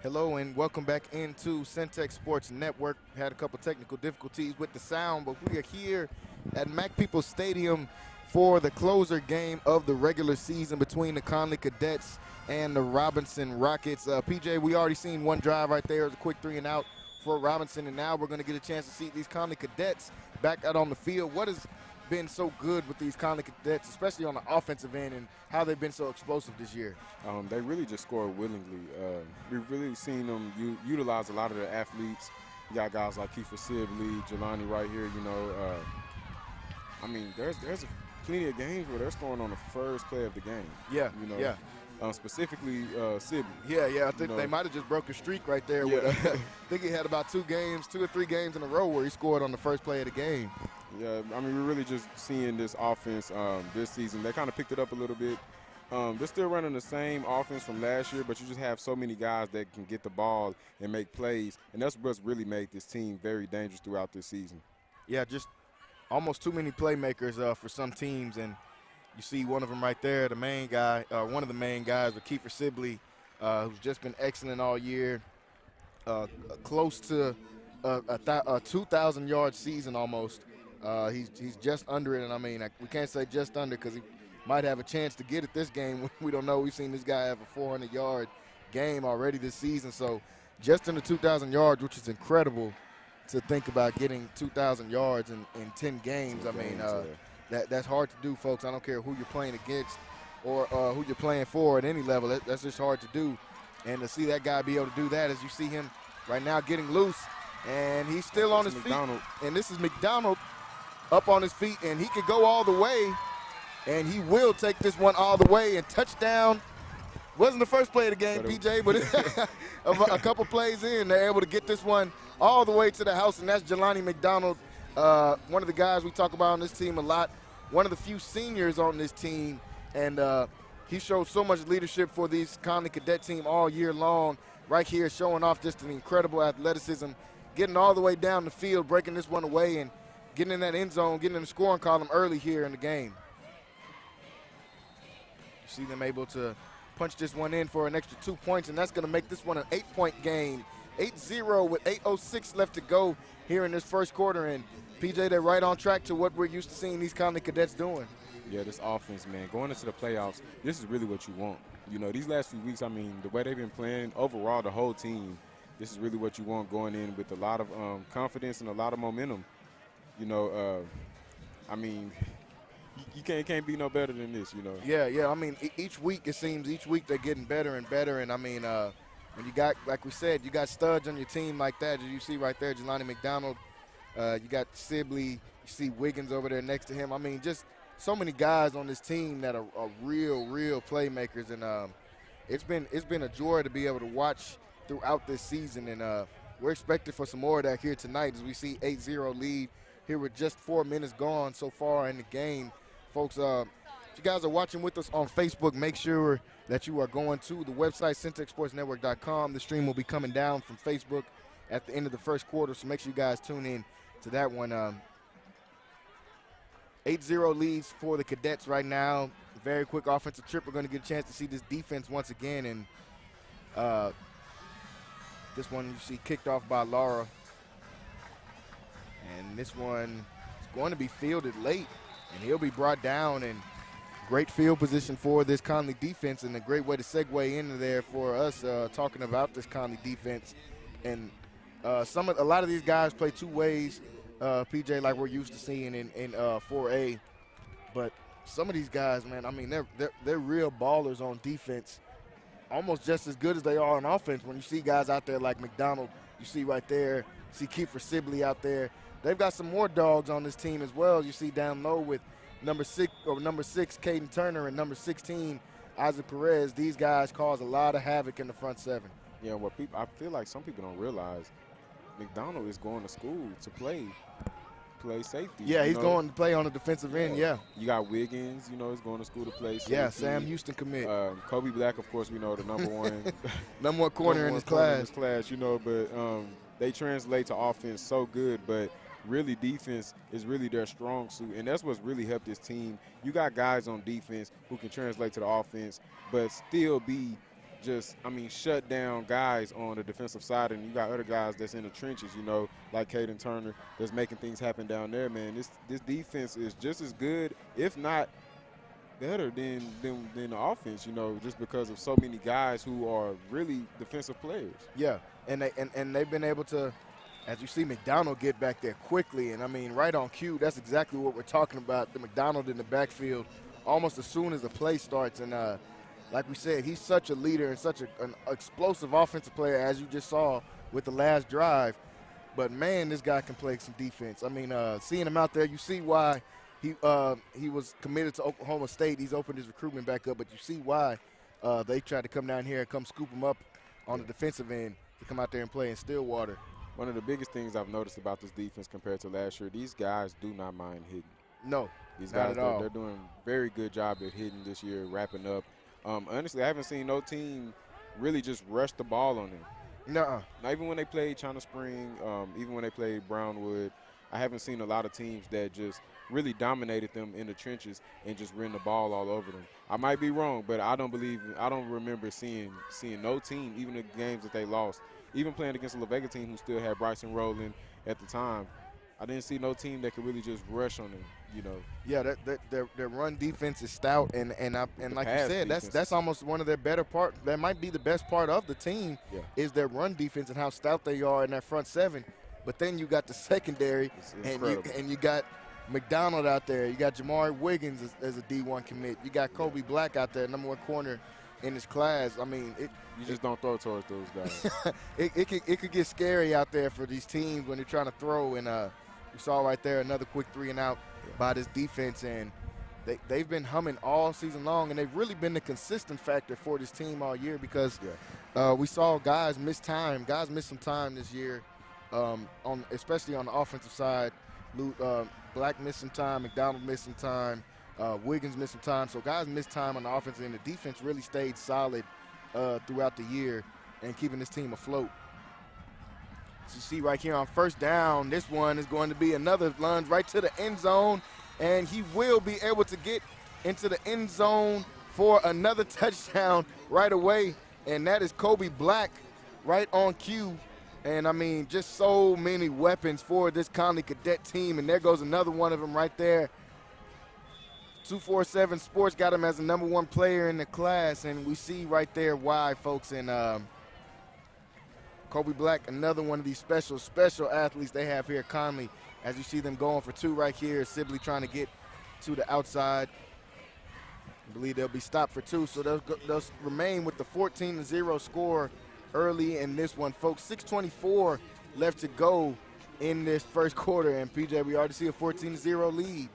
Hello and welcome back into Centex Sports Network. Had a couple technical difficulties with the sound, but we are here at Mac Peoples Stadium for the closer game of the regular season between the Connally Cadets and the Robinson Rockets. PJ, we already seen one drive right there. It was a quick 3 and out for Robinson, and now we're going to get a chance to see these Connally Cadets back out on the field. What has been so good with these Connally Cadets, especially on the offensive end, and how they've been so explosive this year? They really just score willingly. We've really seen them utilize a lot of their athletes. You got guys like Kiefer Sibley, Jelani right here. There's plenty of games where they're scoring on the first play of the game. Yeah, yeah. Specifically Sibley. Yeah. I think they might have just broke a streak right there. Yeah. With, I think he had about 2 or 3 games in a row where he scored on the first play of the game. Yeah, we're really just seeing this offense this season. They kind of picked it up a little bit. They're still running the same offense from last year, but you just have so many guys that can get the ball and make plays, and that's what's really made this team very dangerous throughout this season. Yeah, just almost too many playmakers for some teams, and you see one of them right there, the main guy, one of the main guys with Kiefer Sibley, who's just been excellent all year, close to a 2,000-yard season almost. He's just under it, and we can't say just under because he might have a chance to get it this game. We don't know. We've seen this guy have a 400-yard game already this season, so just under 2,000 yards, which is incredible to think about getting 2,000 yards in 10 games. That's hard to do, folks. I don't care who you're playing against or who you're playing for at any level. That's just hard to do, and to see that guy be able to do that as you see him right now getting loose, and he's still on his feet. And this is McDonald up on his feet, and he could go all the way, and he will take this one all the way, and touchdown. Wasn't the first play of the game, PJ, but a couple plays in, they're able to get this one all the way to the house, and that's Jelani McDonald, one of the guys we talk about on this team a lot, one of the few seniors on this team, and he showed so much leadership for these Connally Cadet team all year long, right here showing off just an incredible athleticism, getting all the way down the field, breaking this one away, and getting in that end zone, getting in the scoring column early here in the game. You see them able to punch this one in for an extra 2 points, and that's going to make this one an 8-point game. 8-0 with 8:06 left to go here in this first quarter. And, PJ, they're right on track to what we're used to seeing these Connally Cadets doing. Yeah, this offense, man, going into the playoffs, this is really what you want. These last few weeks, the way they've been playing, overall, the whole team, this is really what you want going in with a lot of confidence and a lot of momentum. You can't be no better than this, Yeah. Each week it seems they're getting better and better. And when you got, like we said, you got studs on your team like that, as you see right there, Jelani McDonald. You got Sibley. You see Wiggins over there next to him. Just so many guys on this team that are real playmakers. And it's been a joy to be able to watch throughout this season. And we're expected for some more of that here tonight as we see 8-0 lead here with just 4 minutes gone so far in the game. Folks, if you guys are watching with us on Facebook, make sure that you are going to the website, CentexSportsNetwork.com. The stream will be coming down from Facebook at the end of the first quarter, so make sure you guys tune in to that one. 8-0 leads for the Cadets right now. Very quick offensive trip. We're going to get a chance to see this defense once again. And this one you see kicked off by Laura. And this one is going to be fielded late, and he'll be brought down. And great field position for this Connally defense, and a great way to segue into there for us talking about this Connally defense. And a lot of these guys play 2 ways, PJ, like we're used to seeing in 4A. But some of these guys, man, they're real ballers on defense, almost just as good as they are on offense. When you see guys out there like McDonald, you see right there, see Kiefer Sibley out there. They've got some more dogs on this team as well. You see down low with number 6, Caden Turner, and number 16, Isaac Perez. These guys cause a lot of havoc in the front 7. Yeah, I feel like some people don't realize McDonald is going to school to play safety. Yeah, he's going to play on the defensive end, yeah. You got Wiggins, is going to school to play safety. Yeah, Sam Houston commit. Kobe Black, of course, we know the number one. number one corner in his class. But they translate to offense so good, but really defense is really their strong suit, and that's what's really helped this team. You got guys on defense who can translate to the offense, but still be just, I mean, shut down guys on the defensive side, and you got other guys that's in the trenches, you know, like Caden Turner, that's making things happen down there, man. This defense is just as good, if not better than the offense, you know, just because of so many guys who are really defensive players. Yeah, and they've been able to, as you see McDonald get back there quickly, and I mean right on cue. That's exactly what we're talking about. The McDonald in the backfield, almost as soon as the play starts, and like we said, he's such a leader and such an explosive offensive player, as you just saw with the last drive. But man, this guy can play some defense. I mean, seeing him out there, you see why he was committed to Oklahoma State. He's opened his recruitment back up, but you see why they tried to come down here and come scoop him up on the defensive end to come out there and play in Stillwater. One of the biggest things I've noticed about this defense compared to last year, these guys do not mind hitting. No, these not guys, at all. They're doing a very good job at hitting this year, wrapping up. Honestly, I haven't seen no team really just rush the ball on them. Nuh-uh. Not even when they played China Spring, even when they played Brownwood, I haven't seen a lot of teams that just really dominated them in the trenches and just ran the ball all over them. I might be wrong, but I don't remember seeing no team, even the games that they lost, even playing against a La Vega team who still had Bryson Rowland at the time. I didn't see no team that could really just rush on them, you know. Yeah, their run defense is stout, and like you said, that's almost one of their better part. That might be the best part of the team is their run defense and how stout they are in that front seven. But then you got the secondary, and you got McDonald out there. You got Jamari Wiggins as a D1 commit. You got Kobe Black out there, #1 corner in his class. I mean, you just don't throw towards those guys. it could get scary out there for these teams when they're trying to throw. And you saw right there another quick 3-and-out by this defense, and they've been humming all season long, and they've really been the consistent factor for this team all year because we saw guys miss time. Guys missed some time this year, especially on the offensive side. Black missed some time, McDonald missed some time, Wiggins missed some time. So guys missed time on the offense, and the defense really stayed solid throughout the year and keeping this team afloat. So you see right here on first down, this one is going to be another lunge right to the end zone, and he will be able to get into the end zone for another touchdown right away, and that is Kobe Black right on cue. And, I mean, just so many weapons for this Connally Cadet team, and there goes another one of them right there. 247 Sports got him as the #1 player in the class, and we see right there why, folks. And Kobe Black, another one of these special athletes they have here at Connally. As you see them going for 2 right here, Sibley trying to get to the outside. I believe they'll be stopped for 2, so they'll remain with the 14-0 score early in this one, folks. 6:24 left to go in this first quarter, and PJ, we already see a 14-0 lead.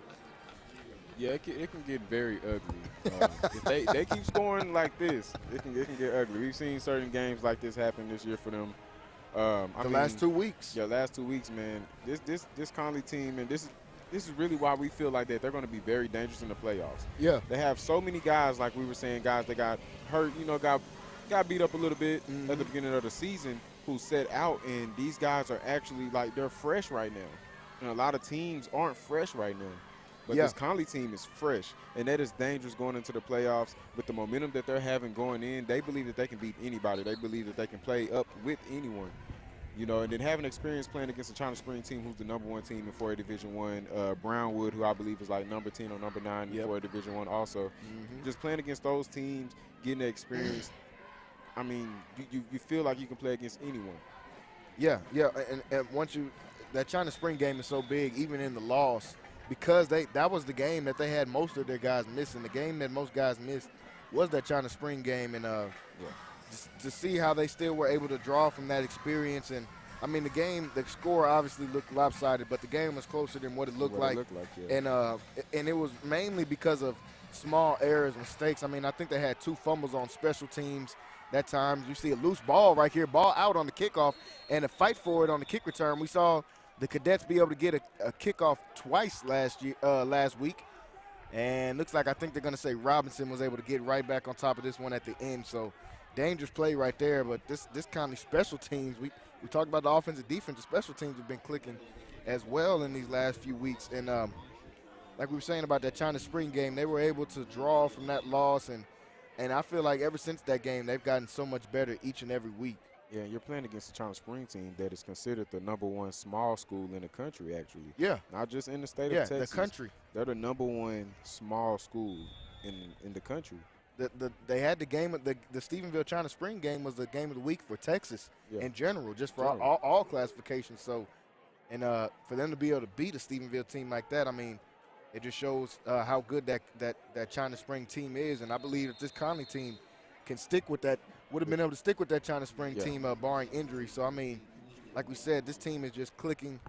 Yeah, it can get very ugly. If they keep scoring like this, it can get ugly. We've seen certain games like this happen this year for them. Last 2 weeks. Yeah, last 2 weeks, man. This Connally team, and this is really why we feel like that they're going to be very dangerous in the playoffs. Yeah. They have so many guys, like we were saying, guys that got hurt, you know, got beat up a little bit at the beginning of the season, who set out, and these guys are actually, like, they're fresh right now. And a lot of teams aren't fresh right now. But this Connally team is fresh, and that is dangerous going into the playoffs. With the momentum that they're having going in, they believe that they can beat anybody. They believe that they can play up with anyone. You know, and then having experience playing against the China Spring team, who's the #1 team in 4A Division I, Brownwood, who I believe is like #10 or #9 in 4A Division I also. Just playing against those teams, getting the experience, I mean, you feel like you can play against anyone. Yeah, and once that China Spring game is so big, even in the loss, because that was the game that they had most of their guys missing. The game that most guys missed was that China Spring game, and just to see how they still were able to draw from that experience. And I mean, the score obviously looked lopsided, but the game was closer than what it looked like. And it was mainly because of small errors, mistakes. I mean, I think they had 2 fumbles on special teams that time. You see a loose ball right here, ball out on the kickoff, and a fight for it on the kick return. We saw the Cadets be able to get a kickoff twice last week, and looks like I think they're going to say Robinson was able to get right back on top of this one at the end. So dangerous play right there. But this kind of special teams, we talked about the offensive defense. The special teams have been clicking as well in these last few weeks. And like we were saying about that China Spring game, they were able to draw from that loss and And I feel like ever since that game, they've gotten so much better each and every week. Yeah, you're playing against the China Spring team that is considered the #1 small school in the country, actually. Yeah. Not just in the state Yeah, of Texas. the country. They're the #1 small school in the country. They had the game of the Stephenville China Spring game was the game of the week for Texas in general, just for all classifications. So, and for them to be able to beat a Stephenville team like that, I mean, it just shows how good that China Spring team is. And I believe that this Connally team can stick with that. Would have been able to stick with that China Spring team, barring injury. So I mean, like we said, this team is just clicking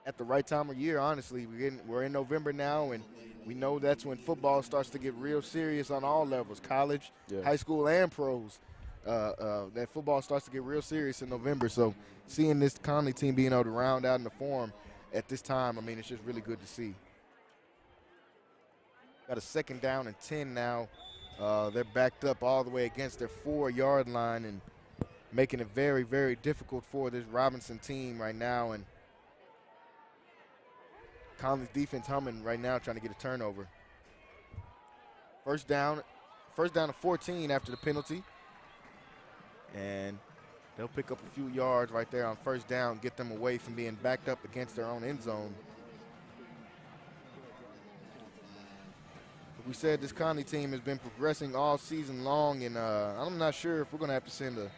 at the right time of year. Honestly, we're in November now, and we know that's when football starts to get real serious on all levels, college, high school, and pros. That football starts to get real serious in November. So seeing this Connally team being able to round out in the form at this time, I mean, it's just really good to see. Got a 2nd down and 10 now. They're backed up all the way against their 4-yard line and making it very, very difficult for this Robinson team right now. And Connally's defense humming right now, trying to get a turnover. First down to 14 after the penalty. And they'll pick up a few yards right there on 1st down, get them away from being backed up against their own end zone. We said this Connally team has been progressing all season long, and I'm not sure if we're going to have to send a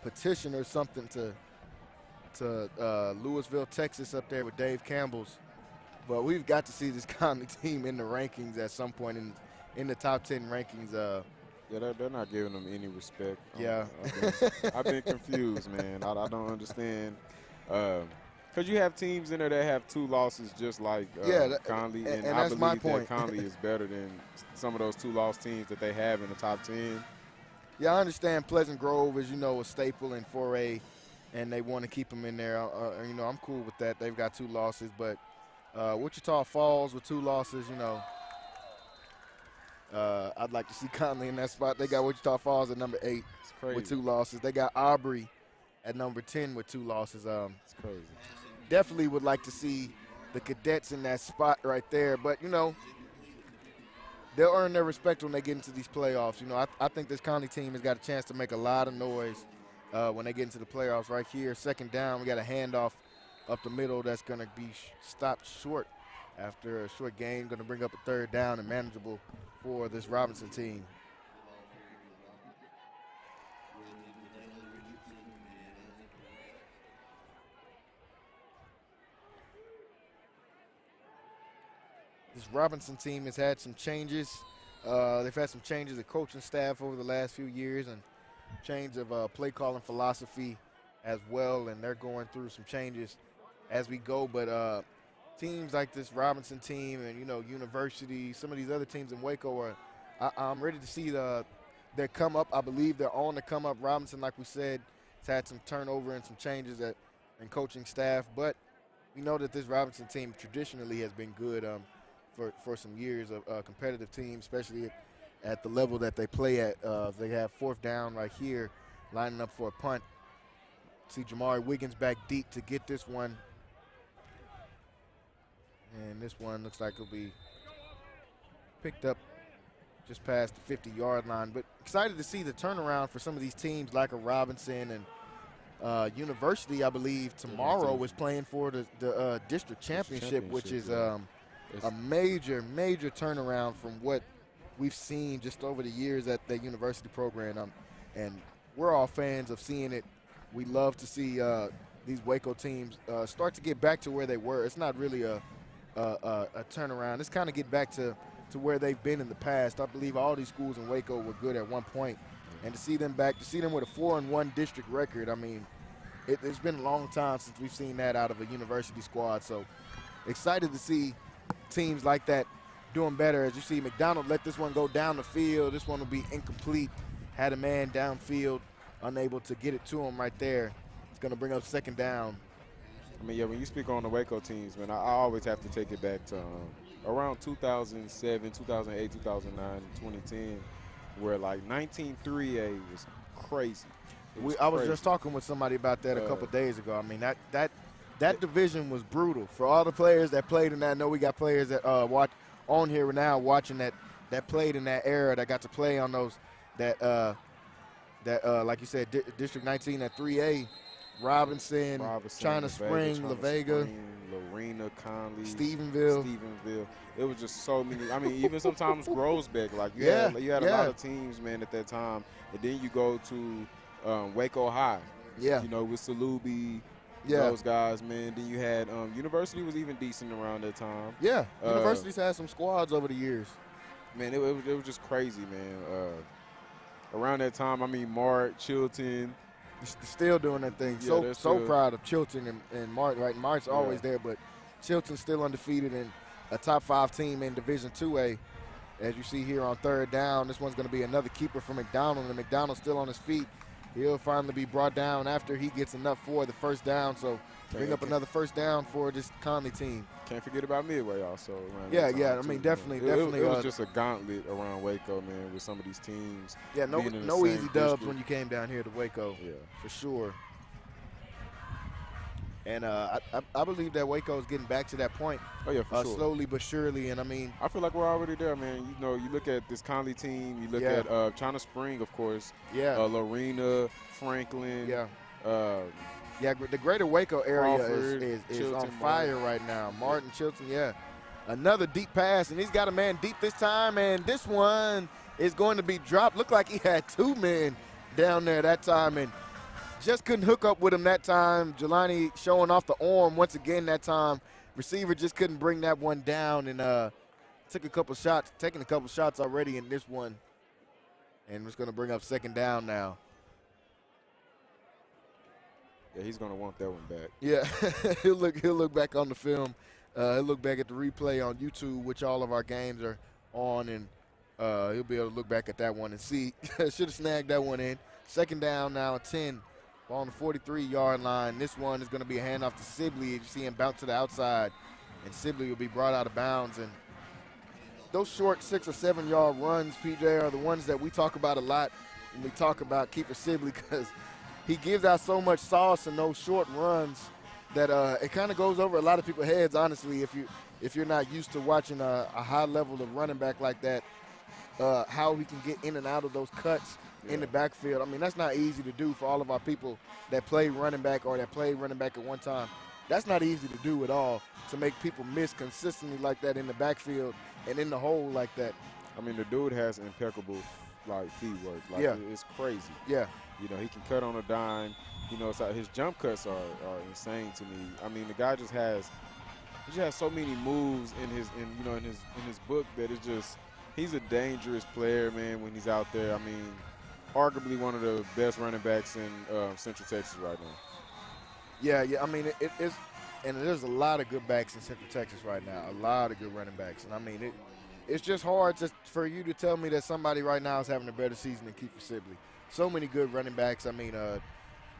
petition or something to Louisville, Texas up there with Dave Campbell's. But we've got to see this Connally team in the rankings at some point in the top 10 rankings. Yeah, they're not giving them any respect. Yeah. I've been confused, man. I don't understand. Because you have teams in there that have 2 losses just like Connally, and I that's my believe point. that Connally is better than some of those 2-loss teams that they have in the top 10. Yeah, I understand Pleasant Grove is, a staple in 4A, and they want to keep them in there. I'm cool with that. They've got 2 losses, but Wichita Falls with 2 losses, I'd like to see Connally in that spot. They got Wichita Falls at number 8 with 2 losses. They got Aubrey at number 10 with 2 losses. It's crazy. Definitely would like to see the Cadets in that spot right there. But, they'll earn their respect when they get into these playoffs. I think this Connally team has got a chance to make a lot of noise when they get into the playoffs. Right here, 2nd down, we got a handoff up the middle that's going to be stopped short after a short gain. Going to bring up a 3rd down and manageable for this Robinson team. This Robinson team has had some changes. They've had some changes of coaching staff over the last few years and change of play calling philosophy as well, and they're going through some changes as we go. But teams like this Robinson team and, University, some of these other teams in Waco I'm ready to see their come up. I believe they're on the come up. Robinson, like we said, has had some turnover and some changes in coaching staff, but we know that this Robinson team traditionally has been good for some years, a competitive team, especially at the level that they play at. They have 4th down right here, lining up for a punt. See Jamari Wiggins back deep to get this one. And this one looks like it'll be picked up just past the 50-yard line. But excited to see the turnaround for some of these teams like a Robinson and University, I believe, tomorrow is playing for the district championship, which is a major, major turnaround from what we've seen just over the years at the University program. And we're all fans of seeing it. We love to see these Waco teams start to get back to where they were. It's not really a turnaround. It's kind of get back to where they've been in the past. I believe all these schools in Waco were good at one point. And to see them back, to see them with a 4-1 district record, I mean, it's been a long time since we've seen that out of a University squad. So excited to see teams like that doing better. As you see, McDonald let this one go down the field. This one will be incomplete. Had a man downfield, unable to get it to him right there. It's going to bring up 2nd down. I mean, yeah, when you speak on the Waco teams, man, I always have to take it back to around 2007, 2008, 2009, 2010, where like 19-3A was crazy. I was just talking with somebody about that a couple days ago. I mean, that division was brutal for all the players that played in that. I know we got players that watch on here now watching that that played in that era, that got to play on those like you said, District 19 at 3A. Robinson, China Spring, La Vega, Lorena, Connally, Stephenville. It was just so many. I mean, even sometimes Groesbeck. Like you had a lot of teams, man, at that time. And then you go to Waco High. Yeah. You know, with Salubi, Yeah. those guys, man. Then you had University was even decent around that time. Yeah. University's had some squads over the years. Man, it was just crazy, man. Around that time, I mean, Mart, Chilton. Still doing that thing. Yeah, so proud of Chilton and Mart. Right, Mart's always there, but Chilton's still undefeated and a top 5 team in Division 2A. As you see here on third down, this one's going to be another keeper for McDonald, and McDonald's still on his feet. He'll finally be brought down after he gets enough for the first down. So bring up another first down for this Connally team. Can't forget about Midway also. Yeah. I mean, definitely. It was just a gauntlet around Waco, man, with some of these teams. Yeah, no easy dubs when you came down here to Waco. Yeah, for sure. And I believe that Waco is getting back to that point. Oh yeah, for sure. Slowly but surely. And I mean, I feel like we're already there, man. You know, you look at this Connally team. You look at China Spring, of course. Yeah. Lorena, Franklin. Yeah. The greater Waco area Crawford, is on fire right now. Martin, Chilton, another deep pass, and he's got a man deep this time, and this one is going to be dropped. Looked like he had 2 men down there that time, and just couldn't hook up with him that time. Jelani showing off the arm once again that time. Receiver just couldn't bring that one down, and taking a couple shots already in this one, and it's going to bring up second down now. Yeah, he's going to want that one back. Yeah, he'll look back on the film. He'll look back at the replay on YouTube, which all of our games are on, and he'll be able to look back at that one and see. Should have snagged that one in. Second down now, 10. Ball on the 43-yard line. This one is going to be a handoff to Sibley. You see him bounce to the outside, and Sibley will be brought out of bounds. And those short 6 or 7 yard runs, PJ, are the ones that we talk about a lot when we talk about Kiefer Sibley, because he gives out so much sauce in those short runs that it kind of goes over a lot of people's heads, honestly, if you're not used to watching a high level of running back like that, how he can get in and out of those cuts in the backfield. I mean, that's not easy to do for all of our people that play running back or that played running back at one time. That's not easy to do at all, to make people miss consistently like that in the backfield and in the hole like that. I mean, the dude has impeccable, feet work. It's crazy. Yeah. You know, he can cut on a dime. You know, his jump cuts are insane to me. I mean, the guy just has so many moves in his book that it's just, he's a dangerous player, man, when he's out there. I mean, arguably one of the best running backs in Central Texas right now. Yeah. I mean, and there's a lot of good backs in Central Texas right now, a lot of good running backs. And I mean, it's just hard for you to tell me that somebody right now is having a better season than Kiefer Sibley. So many good running backs. I mean,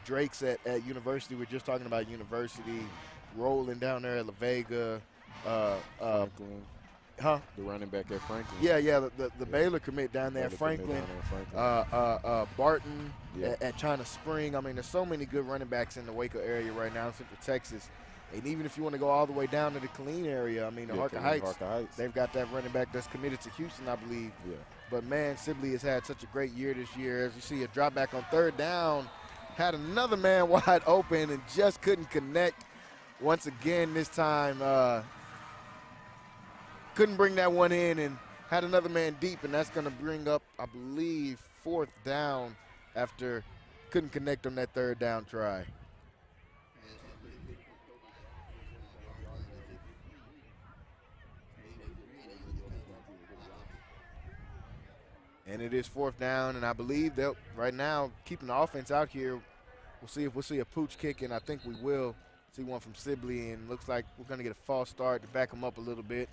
Drake's at University. We're just talking about University. Rolling down there at La Vega. Franklin. Huh? The running back at Franklin. Yeah. The Baylor commit down there at Franklin. Barton at China Spring. I mean, there's so many good running backs in the Waco area right now in Central Texas. And even if you want to go all the way down to the Killeen area, I mean, the Harker Heights, they've got that running back that's committed to Houston, I believe. Yeah. But, man, Sibley has had such a great year this year. As you see, a drop back on third down, had another man wide open and just couldn't connect. Once again this time, couldn't bring that one in and had another man deep, and that's going to bring up, I believe, fourth down after couldn't connect on that third down try. And it is fourth down, and I believe they'll right now keeping the offense out here. We'll see if we'll see a pooch kick, and I think we will see one from Sibley, and looks like we're going to get a false start to back them up a little bit.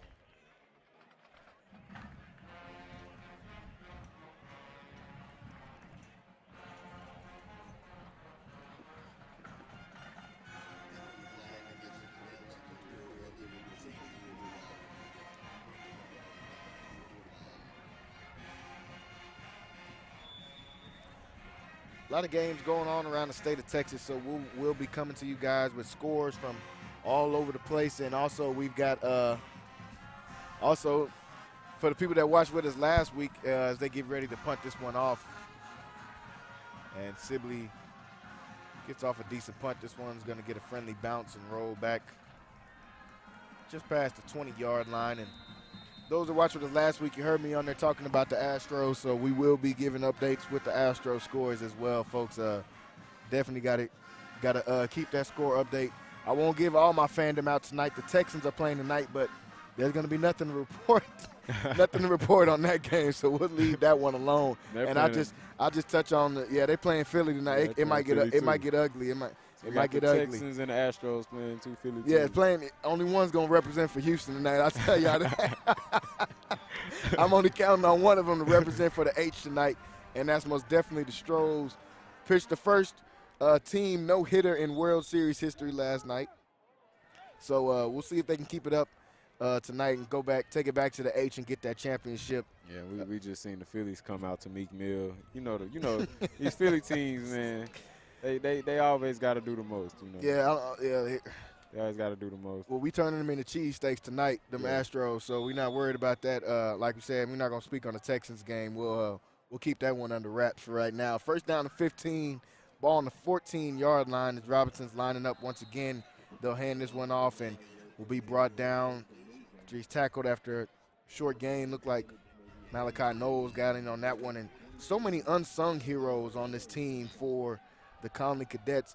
A lot of games going on around the state of Texas, so we'll be coming to you guys with scores from all over the place, and also we've got also for the people that watched with us last week, as they get ready to punt this one off. And Sibley gets off a decent punt. This one's going to get a friendly bounce and roll back just past the 20-yard line. And those that watched with us last week, you heard me on there talking about the Astros, so we will be giving updates with the Astros scores as well, folks. Definitely got to keep that score update. I won't give all my fandom out tonight. The Texans are playing tonight, but there's going to be nothing to report, nothing to report on that game, so we'll leave that one alone. And I'll just touch on they're playing Philly tonight. Yeah, it might get ugly. It might get the ugly. Texans and the Astros playing 2 Philly teams. Yeah, it's playing. Only one's going to represent for Houston tonight. I'll tell y'all that. I'm only counting on one of them to represent for the H tonight, and that's most definitely the Stros. Pitched the first team no-hitter in World Series history last night. So we'll see if they can keep it up tonight and take it back to the H and get that championship. Yeah, we just seen the Phillies come out to Meek Mill. You know these Philly teams, man. They always got to do the most. Yeah. They always got to do the most. Well, we turning them into cheesesteaks tonight, them Astros. So we're not worried about that. Like we said, we're not gonna speak on the Texans game. We'll keep that one under wraps for right now. First down to 15, ball on the 14-yard line as Robinson's lining up once again. They'll hand this one off and will be brought down. He's tackled after a short gain. Looked like Malachi Knowles got in on that one. And so many unsung heroes on this team for the Connally Cadets.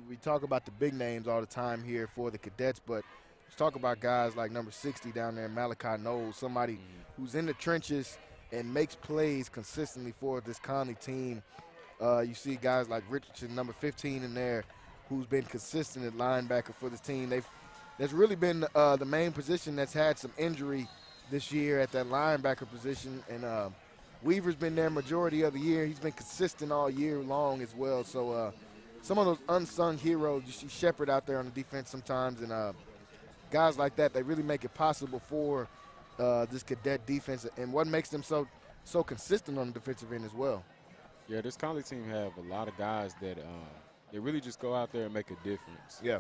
We talk about the big names all the time here for the Cadets, but let's talk about guys like number 60 down there, Malachi Knowles, somebody who's in the trenches and makes plays consistently for this Connally team. You see guys like Richardson, number 15 in there, who's been consistent at linebacker for this team. That's really been the main position that's had some injury this year at that linebacker position. And Weaver's been there majority of the year. He's been consistent all year long as well. So some of those unsung heroes, you see Shepard out there on the defense sometimes, and guys like that, they really make it possible for this Cadet defense. And what makes them so consistent on the defensive end as well. Yeah, this Connally team have a lot of guys that they really just go out there and make a difference. Yeah.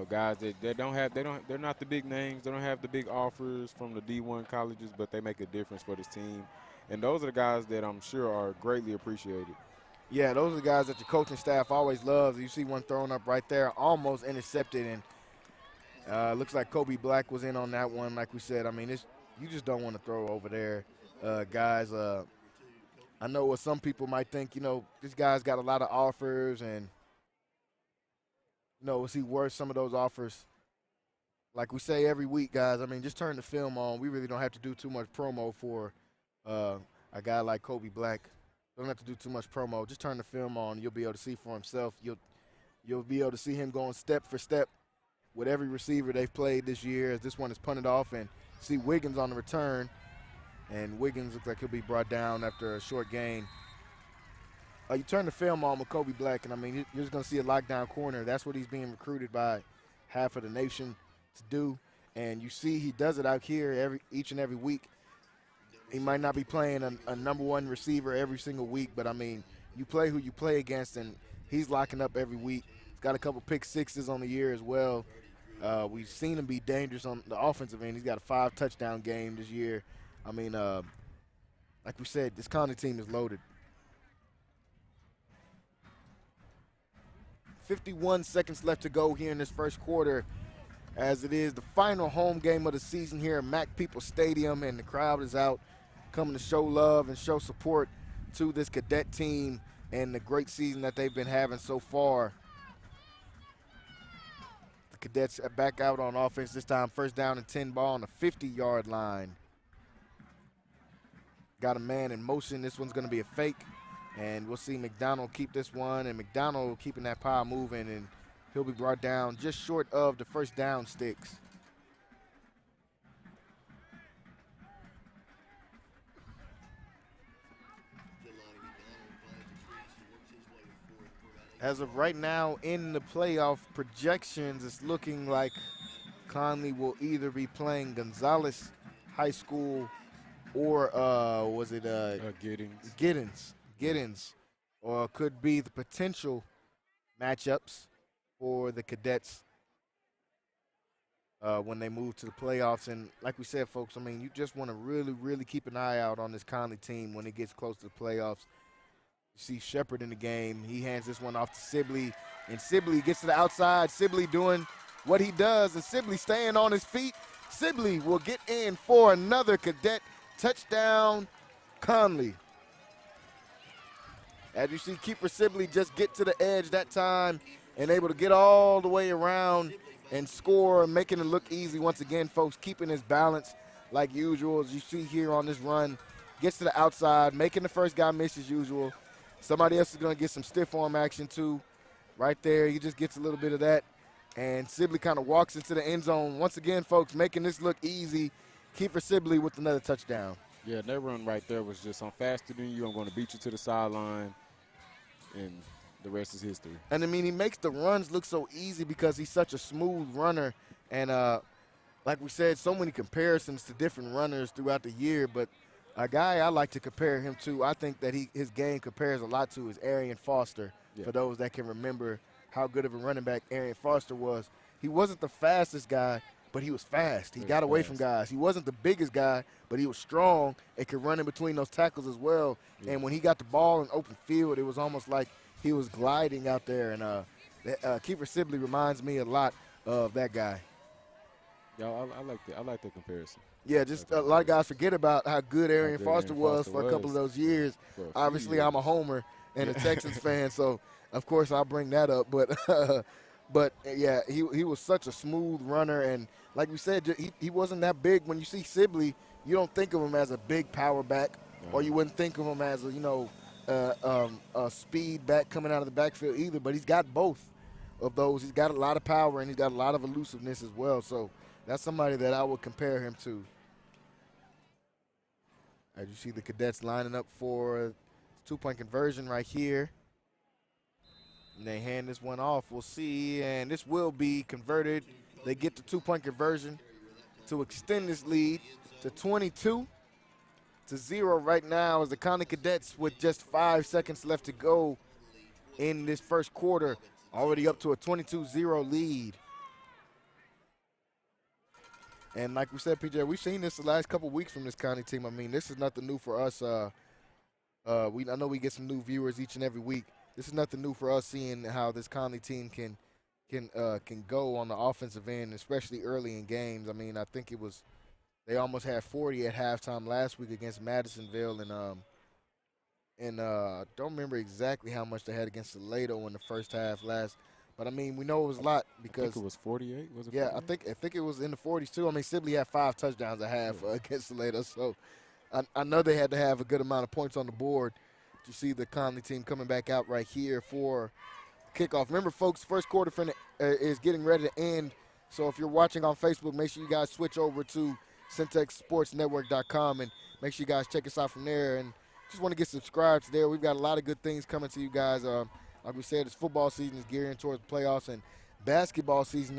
Guys that they're not the big names. They don't have the big offers from the D1 colleges, but they make a difference for this team. And those are the guys that I'm sure are greatly appreciated. Yeah, those are the guys that your coaching staff always loves. You see one thrown up right there, almost intercepted, and looks like Kobe Black was in on that one. Like we said, I mean, you just don't want to throw over there, guys. I know what some people might think. This guy's got a lot of offers, and is he worth some of those offers? Like we say every week, guys, I mean, just turn the film on. We really don't have to do too much promo for a guy like Kobe Black. Don't have to do too much promo. Just turn the film on. You'll be able to see for himself. You'll be able to see him going step for step with every receiver they've played this year as this one is punted off, and see Wiggins on the return. And Wiggins looks like he'll be brought down after a short gain. You turn the film on with Kobe Black, and, I mean, you're just going to see a lockdown corner. That's what he's being recruited by half of the nation to do. And you see he does it out here each and every week. He might not be playing a number one receiver every single week, but, I mean, you play who you play against, and he's locking up every week. He's got a couple pick sixes on the year as well. We've seen him be dangerous on the offensive end. He's got a 5-touchdown game this year. I mean, like we said, this Connally team is loaded. 51 seconds left to go here in this first quarter, as it is the final home game of the season here at Mac Peoples Stadium, and the crowd is out coming to show love and show support to this Cadet team and the great season that they've been having so far. The Cadets are back out on offense this time, first down and 10, ball on the 50-yard line. Got a man in motion. This one's going to be a fake. And we'll see McDonald keep this one, and McDonald keeping that pile moving, and he'll be brought down just short of the first down sticks. As of right now in the playoff projections, it's looking like Connally will either be playing Gonzales High School or was it Giddens, or could be the potential matchups for the Cadets. when they move to the playoffs. And like we said, folks, I mean, you just want to really, really keep an eye out on this Connally team when it gets close to the playoffs. You see Shepard in the game. He hands this one off to Sibley, and Sibley gets to the outside. Sibley doing what he does, and Sibley staying on his feet. Sibley will get in for another Cadet touchdown, Connally. As you see, keeper Sibley just get to the edge that time and able to get all the way around and score, making it look easy once again, folks, keeping his balance like usual. As you see here on this run, gets to the outside, making the first guy miss as usual. Somebody else is going to get some stiff arm action too. Right there, he just gets a little bit of that. And Sibley kind of walks into the end zone. Once again, folks, making this look easy. Keeper Sibley with another touchdown. Yeah, that run right there was just, I'm faster than you, I'm going to beat you to the sideline, and the rest is history. And, I mean, he makes the runs look so easy because he's such a smooth runner. And like we said, so many comparisons to different runners throughout the year. But a guy I like to compare him to, I think that his game compares a lot to, is Arian Foster, for those that can remember how good of a running back Arian Foster was. He wasn't the fastest guy, but he was fast. He got away from guys. He wasn't the biggest guy, but he was strong and could run in between those tackles as well. Yeah. And when he got the ball in open field, it was almost like he was gliding out there. And Kiefer Sibley reminds me a lot of that guy. Yeah, I like the comparison. Yeah, just a lot of guys forget about how good Arian Foster was for a couple of those years. Obviously, I'm a homer and a Texans fan, so of course I'll bring that up. But yeah, he was such a smooth runner, and like we said, he wasn't that big. When you see Sibley, you don't think of him as a big power back, or you wouldn't think of him as a speed back coming out of the backfield either. But he's got both of those. He's got a lot of power, and he's got a lot of elusiveness as well. So that's somebody that I would compare him to. As you see the Cadets lining up for two-point conversion right here. And they hand this one off. We'll see, and this will be converted. They get the two-point conversion to extend this lead to 22-0 right now as the Connally Cadets, with just 5 seconds left to go in this first quarter, already up to a 22-0 lead. And like we said, PJ, we've seen this the last couple weeks from this Connally team. I mean, this is nothing new for us. I know we get some new viewers each and every week. This is nothing new for us, seeing how this Connally team can go on the offensive end, especially early in games. I mean, I think they almost had 40 at halftime last week against Madisonville, and I don't remember exactly how much they had against Salado in the first half last. But I mean, we know it was a lot because I think it was 48. Was it? Yeah, 48? I think it was in the 40s too. I mean, Sibley had 5 touchdowns at half against Salado, so I know they had to have a good amount of points on the board to see the Connally team coming back out right here for kickoff. Remember, folks, first quarter is getting ready to end. So if you're watching on Facebook, make sure you guys switch over to CentexSportsNetwork.com and make sure you guys check us out from there. And just want to get subscribed there. We've got a lot of good things coming to you guys. Like we said, it's football season is gearing towards the playoffs, and basketball season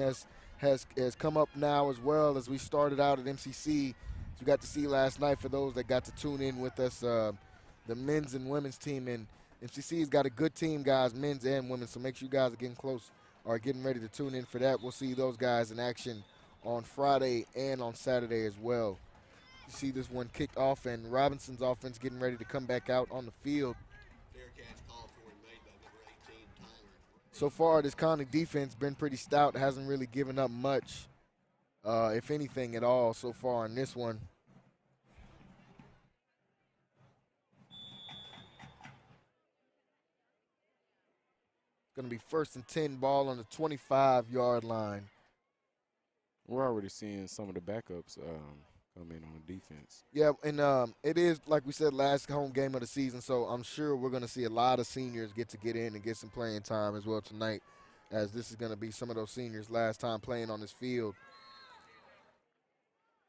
has come up now as well, as we started out at MCC. As you got to see last night, for those that got to tune in with us, the men's and women's team. And MCC's got a good team, guys, men's and women's, so make sure you guys are getting close or getting ready to tune in for that. We'll see those guys in action on Friday and on Saturday as well. You see this one kicked off, and Robinson's offense getting ready to come back out on the field. So far, this Connally defense been pretty stout. Hasn't really given up much, if anything at all, so far in this one. It's going to be 1st and 10, ball on the 25-yard line. We're already seeing some of the backups come in on defense. Yeah, and it is, like we said, last home game of the season, so I'm sure we're going to see a lot of seniors get in and get some playing time as well tonight, as this is going to be some of those seniors' last time playing on this field.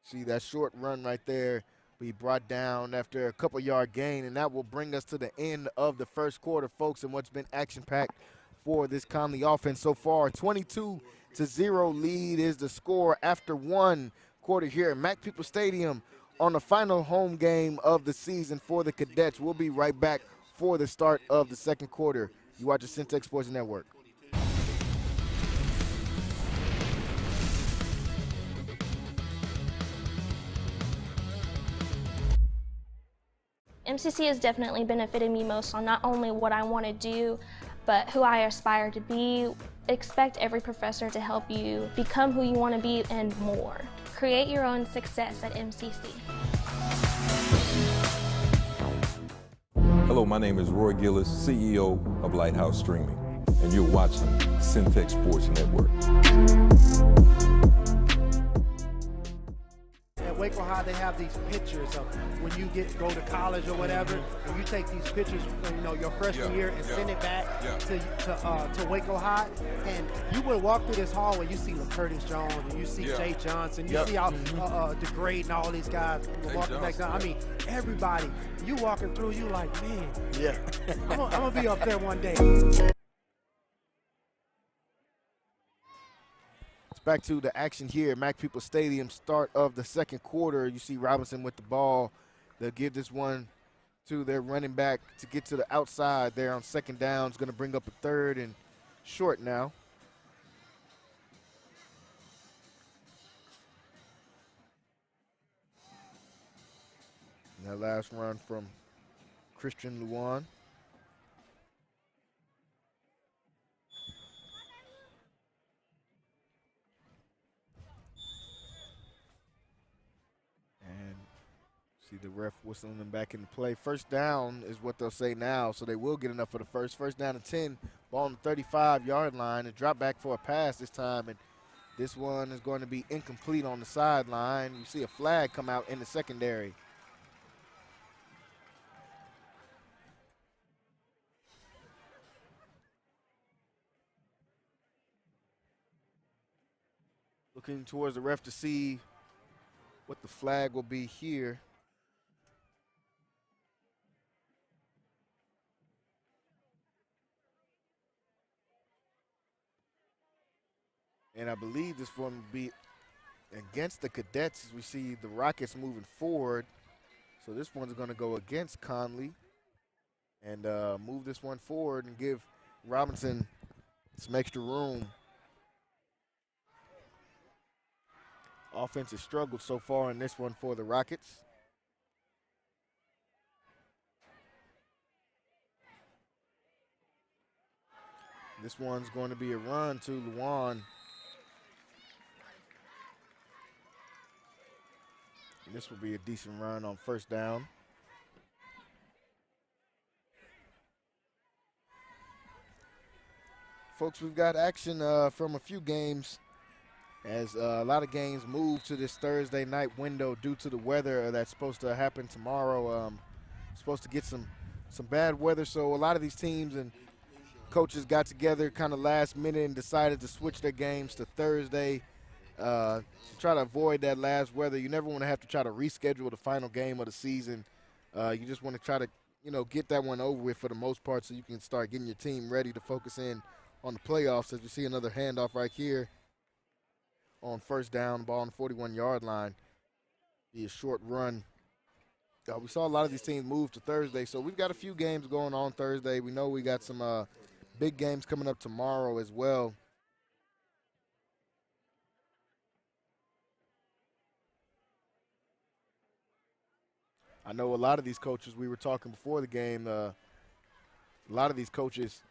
See that short run right there be brought down after a couple-yard gain, and that will bring us to the end of the first quarter, folks, and what's been action-packed for this Connally offense so far. 22-0 lead is the score after one quarter here at Mac People Stadium on the final home game of the season for the Cadets. We'll be right back for the start of the second quarter. You watch the Centex Sports Network. MCC has definitely benefited me most on not only what I want to do, but who I aspire to be. Expect every professor to help you become who you want to be and more. Create your own success at MCC. Hello, my name is Roy Gillis, CEO of Lighthouse Streaming, and you're watching Centex Sports Network. At Waco High, they have these pictures of when you go to college or whatever, and you take these pictures from your freshman year and send it back to Waco High, and you would walk through this hallway, you see Curtis Jones, and you see Jay Johnson, you see all DeGrade and all these guys walking back down. I mean, everybody, you walking through, you like, man, I'm gonna be up there one day. Back to the action here, Mac Peoples Stadium, start of the second quarter. You see Robinson with the ball. They'll give this one to their running back to get to the outside there on second down. It's going to bring up a third and short now. And that last run from Christian Luan. See the ref whistling them back into play. First down is what they'll say now, so they will get enough for the first. First down and 10, ball on the 35-yard line, and drop back for a pass this time, and this one is going to be incomplete on the sideline. You see a flag come out in the secondary. Looking towards the ref to see what the flag will be here. And I believe this one will be against the Cadets as we see the Rockets moving forward. So this one's going to go against Connally and move this one forward and give Robinson some extra room. Offense has struggled so far in this one for the Rockets. This one's going to be a run to Luan. This will be a decent run on first down. Folks, we've got action from a few games as a lot of games move to this Thursday night window due to the weather that's supposed to happen tomorrow. Supposed to get some bad weather, so a lot of these teams and coaches got together kind of last minute and decided to switch their games to Thursday. To try to avoid that last weather. You never want to have to try to reschedule the final game of the season. You just want to try to, get that one over with for the most part so you can start getting your team ready to focus in on the playoffs. As we see another handoff right here on first down, ball on the 41-yard line. Be a short run. We saw a lot of these teams move to Thursday, so we've got a few games going on Thursday. We know we got some big games coming up tomorrow as well. I know a lot of these coaches, we were talking before the game, a lot of these coaches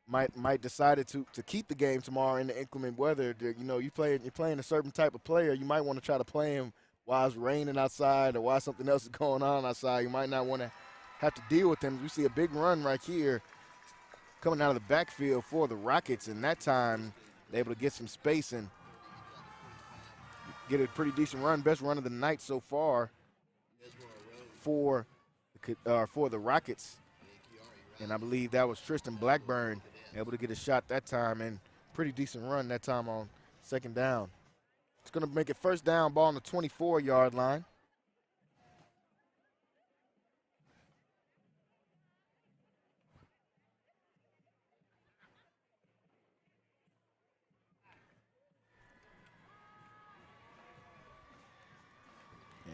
might decide to keep the game tomorrow in the inclement weather. You're playing a certain type of player. You might want to try to play him while it's raining outside or while something else is going on outside. You might not want to have to deal with him. We see a big run right here coming out of the backfield for the Rockets, and that time they're able to get some space and get a pretty decent run, best run of the night so far for the Rockets. And I believe that was Tristan Blackburn able to get a shot that time, and pretty decent run that time on second down. It's going to make it first down, ball on the 24-yard line.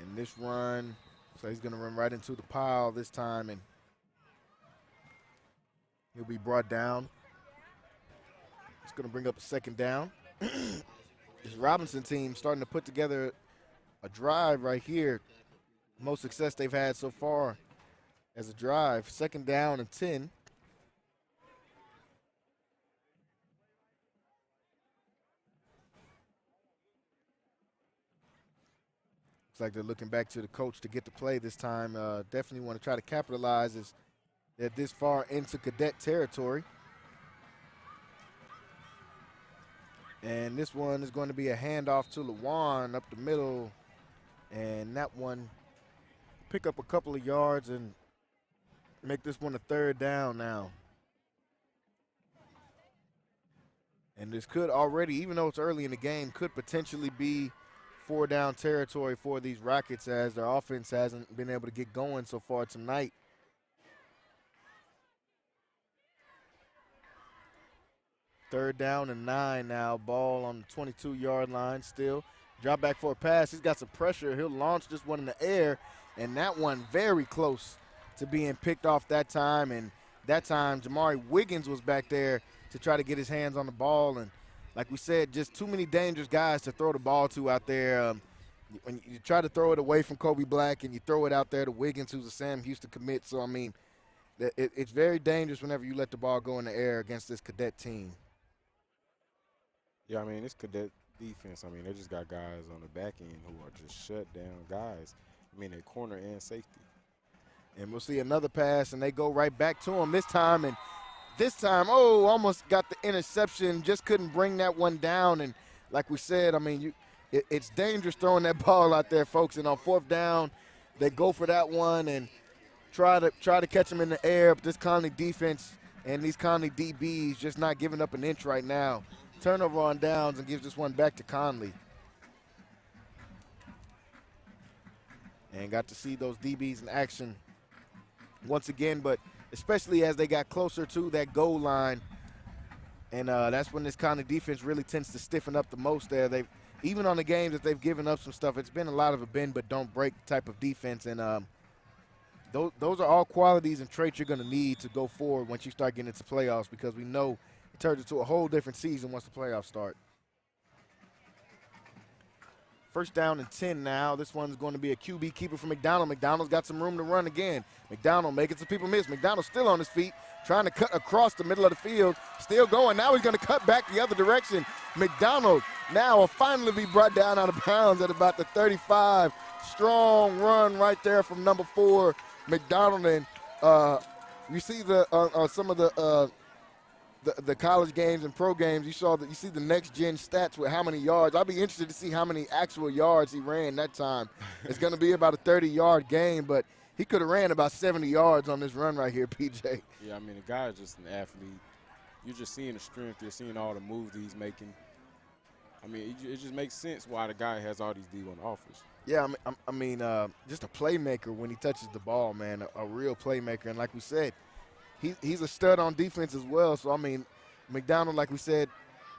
And this run, so he's going to run right into the pile this time, and he'll be brought down. It's going to bring up a second down. This Robinson team starting to put together a drive right here. Most success they've had so far as a drive. 2nd down and 10. Looks like they're looking back to the coach to get the play this time. Definitely want to try to capitalize as they're this far into cadet territory. And this one is going to be a handoff to Lawan up the middle. And that one pick up a couple of yards and make this one a 3rd down now. And this could already, even though it's early in the game, could potentially be 4-down territory for these Rockets as their offense hasn't been able to get going so far tonight. Third down and 9 now. Ball on the 22-yard line still. Drop back for a pass. He's got some pressure. He'll launch this one in the air, and that one very close to being picked off that time. And that time, Jamari Wiggins was back there to try to get his hands on the ball. And like we said, just too many dangerous guys to throw the ball to out there. When you try to throw it away from Kobe Black and you throw it out there to Wiggins, who's a Sam Houston commit. So, I mean, it's very dangerous whenever you let the ball go in the air against this cadet team. Yeah, I mean, this cadet defense, I mean, they just got guys on the back end who are just shut down guys. I mean, at corner and safety. And we'll see another pass, and they go right back to him this time. And this time, oh, almost got the interception, just couldn't bring that one down. And like we said, I mean, it's dangerous throwing that ball out there, folks. And on 4th down, they go for that one and try to catch him in the air. But this Connally defense and these Connally DBs just not giving up an inch right now. Turnover on downs and gives this one back to Connally. And got to see those DBs in action once again, but especially as they got closer to that goal line. And that's when this Connally defense really tends to stiffen up the most there. Even on the games that they've given up some stuff, it's been a lot of a bend but don't break type of defense. And those are all qualities and traits you're going to need to go forward once you start getting into playoffs, because we know it turns into a whole different season once the playoffs start. 1st down and 10 now. This one's going to be a QB keeper for McDonald. McDonald's got some room to run again. McDonald making some people miss. McDonald still on his feet, trying to cut across the middle of the field. Still going. Now he's going to cut back the other direction. McDonald now will finally be brought down out of bounds at about the 35. Strong run right there from number 4, McDonald. And you see some of the college games and pro games, you see the next gen stats with how many yards. I'll be interested to see how many actual yards he ran that time. It's going to be about a 30-yard game, but he could have ran about 70 yards on this run right here, PJ. Yeah, I mean, the guy is just an athlete. You're just seeing the strength. You're seeing all the moves he's making. I mean, it just makes sense why the guy has all these D1 offers. Yeah, I mean, just a playmaker when he touches the ball, man, a real playmaker. And like we said, he's a stud on defense as well. So, I mean, McDonald, like we said,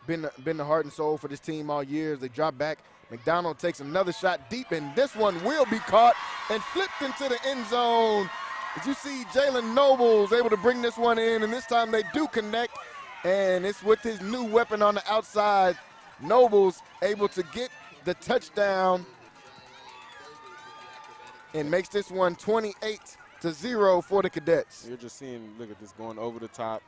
been the heart and soul for this team all year. They drop back. McDonald takes another shot deep, and this one will be caught and flipped into the end zone. As you see, Jalen Nobles able to bring this one in, and this time they do connect, and it's with his new weapon on the outside. Nobles able to get the touchdown and makes this one 28-0 for the Cadets. You're just seeing, look at this, going over the top.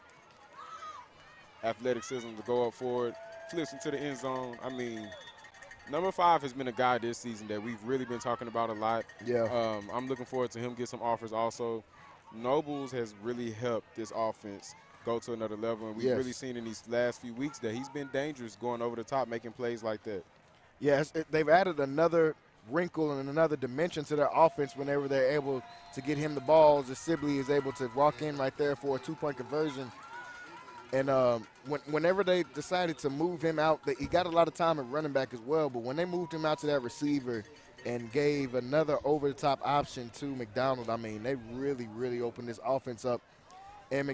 Athleticism to go up forward, flips into the end zone. I mean, number 5 has been a guy this season that we've really been talking about a lot. Yeah. I'm looking forward to him get some offers also. Nobles has really helped this offense go to another level, and we've really seen in these last few weeks that he's been dangerous going over the top, making plays like that. Yes, they've added another wrinkle and another dimension to their offense whenever they're able to get him the balls. As Sibley is able to walk in right there for a 2-point conversion. And whenever they decided to move him out, he got a lot of time at running back as well, but when they moved him out to that receiver and gave another over-the-top option to McDonald, I mean, they really, really opened this offense up. And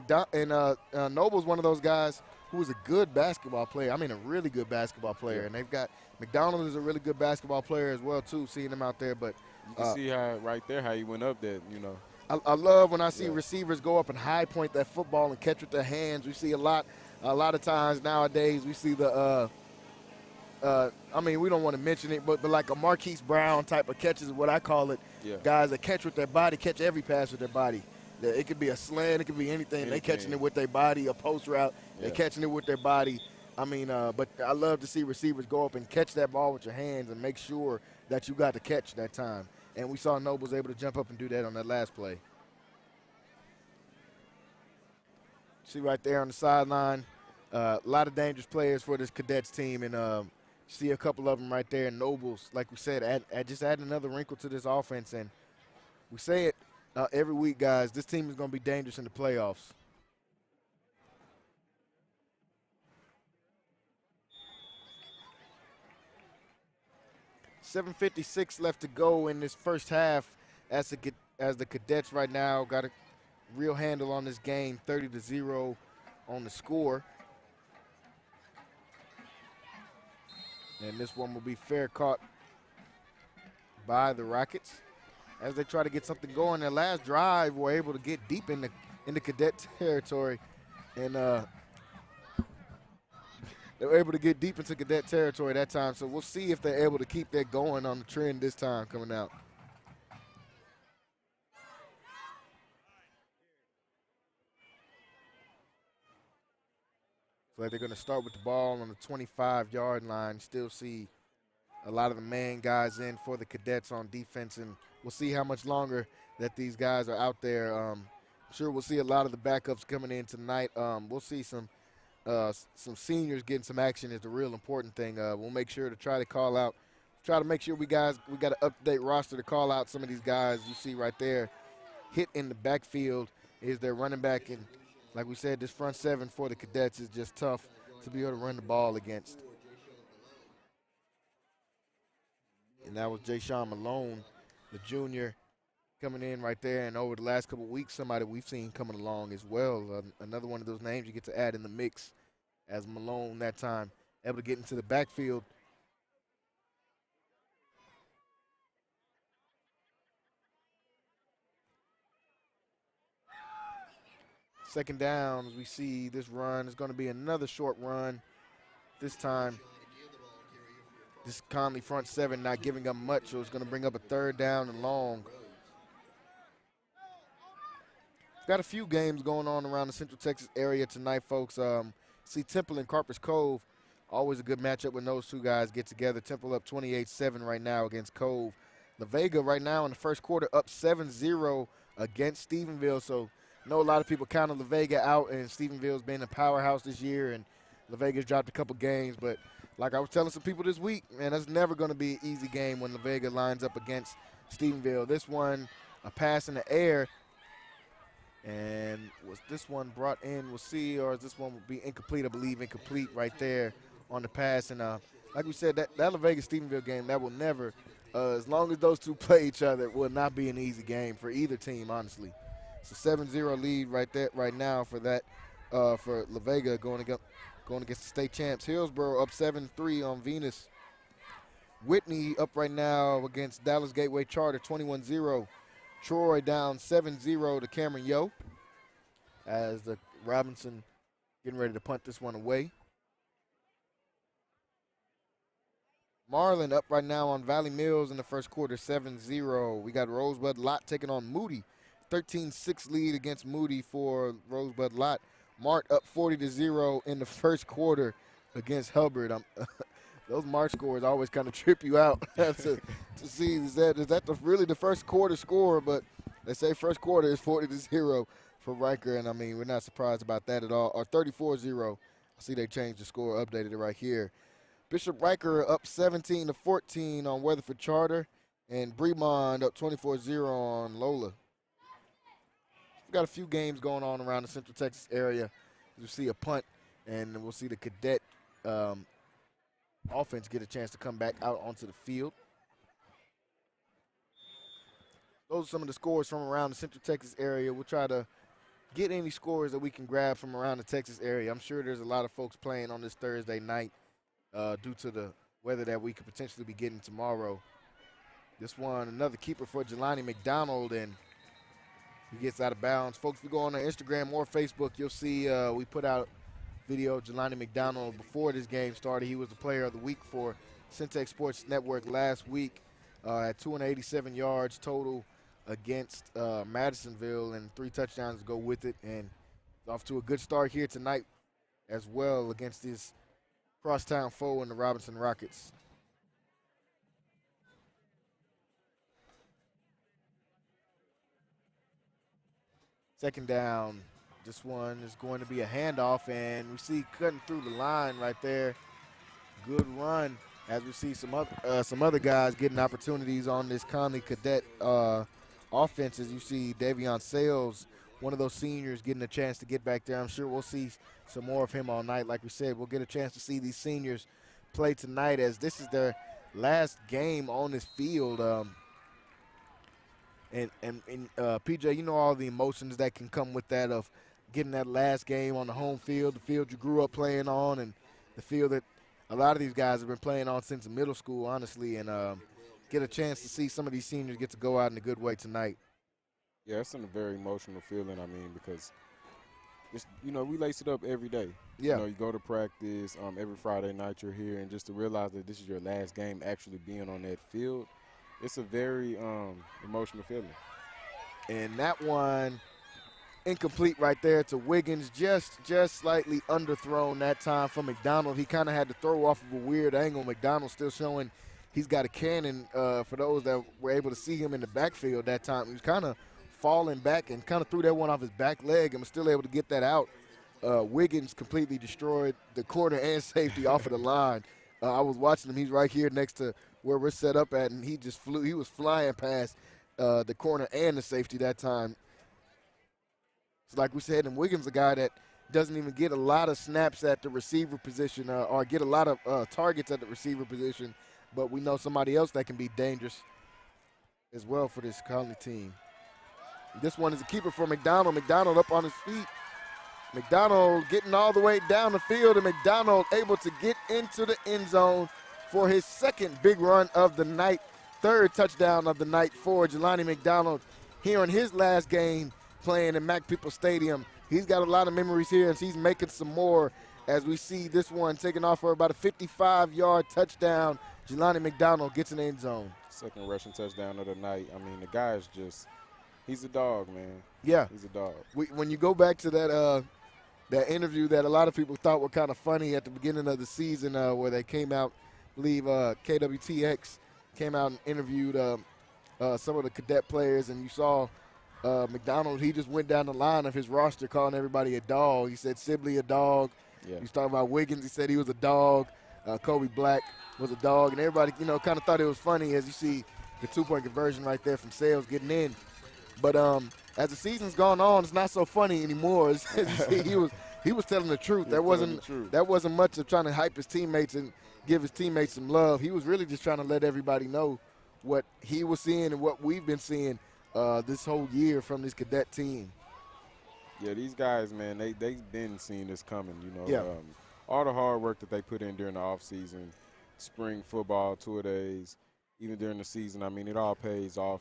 Noble's one of those guys who is a good basketball player. I mean, a really good basketball player. Yeah. And they've got McDonald is a really good basketball player as well, too, seeing him out there. But you can see how right there how he went up that, you know. I love when I see receivers go up and high point that football and catch with their hands. We see a lot of times nowadays we see the I mean, we don't want to mention it, but like a Marquise Brown type of catches is what I call it. Yeah. Guys that catch with their body, catch every pass with their body. It could be a slant, it could be anything. They catching it with their body, a post route. They catching it with their body. I mean, but I love to see receivers go up and catch that ball with your hands and make sure that you got the catch that time. And we saw Noble's able to jump up and do that on that last play. See right there on the sideline, a lot of dangerous players for this Cadets team, and see a couple of them right there. And Nobles, like we said, just add another wrinkle to this offense. And we say it every week, guys, this team is going to be dangerous in the playoffs. $7:56 left to go in this first half as the Cadets right now got a real handle on this game, 30-0 on the score. And this one will be fair caught by the Rockets as they try to get something going. Their last drive were able to get deep in the Cadet territory, and they were able to get deep into Cadet territory that time. So we'll see if they're able to keep that going on the trend this time coming out. So they're going to start with the ball on the 25-yard line. Still see a lot of the main guys in for the Cadets on defense, and we'll see how much longer that these guys are out there. I'm sure we'll see a lot of the backups coming in tonight. We'll see some seniors getting some action is the real important thing. We'll make sure to try to make sure we got an up-to-date roster to call out some of these guys you see right there. Hit in the backfield is their running back, and like we said, this front seven for the Cadets is just tough to be able to run the ball against. And that was Jay-Sean Malone, the junior, coming in right there. And over the last couple of weeks, somebody we've seen coming along as well. Another one of those names you get to add in the mix as Malone that time able to get into the backfield. Second down, as we see this run is going to be another short run. This time, this Connally front seven not giving up much, so it's going to bring up a third down and long. Got a few games going on around the Central Texas area tonight, folks. See Temple and Carpers Cove, always a good matchup when those two guys get together. Temple up 28-7 right now against Cove. La Vega right now in the first quarter up 7-0 against Stephenville, so I know a lot of people counted La Vega out, and Stephenville's been a powerhouse this year, and La Vega's dropped a couple games. But like I was telling some people this week, man, that's never going to be an easy game when La Vega lines up against Stephenville. This one, a pass in the air, and was this one brought in? We'll see, or is this one will be incomplete? I believe incomplete right there on the pass. And like we said, that La Vega-Stephenville game, that will never, as long as those two play each other, will not be an easy game for either team, honestly. It's a 7-0 lead right now for that for La Vega going against the state champs. Hillsborough up 7-3 on Venus. Whitney up right now against Dallas Gateway Charter 21-0. Troy down 7-0 to Cameron Yo as the Robinson getting ready to punt this one away. Marlin up right now on Valley Mills in the first quarter 7-0. We got Rosebud Lott taking on Moody. 13-6 lead against Moody for Rosebud Lott. Mart up 40-0 in the first quarter against Hubbard. Those Mart scores always kind of trip you out to see is that really the first quarter score, but they say first quarter is 40-0 for Riker, and I mean we're not surprised about that at all. Or 34-0. I see they changed the score, updated it right here. Bishop Riker up 17-14 on Weatherford Charter, and Bremond up 24-0 on Lola. Got a few games going on around the Central Texas area. You'll see a punt, and we'll see the Cadet offense get a chance to come back out onto the field. Those are some of the scores from around the Central Texas area. We'll try to get any scores that we can grab from around the Texas area. I'm sure there's a lot of folks playing on this Thursday night due to the weather that we could potentially be getting tomorrow. This one, another keeper for Jelani McDonald, and he gets out of bounds. Folks, if you go on our Instagram or Facebook, you'll see we put out video of Jelani McDonald before this game started. He was the player of the week for Centex Sports Network last week at 287 yards total, against Madisonville, and 3 touchdowns to go with it. And off to a good start here tonight as well against this crosstown foe in the Robinson Rockets. Second down. This one is going to be a handoff, and we see cutting through the line right there. Good run as we see some other guys getting opportunities on this Connally Cadet offense. As you see Davion Sales, one of those seniors, getting a chance to get back there. I'm sure we'll see some more of him all night. Like we said, we'll get a chance to see these seniors play tonight, as this is their last game on this field. And PJ, you know all the emotions that can come with that, of getting that last game on the home field, the field you grew up playing on, and the field that a lot of these guys have been playing on since middle school, honestly, and get a chance to see some of these seniors get to go out in a good way tonight. Yeah, it's a very emotional feeling, I mean, because it's, you know, we lace it up every day. Yeah. You know, you go to practice every Friday night you're here, and just to realize that this is your last game actually being on that field, it's a very emotional feeling. And that one incomplete right there to Wiggins, just slightly underthrown that time from McDonald. He kind of had to throw off of a weird angle. McDonald still showing he's got a cannon. For those that were able to see him in the backfield that time, he was kind of falling back and kind of threw that one off his back leg and was still able to get that out. Wiggins completely destroyed the corner and safety off of the line. I was watching him. He's right here next to where we're set up at, and he just flew. He was flying past the corner and the safety that time. So like we said, and Wiggins, a guy that doesn't even get a lot of snaps at the receiver position or get a lot of targets at the receiver position, but we know somebody else that can be dangerous as well for this Connally team. This one is a keeper for McDonald. McDonald up on his feet. McDonald getting all the way down the field, and McDonald able to get into the end zone for his second big run of the night, third touchdown of the night for Jelani McDonald here in his last game playing in Mac People Stadium. He's got a lot of memories here, and he's making some more as we see this one taking off for about a 55-yard touchdown. Jelani McDonald gets in the end zone. Second rushing touchdown of the night. I mean, the guy is just, he's a dog, man. Yeah. He's a dog. When you go back to that interview that a lot of people thought were kind of funny at the beginning of the season where they came out, I believe KWTX came out and interviewed some of the cadet players, and you saw McDonald, he just went down the line of his roster calling everybody a dog. He said Sibley a dog. Yeah. He was talking about Wiggins. He said he was a dog. Kobe Black was a dog. And everybody, kind of thought it was funny as you see the two-point conversion right there from Sales getting in. But as the season's gone on, it's not so funny anymore. As you see, he was telling the truth. That wasn't much of trying to hype his teammates and give his teammates some love. He was really just trying to let everybody know what he was seeing and what we've been seeing this whole year from this cadet team. Yeah, these guys, man, they've been seeing this coming, Yeah. All the hard work that they put in during the offseason, spring football, two-a-days, even during the season, I mean, it all pays off.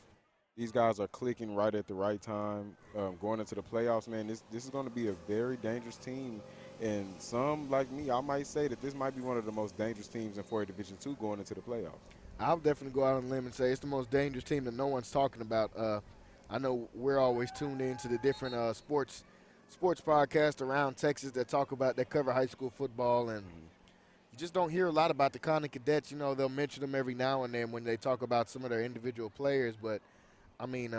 These guys are clicking right at the right time, going into the playoffs, man. This is going to be a very dangerous team. And some, like me, I might say that this might be one of the most dangerous teams in 4A Division II going into the playoffs. I'll definitely go out on a limb and say it's the most dangerous team that no one's talking about. I know we're always tuned into the different sports podcasts around Texas that cover high school football, and you just don't hear a lot about the Connally Cadets. They'll mention them every now and then when they talk about some of their individual players, but I mean,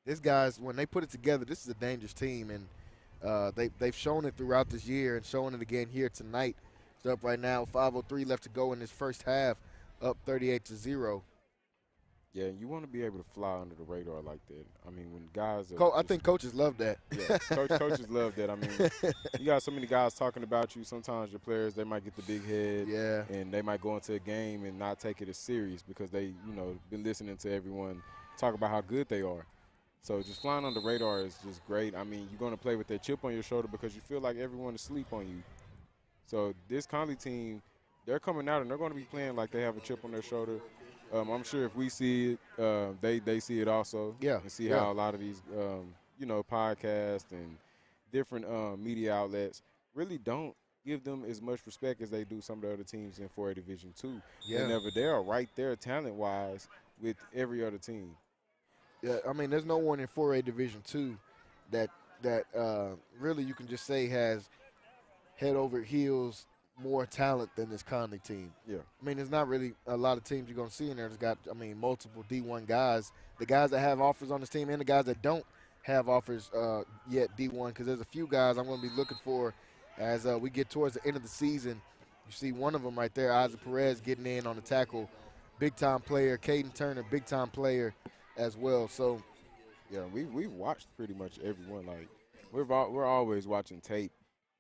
these guys, when they put it together, this is a dangerous team, and they've shown it throughout this year and showing it again here tonight. It's up right now, 5:03 left to go in this first half, up 38-0. Yeah, you want to be able to fly under the radar like that. I mean, when guys are I think coaches love that. Yeah, coaches love that. I mean, you got so many guys talking about you. Sometimes your players, they might get the big head, Yeah. and they might go into a game and not take it as serious because they, been listening to everyone talk about how good they are. So just flying on the radar is just great. I mean, you're going to play with that chip on your shoulder because you feel like everyone is asleep on you. So this Connally team, they're coming out and they're going to be playing like they have a chip on their shoulder. I'm sure if we see it, they see it also. Yeah. And see how a lot of these, podcasts and different media outlets really don't give them as much respect as they do some of the other teams in 4A Division II. Yeah. Whenever they are right there talent-wise with every other team. Yeah, I mean, there's no one in 4A Division II that really you can just say has head over heels more talent than this Connally team. Yeah. I mean, there's not really a lot of teams you're going to see in there that's got, I mean, multiple D1 guys. The guys that have offers on this team and the guys that don't have offers yet D1, because there's a few guys I'm going to be looking for as we get towards the end of the season. You see one of them right there, Isaac Perez, getting in on the tackle. Big-time player. Caden Turner, big-time player as well. So, yeah, we've watched pretty much everyone. Like, we're always watching tape.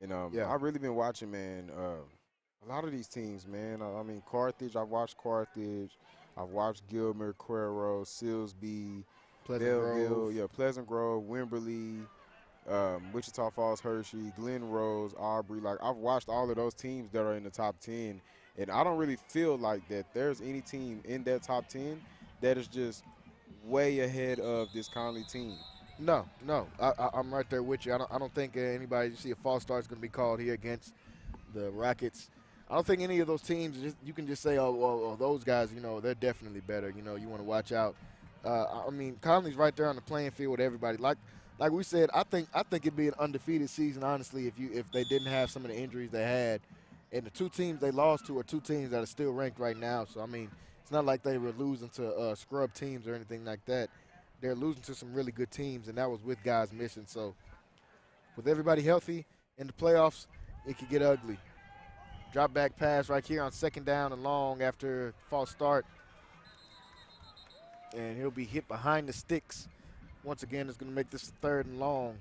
And I've really been watching, man, a lot of these teams, man. I mean, Carthage, I've watched Carthage. I've watched Gilmer, Cuero, Silsbee, Belleville, Pleasant Grove, Wimberley, Wichita Falls, Hershey, Glen Rose, Aubrey. Like, I've watched all of those teams that are in the top 10, and I don't really feel like that there's any team in that top 10 that is just way ahead of this Connally team. No, I'm right there with you. I don't think anybody, you see a false start is going to be called here against the Rockets. I don't think any of those teams, you can just say, oh, those guys, you know, they're definitely better. You know, you want to watch out. I mean, Connally's right there on the playing field with everybody. Like we said, I think it'd be an undefeated season, honestly, if they didn't have some of the injuries they had. And the two teams they lost to are two teams that are still ranked right now. So, I mean, it's not like they were losing to scrub teams or anything like that. They're losing to some really good teams, and that was with guys missing. So with everybody healthy in the playoffs, it could get ugly. Drop back pass right here on 2nd down and long after false start. And he'll be hit behind the sticks. Once again, it's going to make this 3rd and long.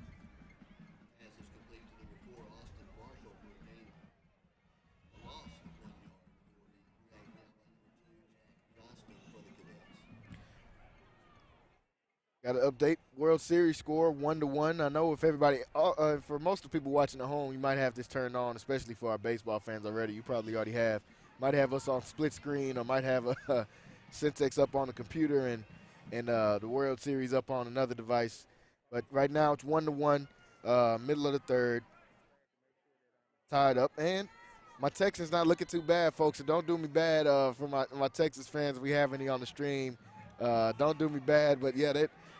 Got to update World Series score 1-1. I know if everybody, for most of the people watching at home, you might have this turned on, especially for our baseball fans already. You probably already have. Might have us on split screen or might have a Centex up on the computer and the World Series up on another device. But right now it's 1-1, middle of the 3rd. Tied up. And my Texans not looking too bad, folks. So don't do me bad for my Texas fans if we have any on the stream. Don't do me bad. But, yeah,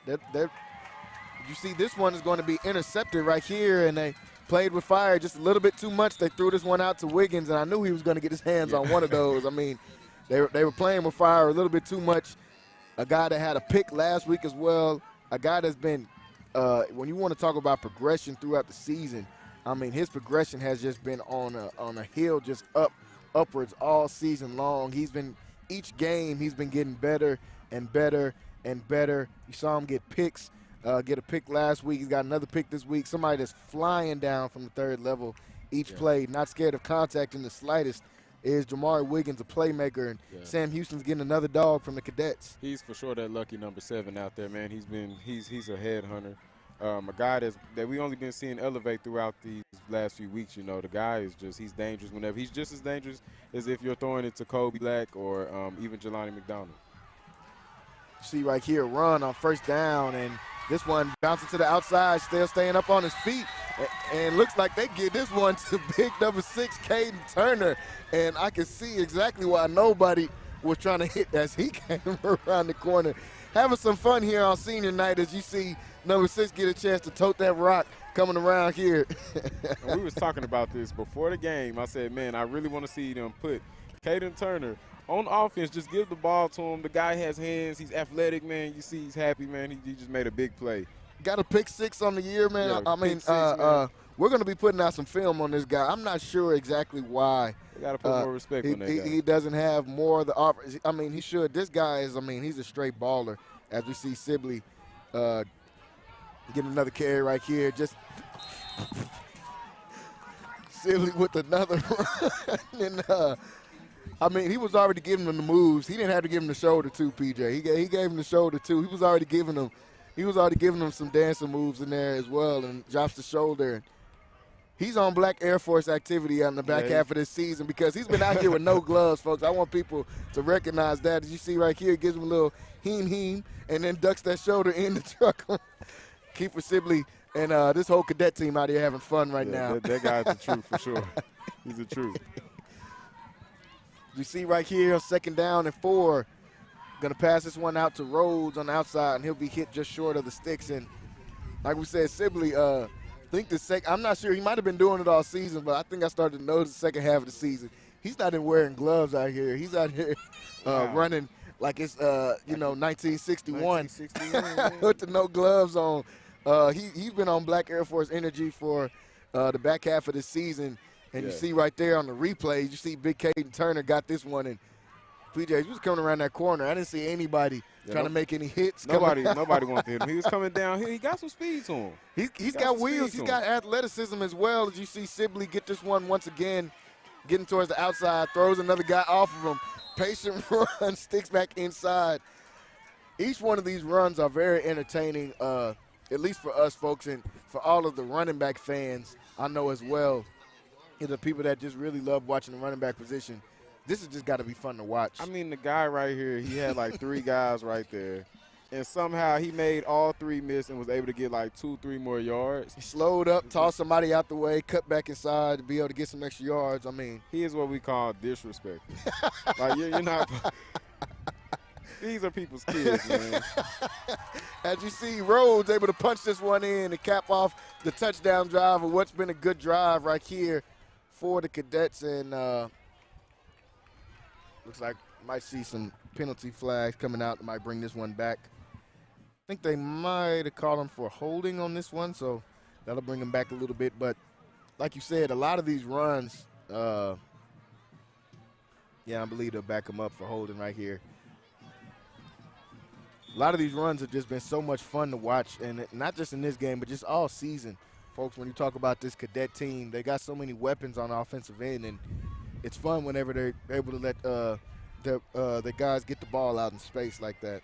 you see this one is going to be intercepted right here, and they played with fire just a little bit too much. They threw this one out to Wiggins, and I knew he was going to get his hands on one of those. I mean, they were playing with fire a little bit too much. A guy that had a pick last week as well, a guy that's been when you want to talk about progression throughout the season, I mean, his progression has just been on a hill, just upwards all season long. Each game he's been getting better and better and better. You saw him get picks, get a pick last week. He's got another pick this week. Somebody that's flying down from the 3rd level each play, not scared of contact in the slightest, is Jamari Wiggins, a playmaker, and Sam Houston's getting another dog from the Cadets. He's for sure that lucky number 7 out there, man. He's a headhunter. A guy that we only been seeing elevate throughout these last few weeks. You know, the guy is he's dangerous whenever. He's just as dangerous as if you're throwing it to Kobe Black or even Jelani McDonald. See right here, run on 1st down, and this one bouncing to the outside, still staying up on his feet, and looks like they give this one to big number 6, Caden Turner, and I can see exactly why nobody was trying to hit as he came around the corner. Having some fun here on senior night as you see number 6 get a chance to tote that rock coming around here. And we was talking about this before the game. I said, man, I really want to see them put Caden Turner on offense. Just give the ball to him. The guy has hands. He's athletic, man. You see he's happy, man. He just made a big play. Got a pick 6 on the year, man. Yeah, I mean, man. We're going to be putting out some film on this guy. I'm not sure exactly why. You got to put more respect on that guy. He doesn't have more of the offers. I mean, he should. This guy is, I mean, he's a straight baller. As we see Sibley getting another carry right here. Just Sibley with another run. And, I mean, he was already giving him the moves. He didn't have to give him the shoulder too, PJ. He gave him the shoulder too. He was already giving him some dancing moves in there as well, and drops the shoulder. He's on Black Air Force activity on the back half of this season because he's been out here with no gloves, folks. I want people to recognize that. As you see right here, gives him a little heem, and then ducks that shoulder in the truck. Kiefer Sibley and this whole cadet team out here having fun right now. That guy's the truth for sure. He's the truth. You see right here on 2nd down and 4, Going to pass this one out to Rhodes on the outside, and he'll be hit just short of the sticks. And like we said, Sibley, I'm not sure. He might have been doing it all season, but I think I started to notice the second half of the season. He's not even wearing gloves out here. He's out here running like it's, 1961 with the no gloves on. He's been on Black Air Force Energy for the back half of the season. And you see right there on the replays, you see Big Caden Turner got this one. And PJ, he was coming around that corner. I didn't see anybody trying to make any hits. Nobody wanted to hit him. He was coming down here. He got some speed to him. He's got wheels. He's got athleticism as well. As you see Sibley get this one once again, getting towards the outside, throws another guy off of him. Patient run, sticks back inside. Each one of these runs are very entertaining, at least for us folks and for all of the running back fans I know as well. The people that just really love watching the running back position. This has just got to be fun to watch. I mean, the guy right here, he had like 3 guys right there. And somehow he made all 3 miss and was able to get like 2-3 more yards. He slowed up, tossed somebody out the way, cut back inside to be able to get some extra yards. I mean, he is what we call disrespectful. Like, you're not – these are people's kids, man. As you see, Rhodes able to punch this one in to cap off the touchdown drive of what's been a good drive right here for the Cadets. And looks like might see some penalty flags coming out that might bring this one back. I think they might have called him for holding on this one, so that'll bring him back a little bit. But like you said, a lot of these runs, I believe they'll back him up for holding right here. A lot of these runs have just been so much fun to watch, and not just in this game, but just all season. Folks, when you talk about this Cadet team, they got so many weapons on the offensive end, and it's fun whenever they're able to let the guys get the ball out in space like that.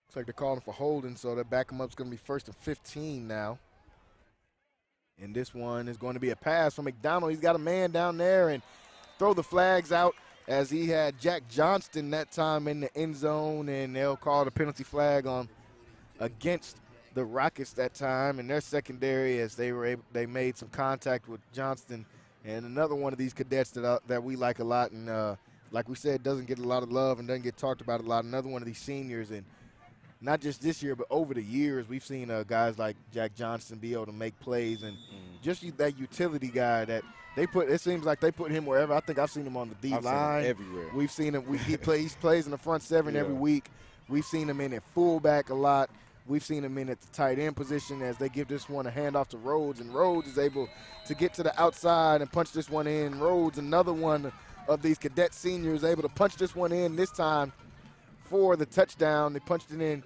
Looks like they're calling for holding, so that back him up is going to be 1st and 15 now. And this one is going to be a pass from McDonald. He's got a man down there and throw the flags out as he had Jack Johnston that time in the end zone, and they'll call the penalty flag on against the Rockets that time in their secondary as they made some contact with Johnston and another one of these cadets that we like a lot, and like we said, doesn't get a lot of love and doesn't get talked about a lot. Another one of these seniors, and not just this year, but over the years, we've seen guys like Jack Johnston be able to make plays, and just that utility guy that they put. It seems like they put him wherever. I think I've seen him on the D line. Everywhere. We've seen him. He plays in the front 7 every week. We've seen him in at fullback a lot. We've seen him in at the tight end position as they give this one a handoff to Rhodes, and Rhodes is able to get to the outside and punch this one in. Rhodes, another one of these Cadet seniors, able to punch this one in this time for the touchdown. They punched it in.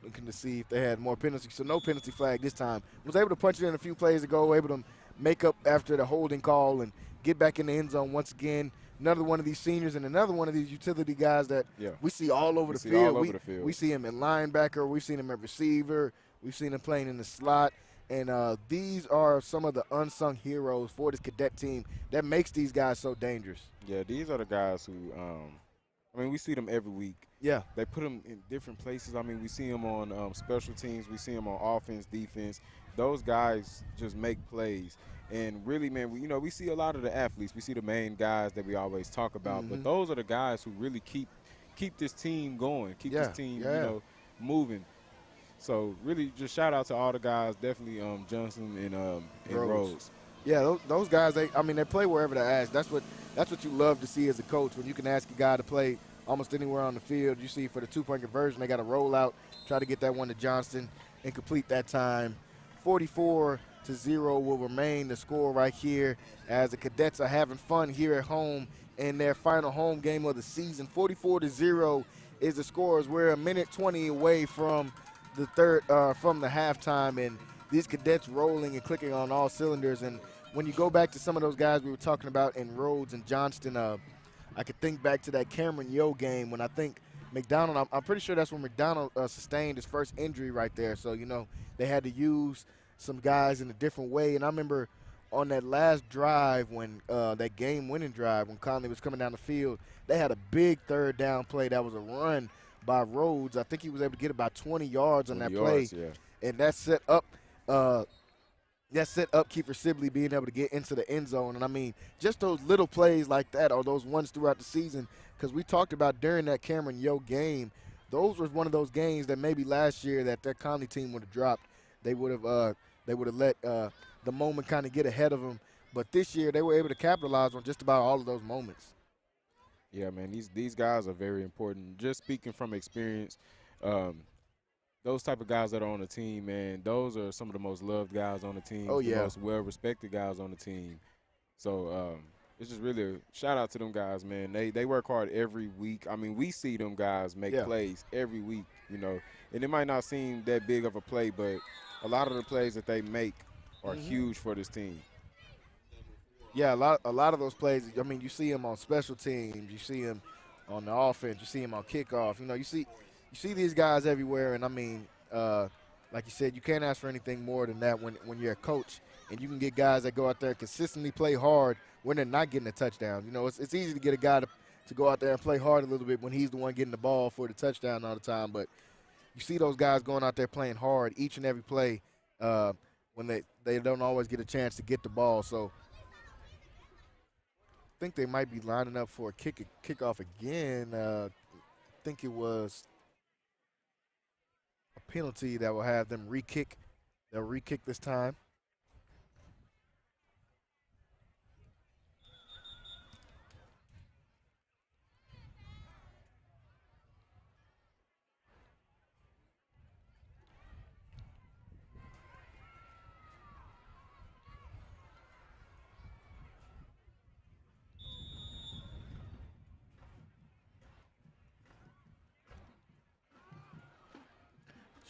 Looking to see if they had more penalties. So no penalty flag this time. Was able to punch it in a few plays ago, able to make up after the holding call and get back in the end zone once again. Another one of these seniors and another one of these utility guys that we see all over the field. We see him in linebacker. We've seen him at receiver. We've seen him playing in the slot. And these are some of the unsung heroes for this Cadet team that makes these guys so dangerous. Yeah, these are the guys who, we see them every week. Yeah. They put them in different places. I mean, we see them on special teams. We see them on offense, defense. Those guys just make plays. And really, man, we see a lot of the athletes. We see the main guys that we always talk about. But those are the guys who really keep this team going, keep this team, moving. So really, just shout out to all the guys. Definitely Johnson and Rhodes. Yeah, those guys. They play wherever they're asked. That's what you love to see as a coach, when you can ask a guy to play almost anywhere on the field. You see, for the 2-point conversion, they got to roll out, try to get that one to Johnston, and complete that time. 44-0 will remain the score right here as the Cadets are having fun here at home in their final home game of the season. 44-0 is the score as we're a minute 20 away from the halftime, and these Cadets rolling and clicking on all cylinders. And when you go back to some of those guys we were talking about in Rhodes and Johnston, I could think back to that Cameron Yo game when I think McDonald, I'm pretty sure that's when McDonald sustained his first injury right there. So, they had to use some guys in a different way. And I remember on that last drive when that game-winning drive when Connally was coming down the field, they had a big third down play that was a run by Rhodes. I think he was able to get about 20 yards on that play. And that set up that set up Kiefer Sibley being able to get into the end zone. And, I mean, just those little plays like that or those ones throughout the season, because we talked about during that Cameron Yo game, those was one of those games that maybe last year that Connally team would have dropped. They would have let the moment kind of get ahead of them. But this year they were able to capitalize on just about all of those moments. Yeah, man, these guys are very important. Just speaking from experience, those type of guys that are on the team, man, those are some of the most loved guys on the team. Oh, yeah. The most well-respected guys on the team. So it's just really a shout-out to them guys, man. They work hard every week. I mean, we see them guys make plays every week, you know. And it might not seem that big of a play, but a lot of the plays that they make are huge for this team. Yeah, a lot of those plays, I mean, you see them on special teams. You see them on the offense. You see them on kickoff. You know, you see these guys everywhere. And, I mean, like you said, you can't ask for anything more than that when you're a coach. And you can get guys that go out there and consistently play hard when they're not getting a touchdown. You know, it's easy to get a guy to go out there and play hard a little bit when he's the one getting the ball for the touchdown all the time. But you see those guys going out there playing hard each and every play when they don't always get a chance to get the ball. So I think they might be lining up for a kickoff again. I think it was a penalty that will have them re-kick. They'll re-kick this time.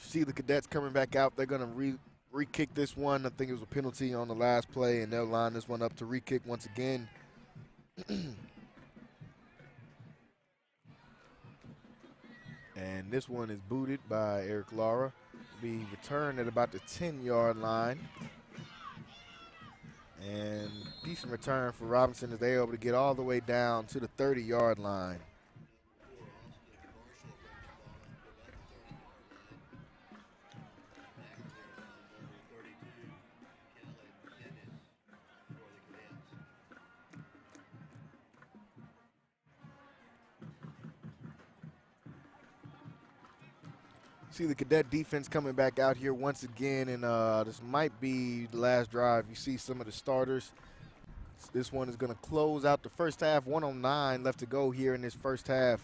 See the Cadets coming back out. They're going to re-kick this one. I think it was a penalty on the last play, and they'll line this one up to re-kick once again. And this one is booted by Eric Lara. Be returned at about the 10-yard line. And decent return for Robinson as they're able to get all the way down to the 30-yard line. See the Cadet defense coming back out here once again, and this might be the last drive. You see some of the starters. This one is going to close out the first half. 1:09 left to go here in this first half.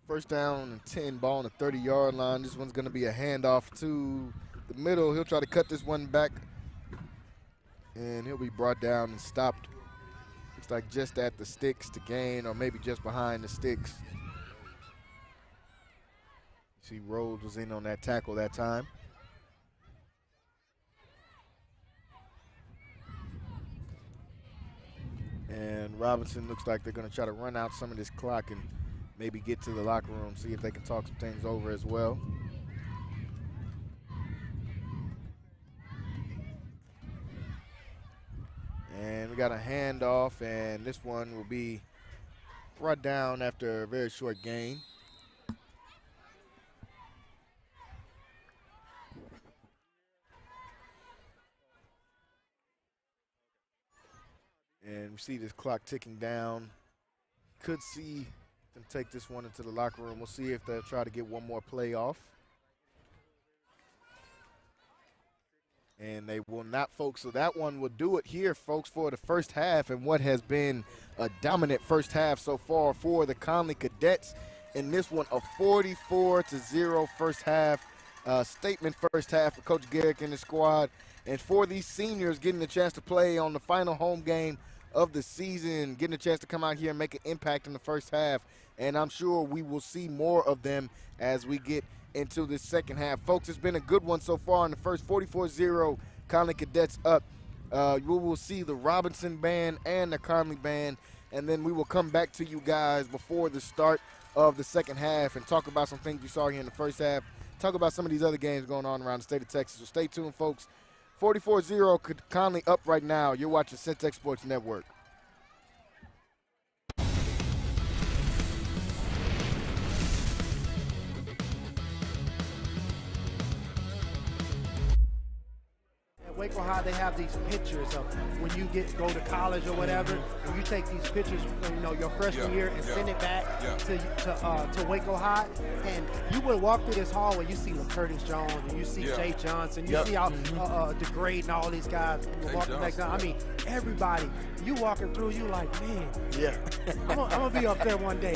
First down and 10, ball on the 30-yard line. This one's going to be a handoff to the middle. He'll try to cut this one back, and he'll be brought down and stopped. Looks like just at the sticks to gain, or maybe just behind the sticks. You see Rhodes was in on that tackle that time. And Robinson looks like they're going to try to run out some of this clock and maybe get to the locker room, see if they can talk some things over as well. And we got a handoff, and this one will be brought down after a very short gain. And we see this clock ticking down. Could see them take this one into the locker room. We'll see if they'll try to get one more play off. And they will not, folks. So that one will do it here, folks, for the first half and what has been a dominant first half so far for the Connally Cadets. In this one, a 44-0 first half. Statement first half for Coach Garrick and the squad. And for these seniors getting the chance to play on the final home game of the season, getting a chance to come out here and make an impact in the first half. And I'm sure we will see more of them as we get into the second half. Folks, it's been a good one so far in the first. 44-0, Connally Cadets up. We will see the Robinson band and the Connally band, and then we will come back to you guys before the start of the second half and talk about some things we saw here in the first half, talk about some of these other games going on around the state of Texas. So stay tuned, folks, 44-0 Connally up right now. You're watching Centex Sports Network. At Waco High, they have these pictures of when you go to college or whatever, and you take these pictures from, you know, your freshman year and send it back to Waco High, and you would walk through this hallway, you see Curtis Jones, and you see Jay Johnson, you see all DeGrade and all these guys walking back down. I mean, everybody, you walking through, you like, man, I'm gonna be up there one day.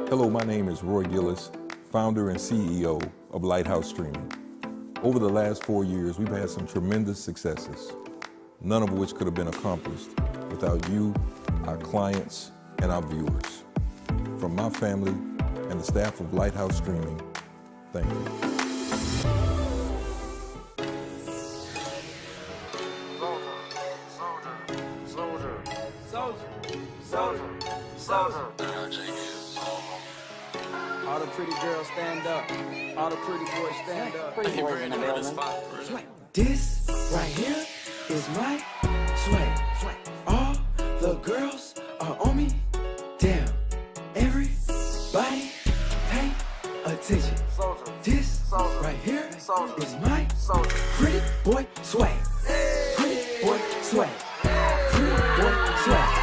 Hello, my name is Roy Gillis, founder and CEO of Lighthouse Streaming. Over the last 4 years, we've had some tremendous successes, none of which could have been accomplished without you, our clients, and our viewers. From my family and the staff of Lighthouse Streaming, thank you. All the pretty girls stand up. All the pretty boys stand up. Pretty boys in the building. This right here is my swag. All the girls are on me. Damn. Everybody pay attention. This right here is my pretty boy swag. Pretty boy swag. Pretty boy swag. Pretty boy swag.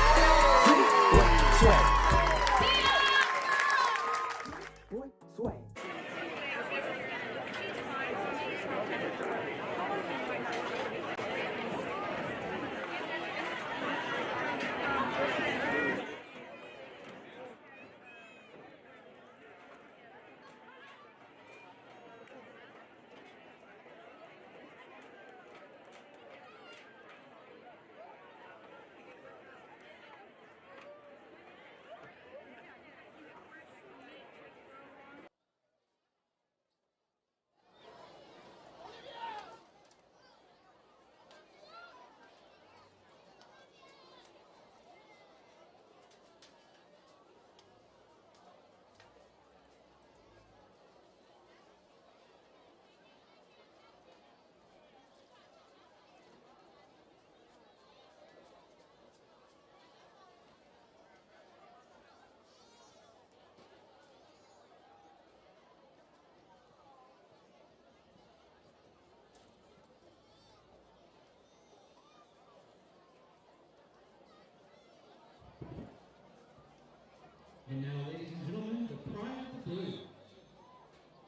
And now, ladies and gentlemen, the Pride of the Blue.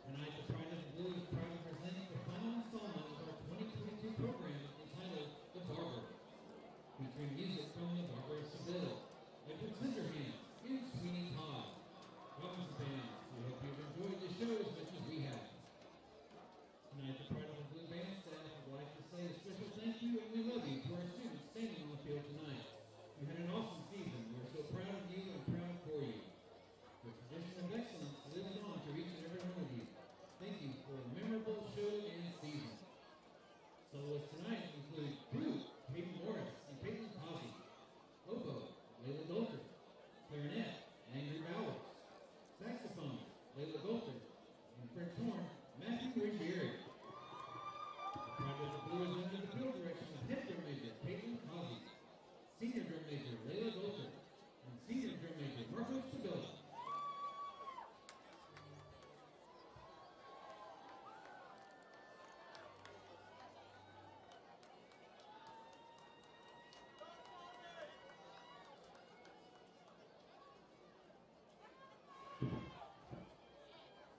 Tonight, the Pride of the Blue is proud to present the final installment of our 2022 program entitled The Barber, featuring music from the Barber of Seville, Edward Scissorhands, and Sweeney Todd. Welcome, fans. We hope you've enjoyed the show as much as we have. Tonight, the Pride of the Blue Band staff would like to say a special thank you and we love you to our students standing on the field tonight. You had an awesome season. We're so proud of you and proud for you. The tradition of excellence lives on to each and every one of you. Thank you for a memorable show and season. Soloists tonight include flute, Peyton Morris and Peyton Posey, oboe, Layla Dolter, clarinet, Andrew Bowers, saxophone, Layla Dolter, and French horn, Matthew Rigieri. The Pride of the Blue is under the field direction of head drum major Peyton Posey, senior drum major Layla Dolter, and senior drum major Marcos Sevilla.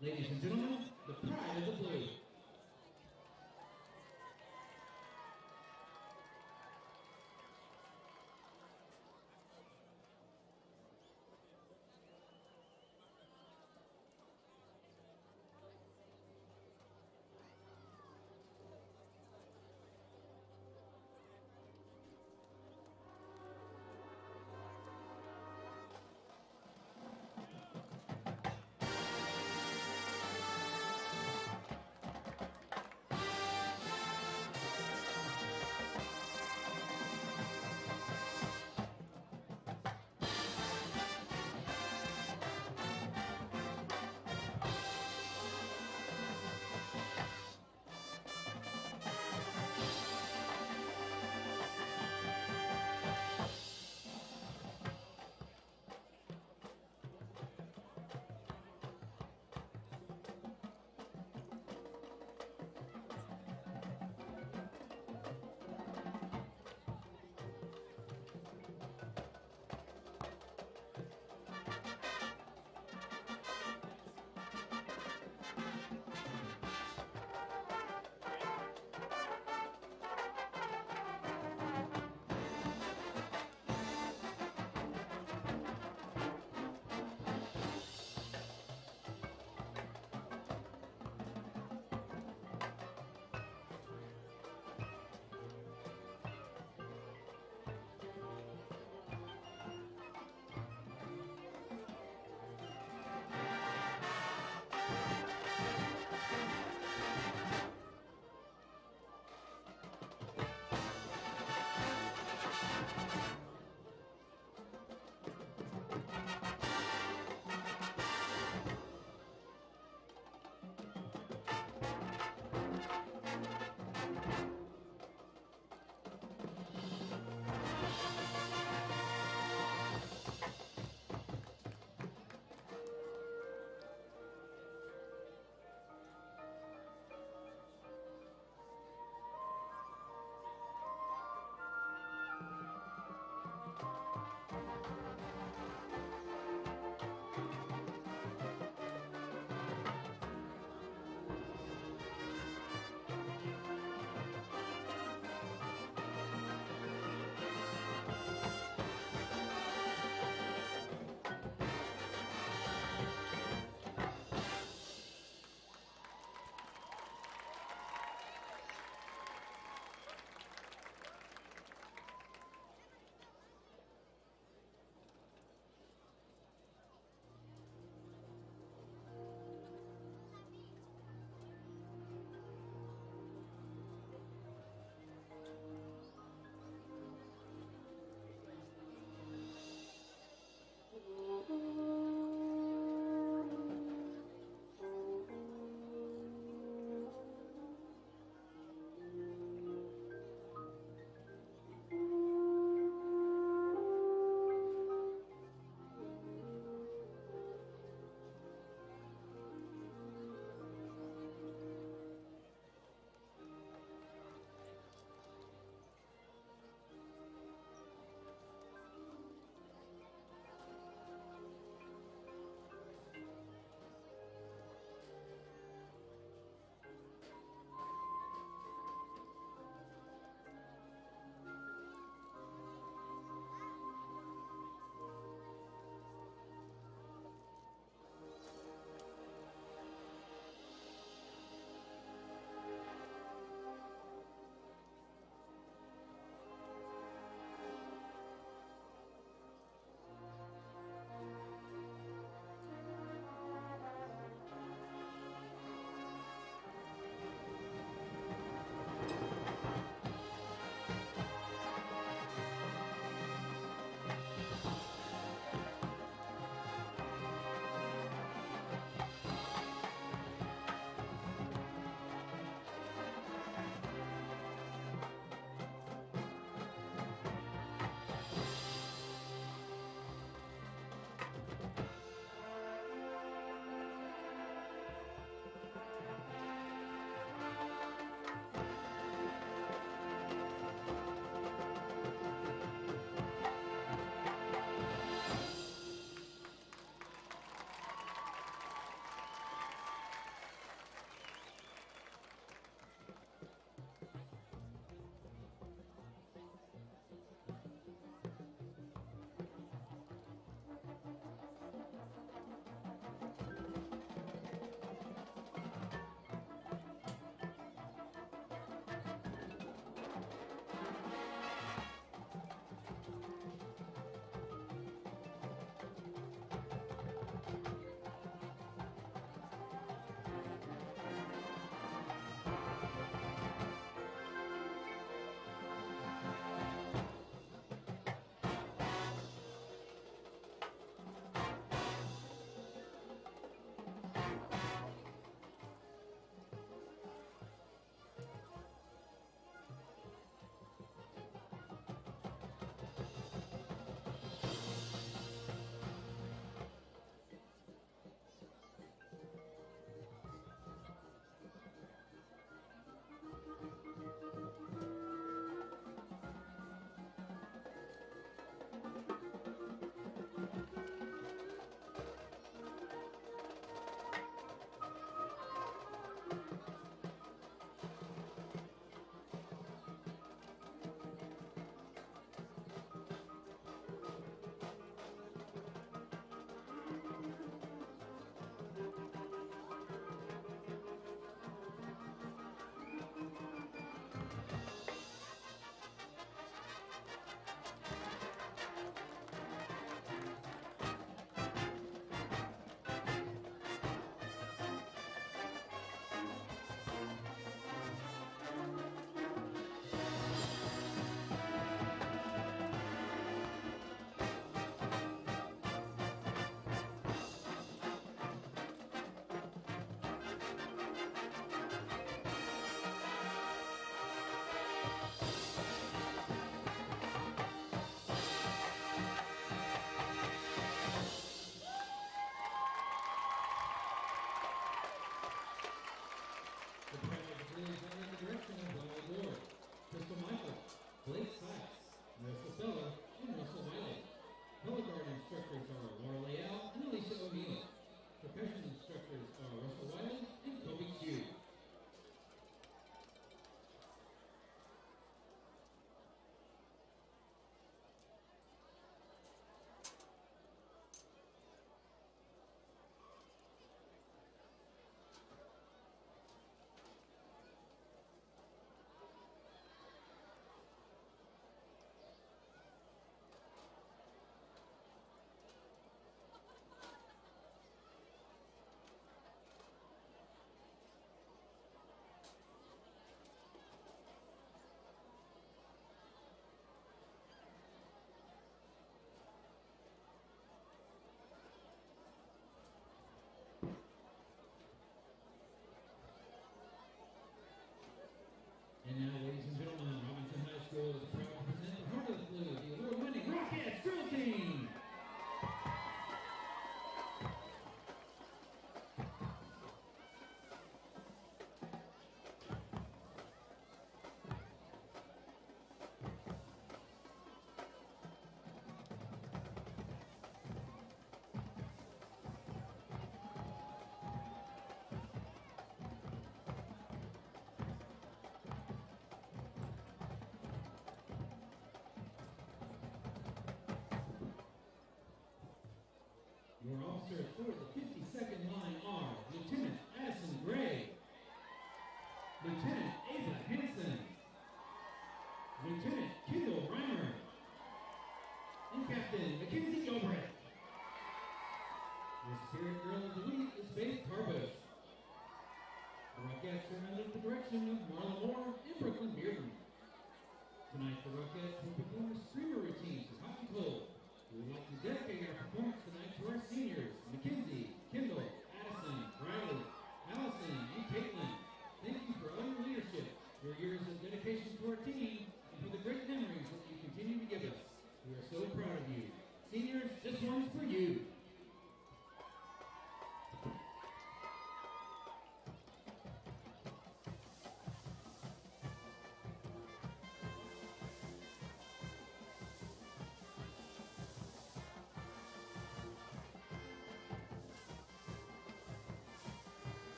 Ladies and gentlemen, the Pride of the Blue. officers for the 52nd line are Lieutenant Addison Gray, Lieutenant Ava Hansen, Lieutenant Kendall Reimer, and Captain Mackenzie Gilbreth. The Spirit Girl of the Week is Faith Tarbush. The Rockettes are under the direction of Marla Moore and Brooklyn Bearden. Tonight, the Rockettes will perform a streamer routine to Hot and Cold. We would like to dedicate our performance tonight to our seniors, Mackenzie, Kendall, Addison, Riley, Allison, and Caitlin. Thank you for all your leadership, your years of dedication to our team, and for the great memories that you continue to give us. We are so proud of you. Seniors, this one's for you.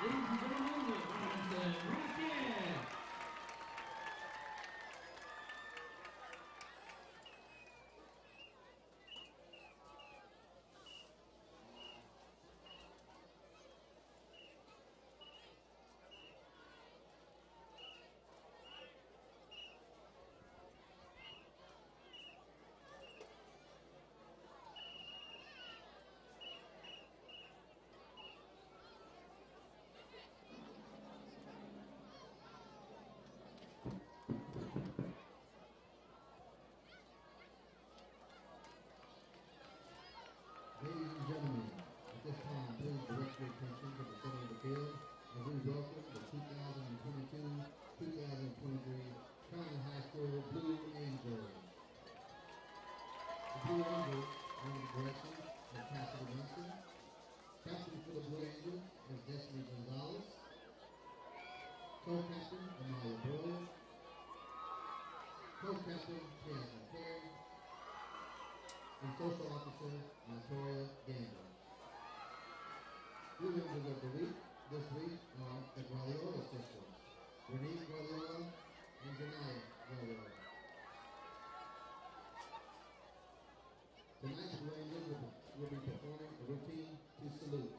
Ladies and gentlemen, the Rockettes. Ladies and gentlemen, at this time, please direct your attention to the center of the field as we welcome the 2022-2023 Connally High School Blue Angels. The Blue Angels, under the direction of Cassidy Winston. Captain for the Blue Angels is Destiny Gonzalez. Co-captain, Amaya Burrow. Co-captain, Jasmine Perry. And Social Officer, Montoya Gamble. Blue Angels of the Week this week are the Guardiola sisters, Renee Guardiola and Janaya Guardiola. Tonight's Blue Angels will be performing a routine to salute.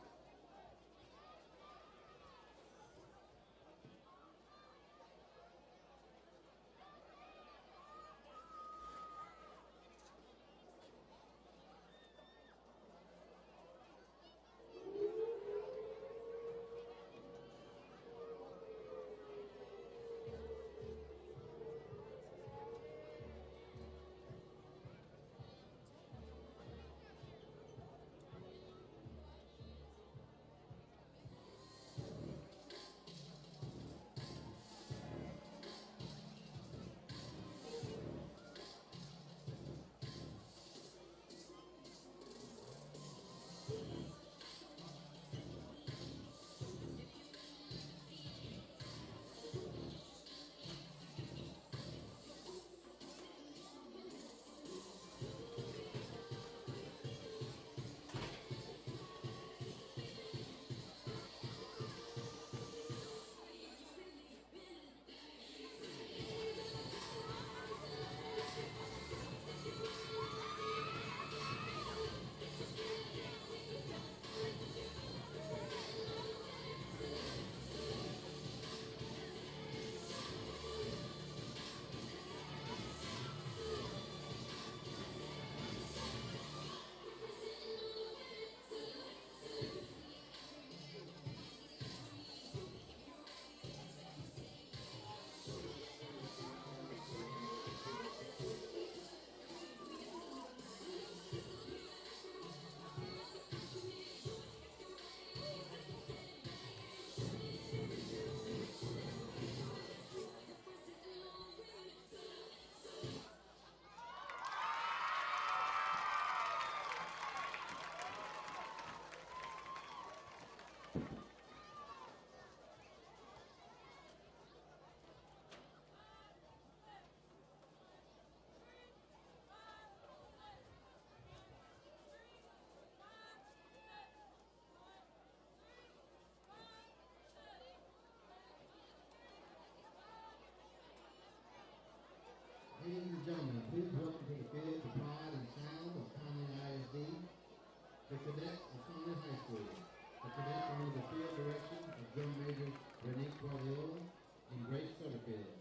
cadets of Connally High School. The cadets are under the field direction of drum majors Renee Guardiola and Grace Sutterfield.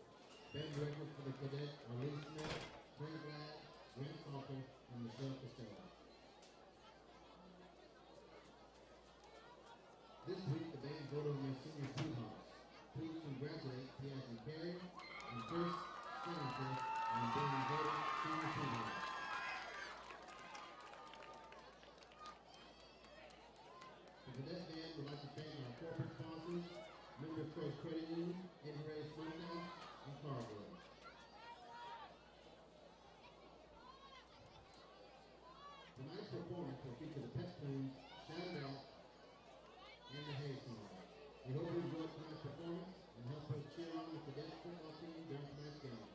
Band directors for the cadets are Lee Smith, Trey Glad, Grant Salter, and Michelle Costello. This week, the band voted on their senior sweethearts. Please congratulate Piazzi Perry and Chris Senator on being voted senior sweethearts. The cadet band would like to thank our corporate sponsors, Member First Credit Union, Integrated Smokehouse, and Cargill. Tonight's performance will feature the pet tunes Shout It Out and the Hay Song. We hope you enjoy tonight's performance and help us cheer on the cadet football team during tonight's game.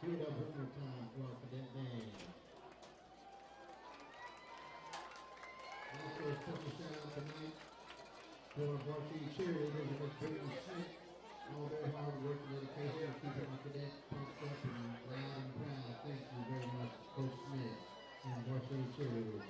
Give it up one more time for our cadet band. Also, a special shout out tonight for our varsity cheerleaders and Miss Brittany Smith. All their hard work and dedication to keeping our cadets pumped up and loud and proud. Thank you very much, Coach Smith and varsity cheerleaders.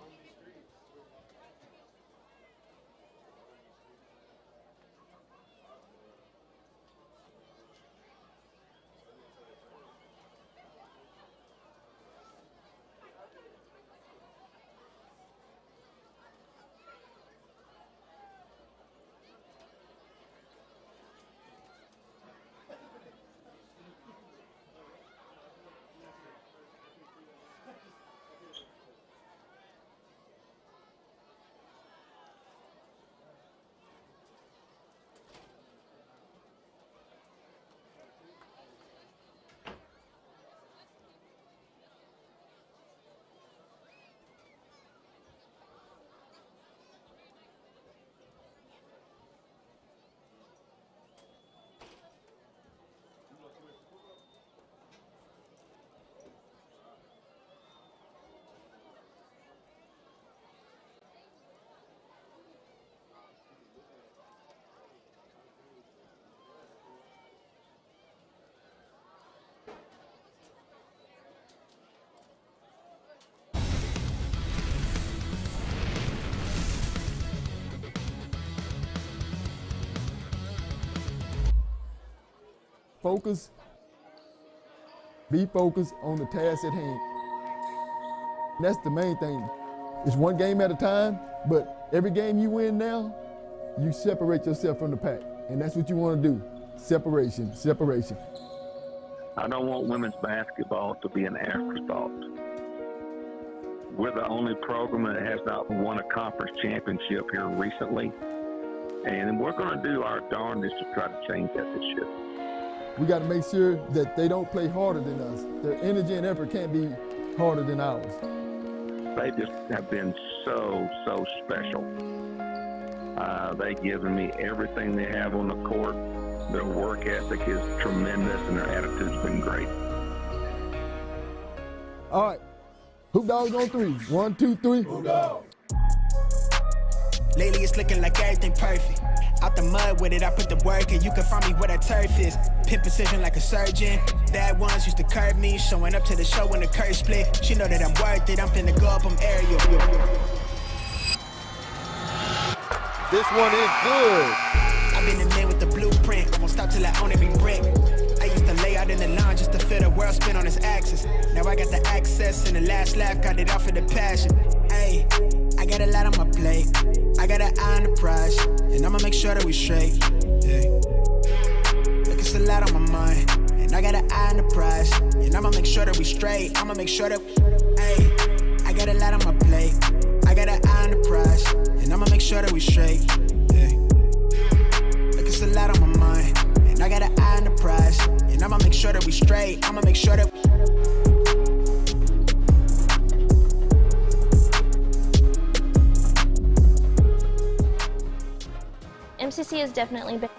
Focus. Be focused on the task at hand. That's the main thing. It's one game at a time, but every game you win now, you separate yourself from the pack. And that's what you want to do. Separation, separation. I don't want women's basketball to be an afterthought. We're the only program that has not won a conference championship here recently, and we're going to do our darndest to try to change that this year. We got to make sure that they don't play harder than us. Their energy and effort can't be harder than ours. They just have been so special. They've given me everything they have on the court. Their work ethic is tremendous, and their attitude's been great. All right. Hoop Dogs on 3. 1, 2, 3. Hoop Dog. Lately it's looking like everything perfect. Out the mud with it, I put the work in. You can find me where that turf is. Pin precision like a surgeon. Bad ones used to curve me. Showing up to the show when the curve split. She know that I'm worth it. I'm finna go up, I'm aerial. This one is good. I've been the man with the blueprint. I won't stop till I own every brick. I used to lay out in the lounge just to feel the world spin on its axis. Now I got the access and the last laugh got it off of the passion. Hey, I got a lot on my plate. I got an eye on the prize, and I'ma make sure that we straight. Yeah. Look, it's a lot on my mind, and I got an eye on the prize, and I'ma make sure that we straight. I'ma make sure that, hey, I got a lot on my plate. I got an eye on the prize, and I'ma make sure that we straight. Yeah. Look, it's a lot on my mind, and I got an eye on the prize, and I'ma make sure that we straight. I'ma make sure that. MCC has definitely been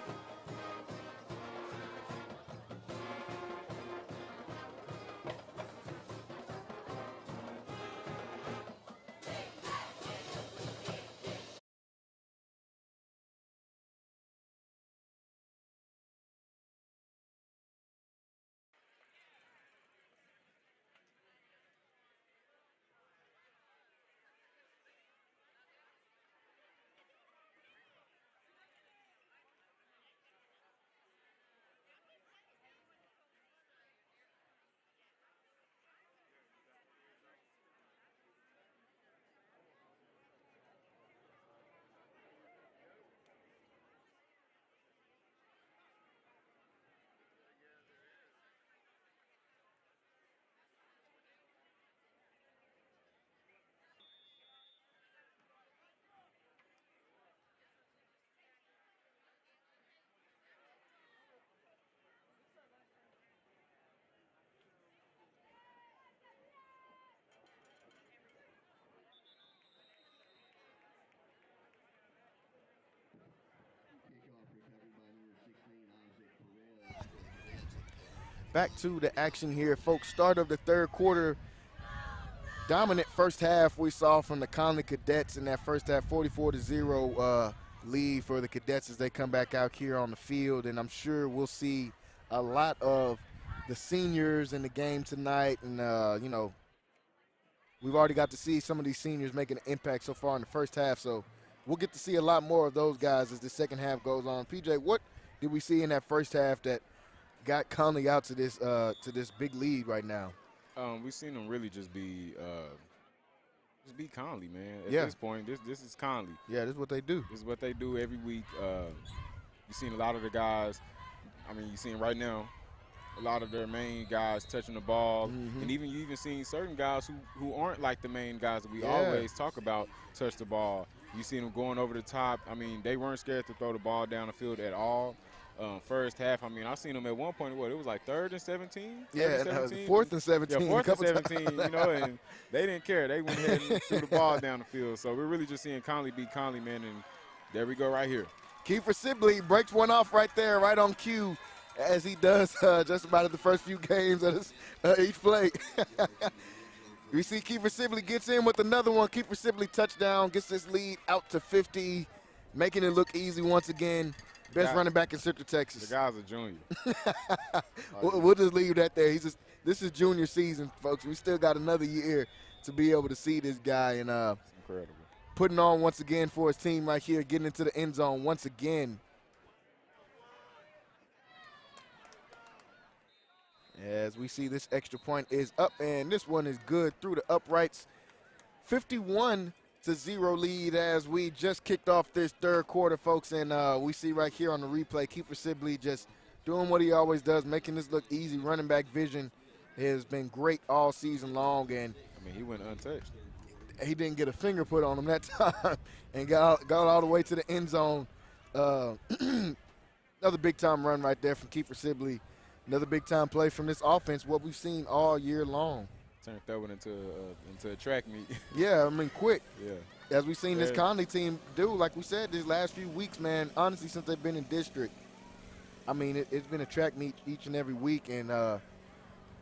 Back to the action here, folks. Start of the third quarter. Dominant first half we saw from the Connally Cadets in that first half, 44-0 lead for the Cadets as they come back out here on the field. And I'm sure we'll see a lot of the seniors in the game tonight. And, you know, we've already got to see some of these seniors making an impact so far in the first half. So we'll get to see a lot more of those guys as the second half goes on. PJ, what did we see in that first half that got Connally out to this big lead right now? We've seen them really just be Connally, man. At Yeah. this point, this is Connally. Yeah, this is what they do. This is what they do every week. You've seen a lot of the guys. I mean, you've seen right now a lot of their main guys touching the ball, and you even seen certain guys who aren't like the main guys that we always talk about touch the ball. You seen them going over the top. I mean, they weren't scared to throw the ball down the field at all. First half, I mean, I seen them at one point. What, it was like 3rd and 17? Yeah, 4th and 17. Yeah, 4th and 17. You know, and they didn't care. They went ahead and threw the ball down the field. So we're really just seeing Connally be Connally, man. And there we go, right here. Kiefer Sibley breaks one off right there, right on cue, as he does just about at the first few games of each play. We see Kiefer Sibley gets in with another one. Kiefer Sibley touchdown, gets this lead out to 50, making it look easy once again. Best running back in Central Texas. The guy's a junior. We'll just leave that there. This is junior season, folks. We still got another year to be able to see this guy, and incredible. Putting on once again for his team right here, getting into the end zone once again. As we see, this extra point is up, and this one is good through the uprights. 51-0 lead as we just kicked off this third quarter, folks, and we see right here on the replay, Kiefer Sibley just doing what he always does, making this look easy. Running back vision has been great all season long, and I mean, he went untouched. he didn't get a finger put on him that time and got all the way to the end zone. Another big-time run right there from Kiefer Sibley. Another big-time play from this offense, what we've seen all year long. Turned that one into a track meet. Yeah, I mean, quick. Yeah. As we've seen this Connally team do, like we said, these last few weeks, man, honestly, since they've been in district, I mean, it's been a track meet each and every week, and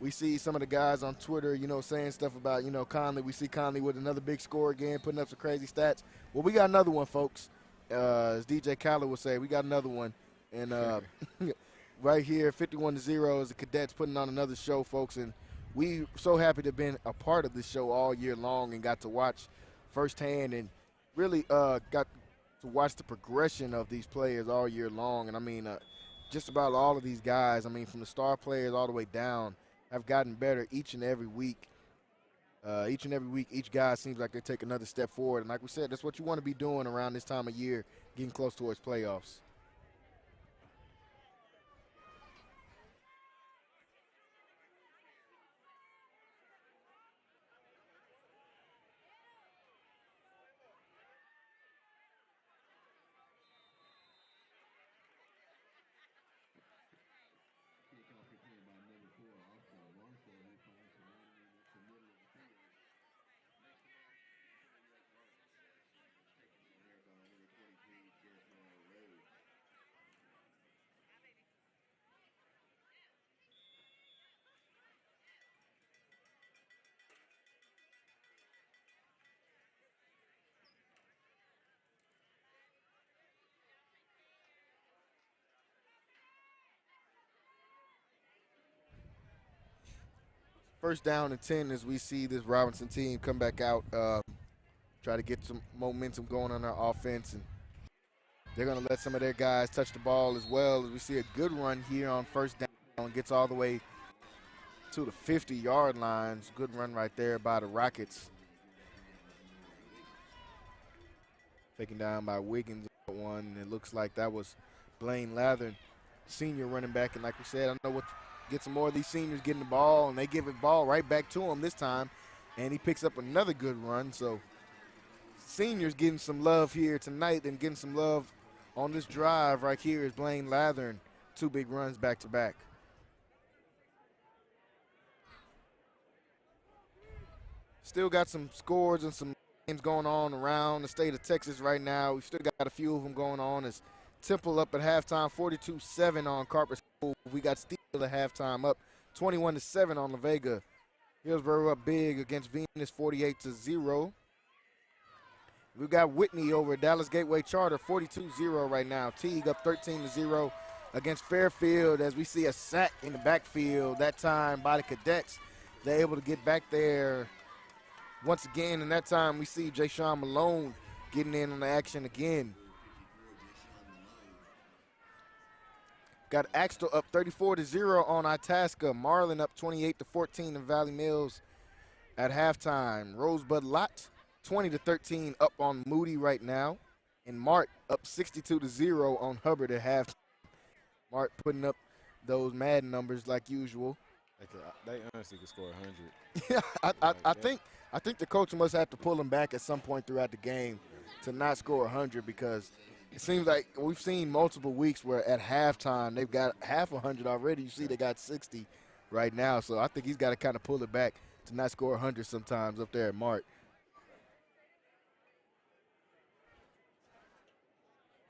we see some of the guys on Twitter, you know, saying stuff about, you know, Connally. We see Connally with another big score again, putting up some crazy stats. Well, we got another one, folks. As DJ Khaled would say, we got another one. And right here, 51-0 is the Cadets putting on another show, folks. And we so happy to have been a part of this show all year long and got to watch firsthand and really got to watch the progression of these players all year long. And, I mean, just about all of these guys, I mean, from the star players all the way down, have gotten better each and every week. Each and every week, each guy seems like they take another step forward. And like we said, that's what you want to be doing around this time of year, getting close towards playoffs. First down and 10 as we see this Robinson team come back out, try to get some momentum going on their offense. And they're going to let some of their guys touch the ball as well, as we see a good run here on first down. Gets all the way to the 50-yard lines. Good run right there by the Rockets. Taken down by Wiggins one, and it looks like that was Blaine Lathern, senior running back. And like we said, I know what. Get some more of these seniors getting the ball, and they give the ball right back to him this time, and he picks up another good run. So seniors getting some love here tonight and getting some love on this drive right here is Blaine Lathern, 2 big runs back-to-back. Still got some scores and some games going on around the state of Texas right now. We've still got a few of them going on. As Temple up at halftime, 42-7 on Carper School. We got Steele at halftime up 21-7 on La Vega. Hillsborough up big against Venus, 48-0. We've got Whitney over at Dallas Gateway Charter, 42-0 right now. Teague up 13-0 against Fairfield as we see a sack in the backfield, that time by the Cadets. They're able to get back there once again, and that time we see Jay-Sean Malone getting in on the action again. Got Axtell up 34-0 on Itasca. Marlin up 28-14 in Valley Mills at halftime. Rosebud Lott 20-13 up on Moody right now. And Mart up 62-0 on Hubbard at halftime. Mart putting up those mad numbers like usual. They honestly could score 100. Yeah, I think the coach must have to pull them back at some point throughout the game to not score 100, because it seems like we've seen multiple weeks where at halftime they've got half 100 already. You see they got 60 right now. So I think he's got to kind of pull it back to not score 100 sometimes up there at Mart.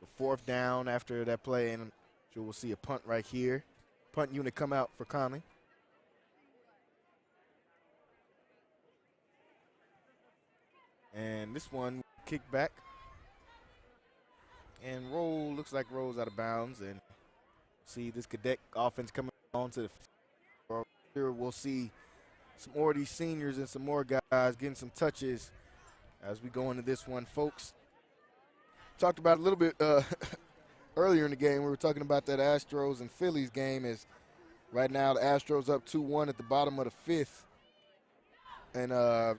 The 4th down after that play, and sure we'll see a punt right here. Punt unit come out for Connally. And this one kick back. And roll, looks like rolls out of bounds. And see this Cadet offense coming on to the field. Here we'll see some more of these seniors and some more guys getting some touches as we go into this one, folks. Talked about a little bit earlier in the game. We were talking about that Astros and Phillies game as Right now, the Astros up 2-1 at the bottom of the fifth. And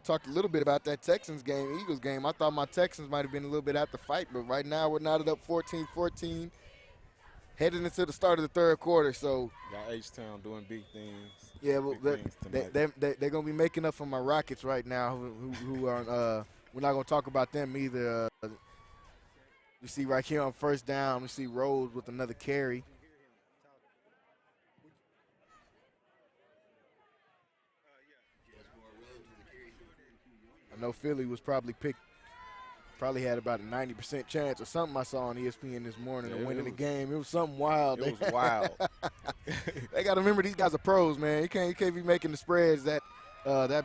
talked a little bit about that Texans game, Eagles game. I thought my Texans might have been a little bit out the fight, but right now we're knotted up 14-14, heading into the start of the third quarter. So got H-Town doing big things. yeah, well, big things tonight. they're going to be making up for my Rockets right now, who are we're not going to talk about them either. You see right here on first down, we see Rose with another carry. I know Philly was probably had about a 90% chance or something I saw on ESPN this morning of winning the game. It was something wild. It was wild. They got to remember these guys are pros, man. You can't be making the spreads that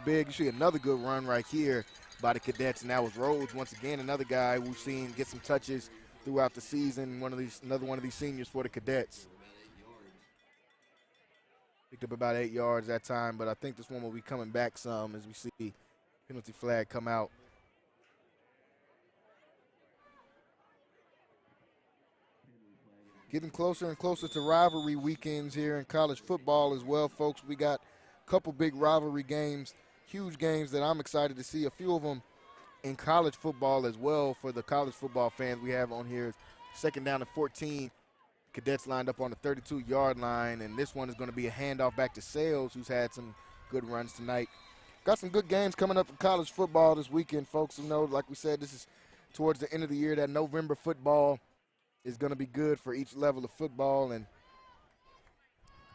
big. You see another good run right here by the Cadets, and that was Rhodes once again, another guy we've seen get some touches throughout the season. Another one of these seniors for the Cadets. Picked up about 8 yards that time, but I think this one will be coming back some as we see penalty flag come out. Getting closer and closer to rivalry weekends here in college football as well, folks. We got a couple big rivalry games, huge games that I'm excited to see. A few of them in college football as well for the college football fans we have on here. Second down and 14. Cadets lined up on the 32-yard line, and this one is going to be a handoff back to Sales, who's had some good runs tonight. Got some good games coming up in college football this weekend, folks. You know, like we said, this is towards the end of the year. That November football is going to be good for each level of football, and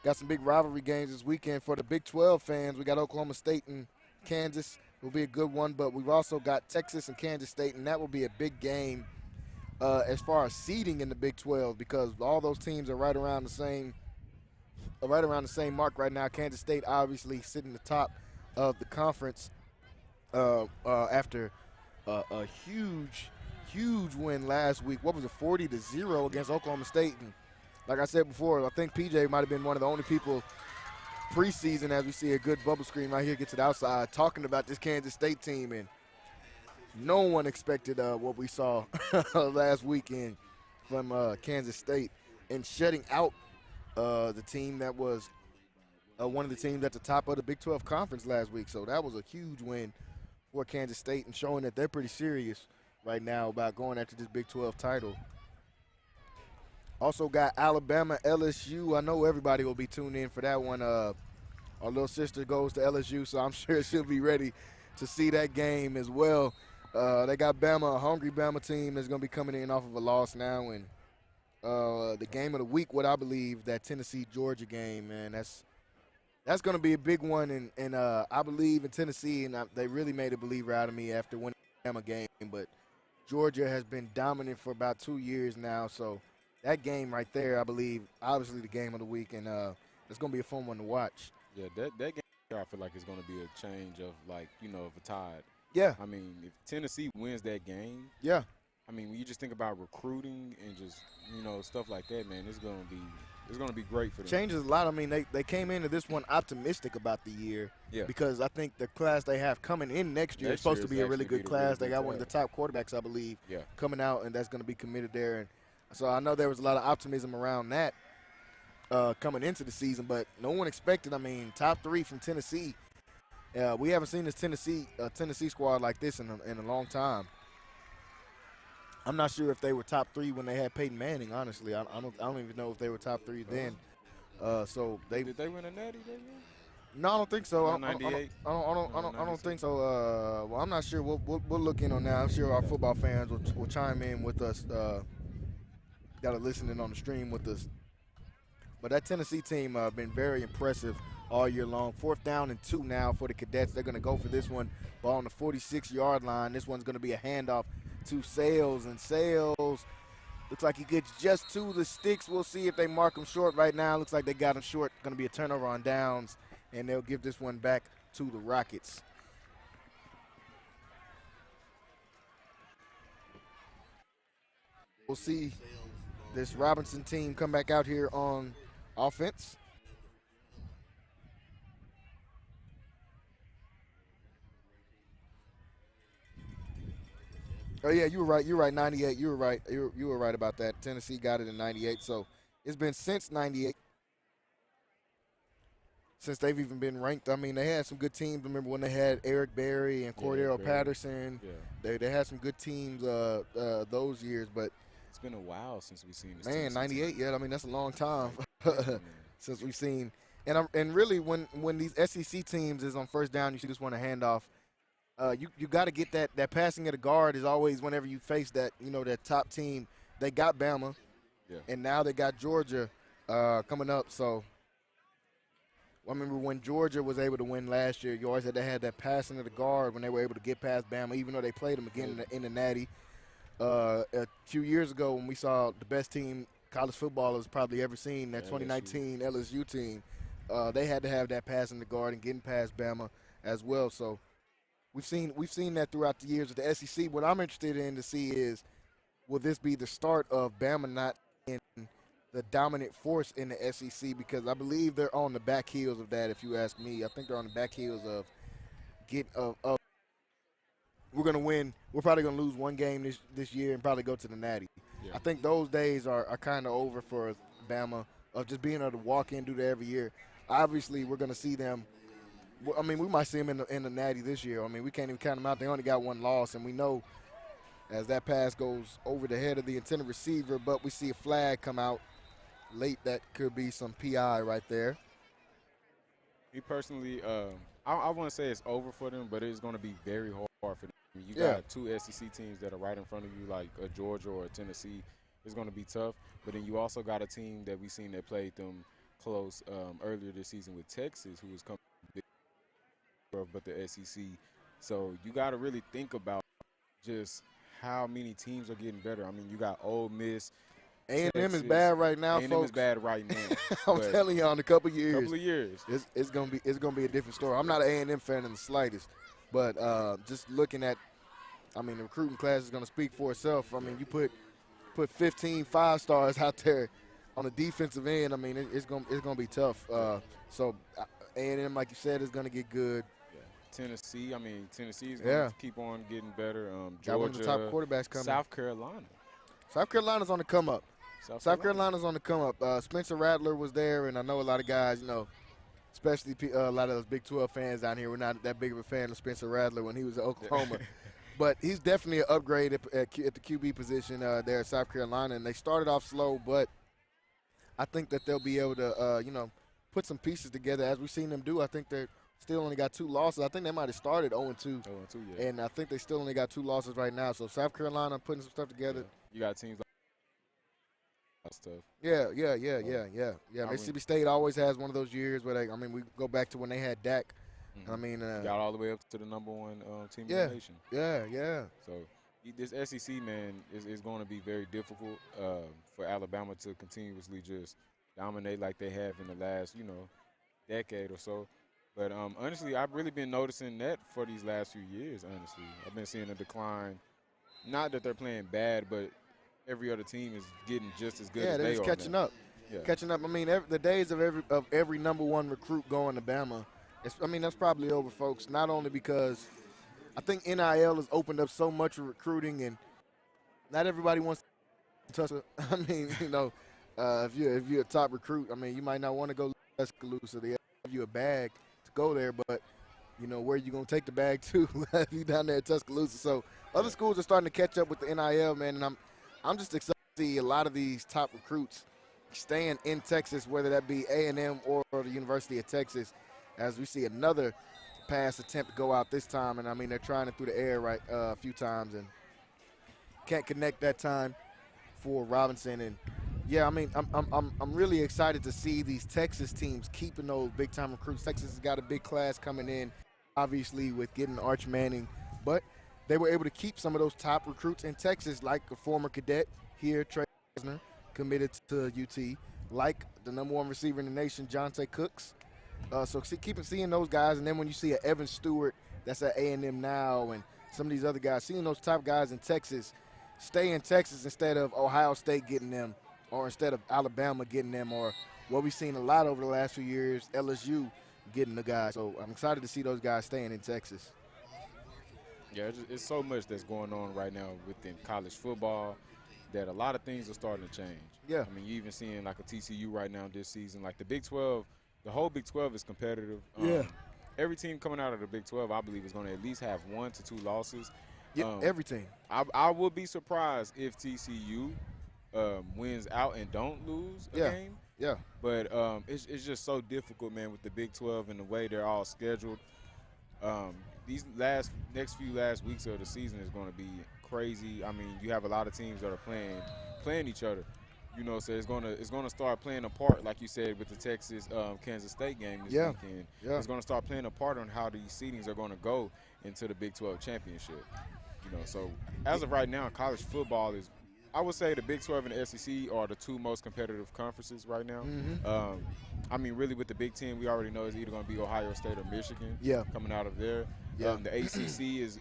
got some big rivalry games this weekend for the Big 12 fans. We got Oklahoma State and Kansas. Will be a good one, but we've also got Texas and Kansas State, and that will be a big game as far as seeding in the Big 12, because all those teams are right around the same mark right now. Kansas State obviously sitting at the top of the conference after a huge win last week. What was it, 40-0 against Oklahoma State? And like I said before, I think PJ might have been one of the only people preseason, as we see a good bubble screen right here, get to the outside, talking about this Kansas State team, and no one expected what we saw last weekend from Kansas State and shutting out the team that was one of the teams at the top of the Big 12 conference last week. So that was a huge win for Kansas State and showing that they're pretty serious right now about going after this Big 12 title. Also got Alabama, LSU. I know everybody will be tuned in for that one. Our little sister goes to LSU, so I'm sure she'll be ready to see that game as well. They got Bama, a hungry Bama team that's going to be coming in off of a loss now. And the game of the week, what I believe, that Tennessee-Georgia game, man, that's going to be a big one. And I believe in Tennessee, and they really made a believer out of me after winning the Bama game. But Georgia has been dominant for about 2 years now, so that game right there, I believe, obviously the game of the week, and it's going to be a fun one to watch. Yeah, that game, I feel like it's going to be a change of, like, of a tide. Yeah. I mean, if Tennessee wins that game, yeah. I mean, when you just think about recruiting and just, stuff like that, man, it's going to be great for them. Changes a lot. I mean, they came into this one optimistic about the year. Yeah. Because I think the class they have coming in next year is supposed to be a really good class. They got one of the top quarterbacks, I believe, coming out, and that's going to be committed there. And so I know there was a lot of optimism around that coming into the season, but no one expected, top 3 from Tennessee. We haven't seen this Tennessee squad like this in a long time. I'm not sure if they were top 3 when they had Peyton Manning, honestly. I don't even know if they were top 3 then. Did they win a natty that year? No, I don't think so. 98? I don't think so. Well, I'm not sure. We'll look in on that. I'm sure our football fans will chime in with us. Got to listen in on the stream with us. But that Tennessee team been very impressive all year long. 4th down and 2 now for the Cadets. They're going to go for this one. Ball on the 46-yard line. This one's going to be a handoff to Sales, and Sales looks like he gets just to the sticks. We'll see if they mark him short right now. Looks like they got him short. Going to be a turnover on downs, and they'll give this one back to the Rockets. We'll see this Robinson team come back out here on offense. Oh, yeah, you were right. You were right, 98. You were right. You were right about that. Tennessee got it in 98. So it's been since 98. since they've even been ranked. I mean, they had some good teams. Remember when they had Eric Berry and Cordero Patterson? Yeah. They had some good teams those years, but it's been a while since we've seen this. Man, 98. Yeah, I mean that's a long time since we've seen. And really, when these SEC teams is on first down, you just want to hand off. You got to get that passing of the guard is always whenever you face that that top team. They got Bama, and now they got Georgia coming up. So I remember when Georgia was able to win last year, you always had to have that passing of the guard when they were able to get past Bama, even though they played them again in the Natty. A few years ago when we saw the best team college football has probably ever seen, that 2019 LSU team, they had to have that passing the guard and getting past Bama as well. So we've seen that throughout the years with the SEC. What I'm interested in to see is, will this be the start of Bama not in the dominant force in the SEC? Because I believe they're on the back heels of that, if you ask me. I think they're on the back heels of we're going to win. We're probably going to lose one game this year and probably go to the Natty. I think those days are kind of over for Bama of just being able to walk in, do that every year. Obviously, we're going to see them. I mean, we might see them in the Natty this year. I mean, we can't even count them out. They only got one loss, and we know as that pass goes over the head of the intended receiver, but we see a flag come out late. That could be some PI right there. Me personally, I want to say it's over for them, but it's going to be very hard for them. You got two SEC teams that are right in front of you, like a Georgia or a Tennessee. It's going to be tough. But then you also got a team that we've seen that played them close earlier this season with Texas, who was coming but the SEC. So you got to really think about just how many teams are getting better. I mean, you got Ole Miss. A&M is bad right now, folks. A&M is bad right now. I'm telling you, in a couple years. It's gonna be a different story. I'm not an A&M fan in the slightest, but just looking at, I mean, the recruiting class is gonna speak for itself. I mean, you put 15 5-stars out there on the defensive end. I mean, it's gonna be tough. So A&M, like you said, is gonna get good. Tennessee, Tennessee is going to keep on getting better. Georgia, got one of the top quarterbacks coming. South Carolina. South Carolina's on the come up. South Carolina's on the come up. Spencer Rattler was there, and I know a lot of guys, especially a lot of those Big 12 fans down here, were not that big of a fan of Spencer Rattler when he was at Oklahoma. But he's definitely an upgrade at the QB position there at South Carolina. And they started off slow, but I think that they'll be able to, put some pieces together as we've seen them do. I think they're still only got 2 losses. I think they might have started 0-2. 0-2, yeah. And I think they still only got 2 losses right now. So South Carolina putting some stuff together. You got teams like stuff. Yeah. Mississippi State always has one of those years where we go back to when they had Dak. Mm-hmm. I mean, got all the way up to the number 1 team in the nation. Yeah. So this SEC, man, is going to be very difficult for Alabama to continuously just dominate like they have in the last, decade or so. But honestly, I've really been noticing that for these last few years, honestly. I've been seeing a decline. Not that they're playing bad, but every other team is getting just as good as they are. Yeah, they're just catching up. Yeah. Catching up. I mean, the days of every number 1 recruit going to Bama, that's probably over, folks. Not only because I think NIL has opened up so much of recruiting, and not everybody wants to touch it. I mean, if you're a top recruit, I mean, you might not want to go to Tuscaloosa. They give you a bag to go there, but where you gonna take the bag to? You down there at Tuscaloosa. So other schools are starting to catch up with the NIL, man, and I'm just excited to see a lot of these top recruits staying in Texas, whether that be A&M or the University of Texas, as we see another pass attempt go out this time, and I mean they're trying it through the air a few times and can't connect that time for Robinson. And yeah, I mean I'm really excited to see these Texas teams keeping those big time recruits. Texas has got a big class coming in, obviously with getting Arch Manning, but they were able to keep some of those top recruits in Texas, like a former cadet here, Trey Reisner, committed to UT, like the number 1 receiver in the nation, Jonte Cooks. So keep seeing those guys, and then when you see an Evan Stewart that's at A&M now, and some of these other guys, seeing those top guys in Texas stay in Texas instead of Ohio State getting them, or instead of Alabama getting them, or what we've seen a lot over the last few years, LSU getting the guys. So I'm excited to see those guys staying in Texas. Yeah, it's so much that's going on right now within college football that a lot of things are starting to change. Yeah. I mean, you even seeing like a TCU right now this season. Like the Big 12 the whole Big 12 is competitive. Yeah. Every team coming out of the Big 12, I believe, is going to at least have 1 to 2 losses. Yeah, every team. I would be surprised if TCU wins out and don't lose a game. Yeah. But it's just so difficult, man, with the Big 12 and the way they're all scheduled. These next few weeks of the season is going to be crazy. I mean, you have a lot of teams that are playing each other. You know, so it's gonna start playing a part, like you said, with the Texas Kansas State game this weekend. Yeah. It's gonna start playing a part on how these seedings are gonna go into the Big 12 championship. You know, so as of right now, college football is, I would say, the Big 12 and the SEC are the 2 most competitive conferences right now. I mean, really, with the Big Ten, we already know it's either going to be Ohio State or Michigan. Coming out of there. Yeah. The ACC is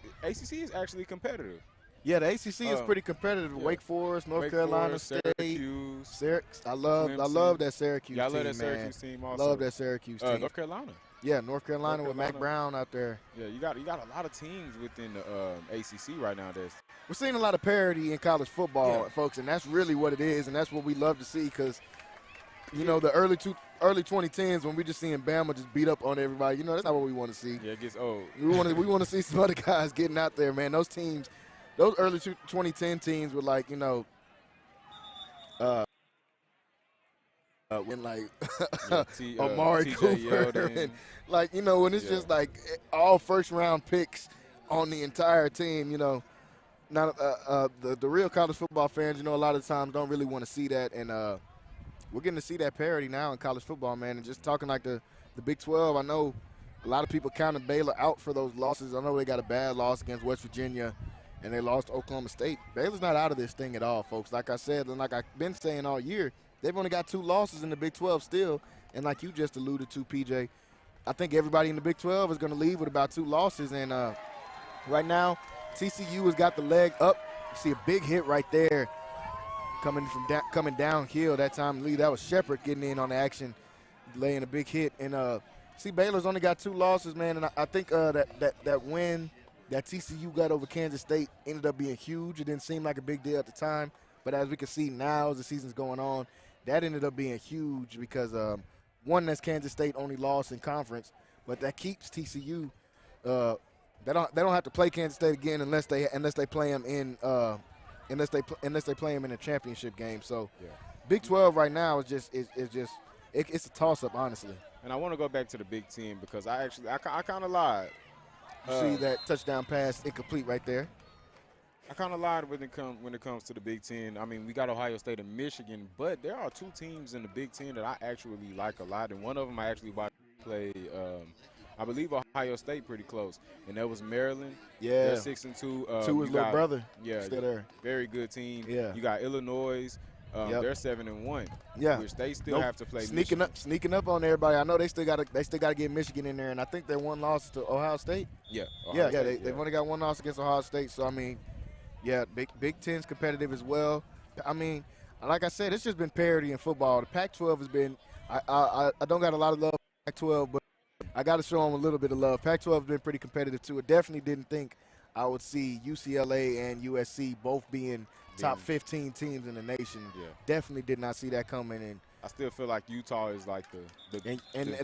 actually competitive. Yeah, the ACC is pretty competitive. Yeah. Wake Forest, North Carolina State, Syracuse. I love that Syracuse team. I love that Syracuse team also. Love that Syracuse team. North Carolina. Yeah, North Carolina with Mac Brown out there. Yeah, you got a lot of teams within the ACC right now. We're seeing a lot of parity in college football, folks, and that's really what it is, and that's what we love to see because, you know, the early 2010s when we just seeing Bama just beat up on everybody, you know, that's not what we want to see. Yeah, it gets old. We want to see some other guys getting out there, man. Those teams, those early 2010 teams were like, you know, when like Amari Cooper and like, you know, when it's just like all first-round picks on the entire team, you know. Not the real college football fans, you know, a lot of times don't really want to see that, and we're getting to see that parity now in college football, man. And just talking like the Big 12, I know a lot of people counted Baylor out for those losses. I know they got a bad loss against West Virginia, and they lost to Oklahoma State. Baylor's not out of this thing at all, folks. Like I said, and like I've been saying all year, they've only got 2 losses in the Big 12 still, and like you just alluded to, PJ, I think everybody in the Big 12 is going to leave with about 2 losses, and right now, TCU has got the leg up. You see a big hit right there coming downhill that time. Lee, that was Shepard getting in on the action, laying a big hit. And see, Baylor's only got 2 losses, man. And I think that win that TCU got over Kansas State ended up being huge. It didn't seem like a big deal at the time. But as we can see now as the season's going on, that ended up being huge because, one, that's Kansas State only lost in conference. But that keeps TCU They don't have to play Kansas State again unless they play them in unless they play them in a championship game. So Big 12 right now is just it's a toss up, honestly. And I want to go back to the Big Ten because I kind of lied. You see that touchdown pass incomplete right there. I kind of lied when it comes to the Big Ten. I mean, we got Ohio State and Michigan, but there are 2 teams in the Big Ten that I actually like a lot, and one of them I actually watched play. I believe Ohio State pretty close, and that was Maryland. Yeah, they're 6-2. To his little brother. Yeah, still there. Very good team. Yeah, you got Illinois. They're 7-1. Yeah, which they still have to play. Sneaking up on everybody. I know they still got to get Michigan in there, and I think their 1 loss to Ohio State. Yeah, they've only got 1 loss against Ohio State. So I mean, yeah, Big Ten's competitive as well. I mean, like I said, it's just been parity in football. The Pac-12 has been. I don't got a lot of love for Pac-12, but I got to show them a little bit of love. Pac-12 has been pretty competitive, too. I definitely didn't think I would see UCLA and USC both being top 15 teams in the nation. Yeah. Definitely did not see that coming. And I still feel like Utah is like the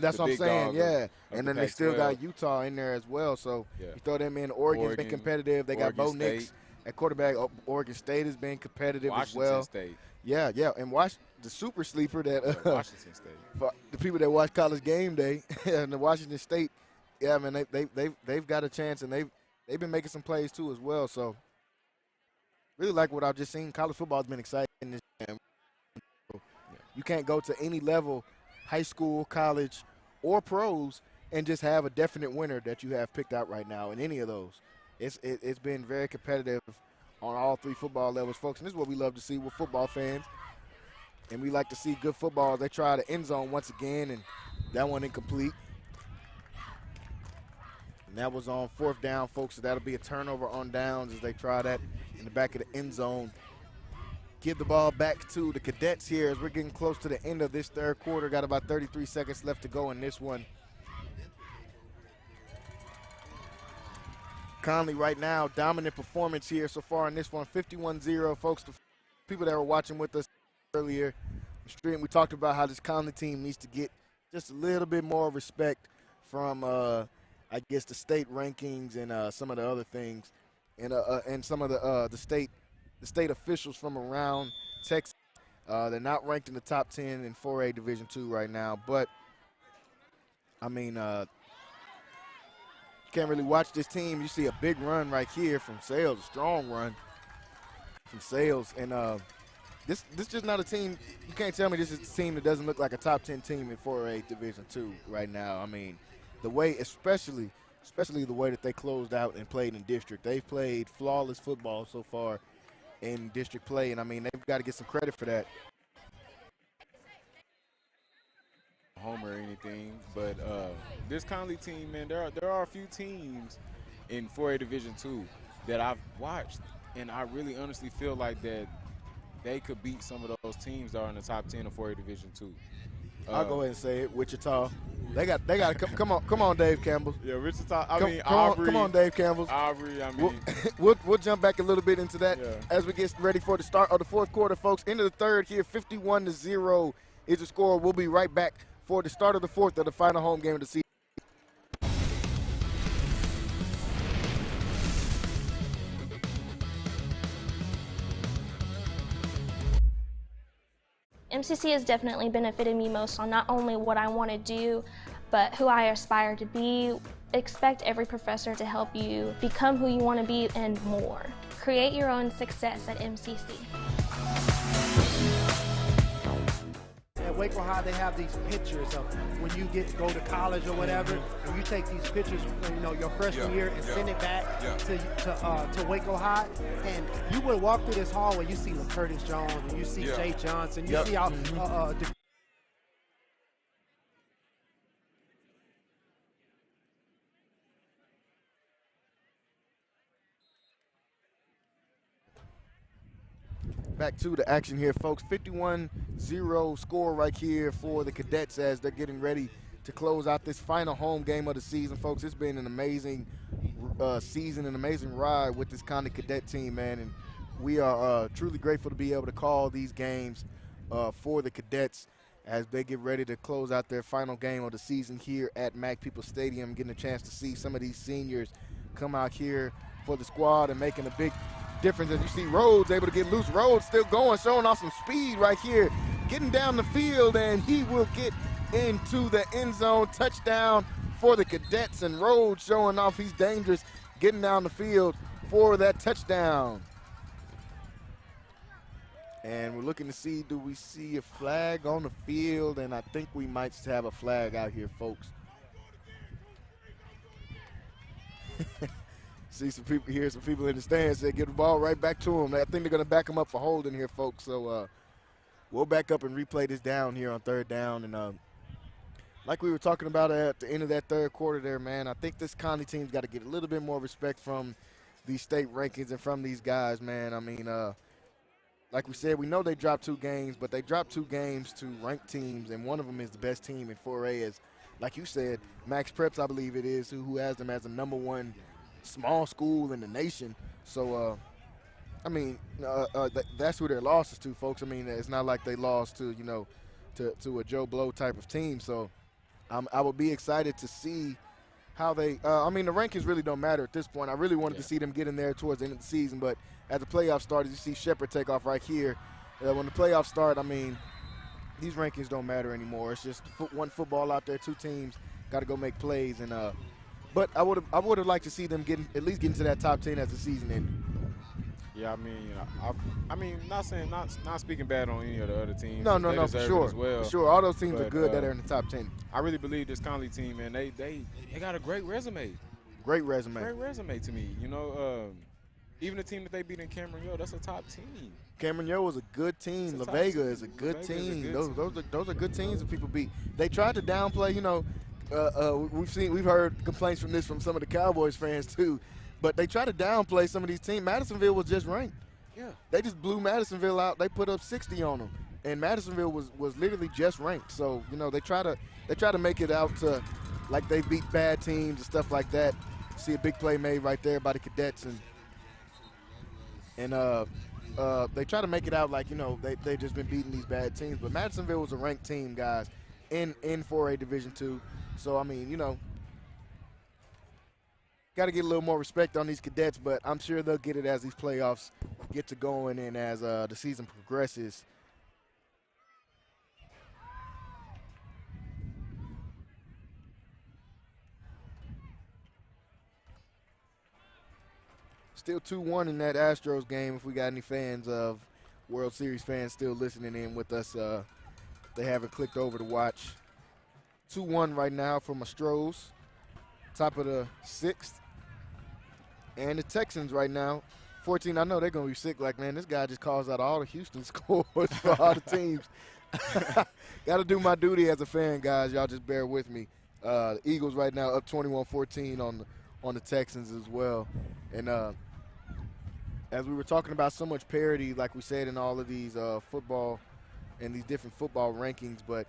that's what I'm saying, yeah. And then they still got Pac-12. Utah in there as well. So you throw them in. Oregon's been competitive. They got Bo Nix at quarterback. Oregon State has been competitive as well. State. Yeah. And the super sleeper that Washington State. For the people that watch College Game Day and the Washington State, yeah, man, they've got a chance, and they've been making some plays too as well. So really like what I've just seen. College football has been exciting this year. You can't go to any level, high school, college, or pros, and just have a definite winner that you have picked out right now in any of those. It's been very competitive on all 3 football levels, folks, and this is what we love to see with football fans. And we like to see good football. They try the end zone once again, and that one incomplete. And that was on 4th down, folks, so that'll be a turnover on downs as they try that in the back of the end zone. Give the ball back to the Cadets here as we're getting close to the end of this 3rd quarter. Got about 33 seconds left to go in this one. Connally right now, dominant performance here so far in this one, 51-0. Folks, the people that were watching with us earlier, stream, we talked about how this Connally team needs to get just a little bit more respect from, I guess, the state rankings and some of the other things, and some of the state officials from around Texas. They're not ranked in the top 10 in 4A Division II right now, but I mean, you can't really watch this team. You see a big run right here from Sales, a strong run from Sales, and this just not a team. You can't tell me this is a team that doesn't look like a top 10 team in 4A Division II right now. I mean, the way, especially the way that they closed out and played in district. They've played flawless football so far in district play, and I mean, they've got to get some credit for that. Home or anything, but this Connally team, man, there are a few teams in 4A Division II that I've watched, and I really honestly feel like that they could beat some of those teams that are in the top 10 of 4A Division II. I'll go ahead and say it. Wichita, they got to come on, Dave Campbell. Yeah, Wichita. Aubrey. Come on, Dave Campbell. Aubrey. I mean, we'll jump back a little bit into that as we get ready for the start of the fourth quarter, folks. Into the third here, 51-0 is the score. We'll be right back for the start of the fourth of the final home game of the season. MCC has definitely benefited me most on not only what I want to do, but who I aspire to be. Expect every professor to help you become who you want to be and more. Create your own success at MCC. At Waco High, they have these pictures of when you go to college or whatever, and you take these pictures, your freshman year and send it back to Waco High, and you would walk through this hallway, you see Curtis Jones, and you see Jay Johnson, you see all Back to the action here, folks. 51-0 score right here for the Cadets as they're getting ready to close out this final home game of the season, folks. It's been an amazing season, an amazing ride with this Connally Cadet team, man, and we are truly grateful to be able to call these games for the Cadets as they get ready to close out their final game of the season here at Mac People Stadium, getting a chance to see some of these seniors come out here for the squad and making a big difference. As you see Rhodes able to get loose. Rhodes still going, showing off some speed right here, getting down the field, and he will get into the end zone. Touchdown for the Cadets, and Rhodes showing off he's dangerous, getting down the field for that touchdown. And we're looking to see, do we see a flag on the field? And I think we might have a flag out here, folks. See some people here, some people in the stands that get the ball right back to them. I think they're going to back them up for holding here, folks. So we'll back up and replay this down here on third down. And like we were talking about at the end of that third quarter there, man, I think this Connally team's got to get a little bit more respect from these state rankings and from these guys, man. I mean, like we said, we know they dropped 2 games, but they dropped 2 games to ranked teams, and one of them is the best team in 4A, is, like you said, Max Preps, I believe it is, who has them as the #1 small school in the nation. So, I mean, that's who their losses to, folks. I mean, it's not like they lost to, to a Joe Blow type of team. So, I would be excited to see how they I mean, the rankings really don't matter at this point. I really wanted to see them get in there towards the end of the season, but as the playoffs started, you see Shepherd take off right here. When the playoffs start, I mean, these rankings don't matter anymore. It's just one football out there, 2 teams got to go make plays, and but I would have liked to see them at least get into that top 10 as the season ended. Yeah, I mean, not speaking bad on any of the other teams. No, for sure. As well. For sure, all those teams are good that are in the top 10. I really believe this Connally team, man. They got a great resume. Great resume. Great resume to me. Even the team that they beat in Cameron, that's a top team. Cameron was a good team. La Vega is a good team. Those are good teams that people beat. They tried to downplay. We've heard complaints from some of the Cowboys fans too, but they try to downplay some of these teams. Madisonville was just ranked. Yeah. They just blew Madisonville out. They put up 60 on them, and Madisonville was literally just ranked. So they try to make it out to like they beat bad teams and stuff like that. See a big play made right there by the Cadets, and they try to make it out like they just been beating these bad teams. But Madisonville was a ranked team, guys. in 4A Division II. So, I mean, you know, got to get a little more respect on these cadets, but I'm sure they'll get it as these playoffs get to going and as the season progresses. Still 2-1 in that Astros game. If we got any fans of World Series fans still listening in with us, they haven't clicked over to watch. 2-1 right now from Astros, top of the 6th. And the Texans right now, 14. I know they're going to be sick. Like, man, this guy just calls out all the Houston scores for all the teams. Got to do my duty as a fan, guys. Y'all just bear with me. The Eagles right now up 21-14 on the Texans as well. And as we were talking about so much parity, like we said, in all of these football and these different football rankings, but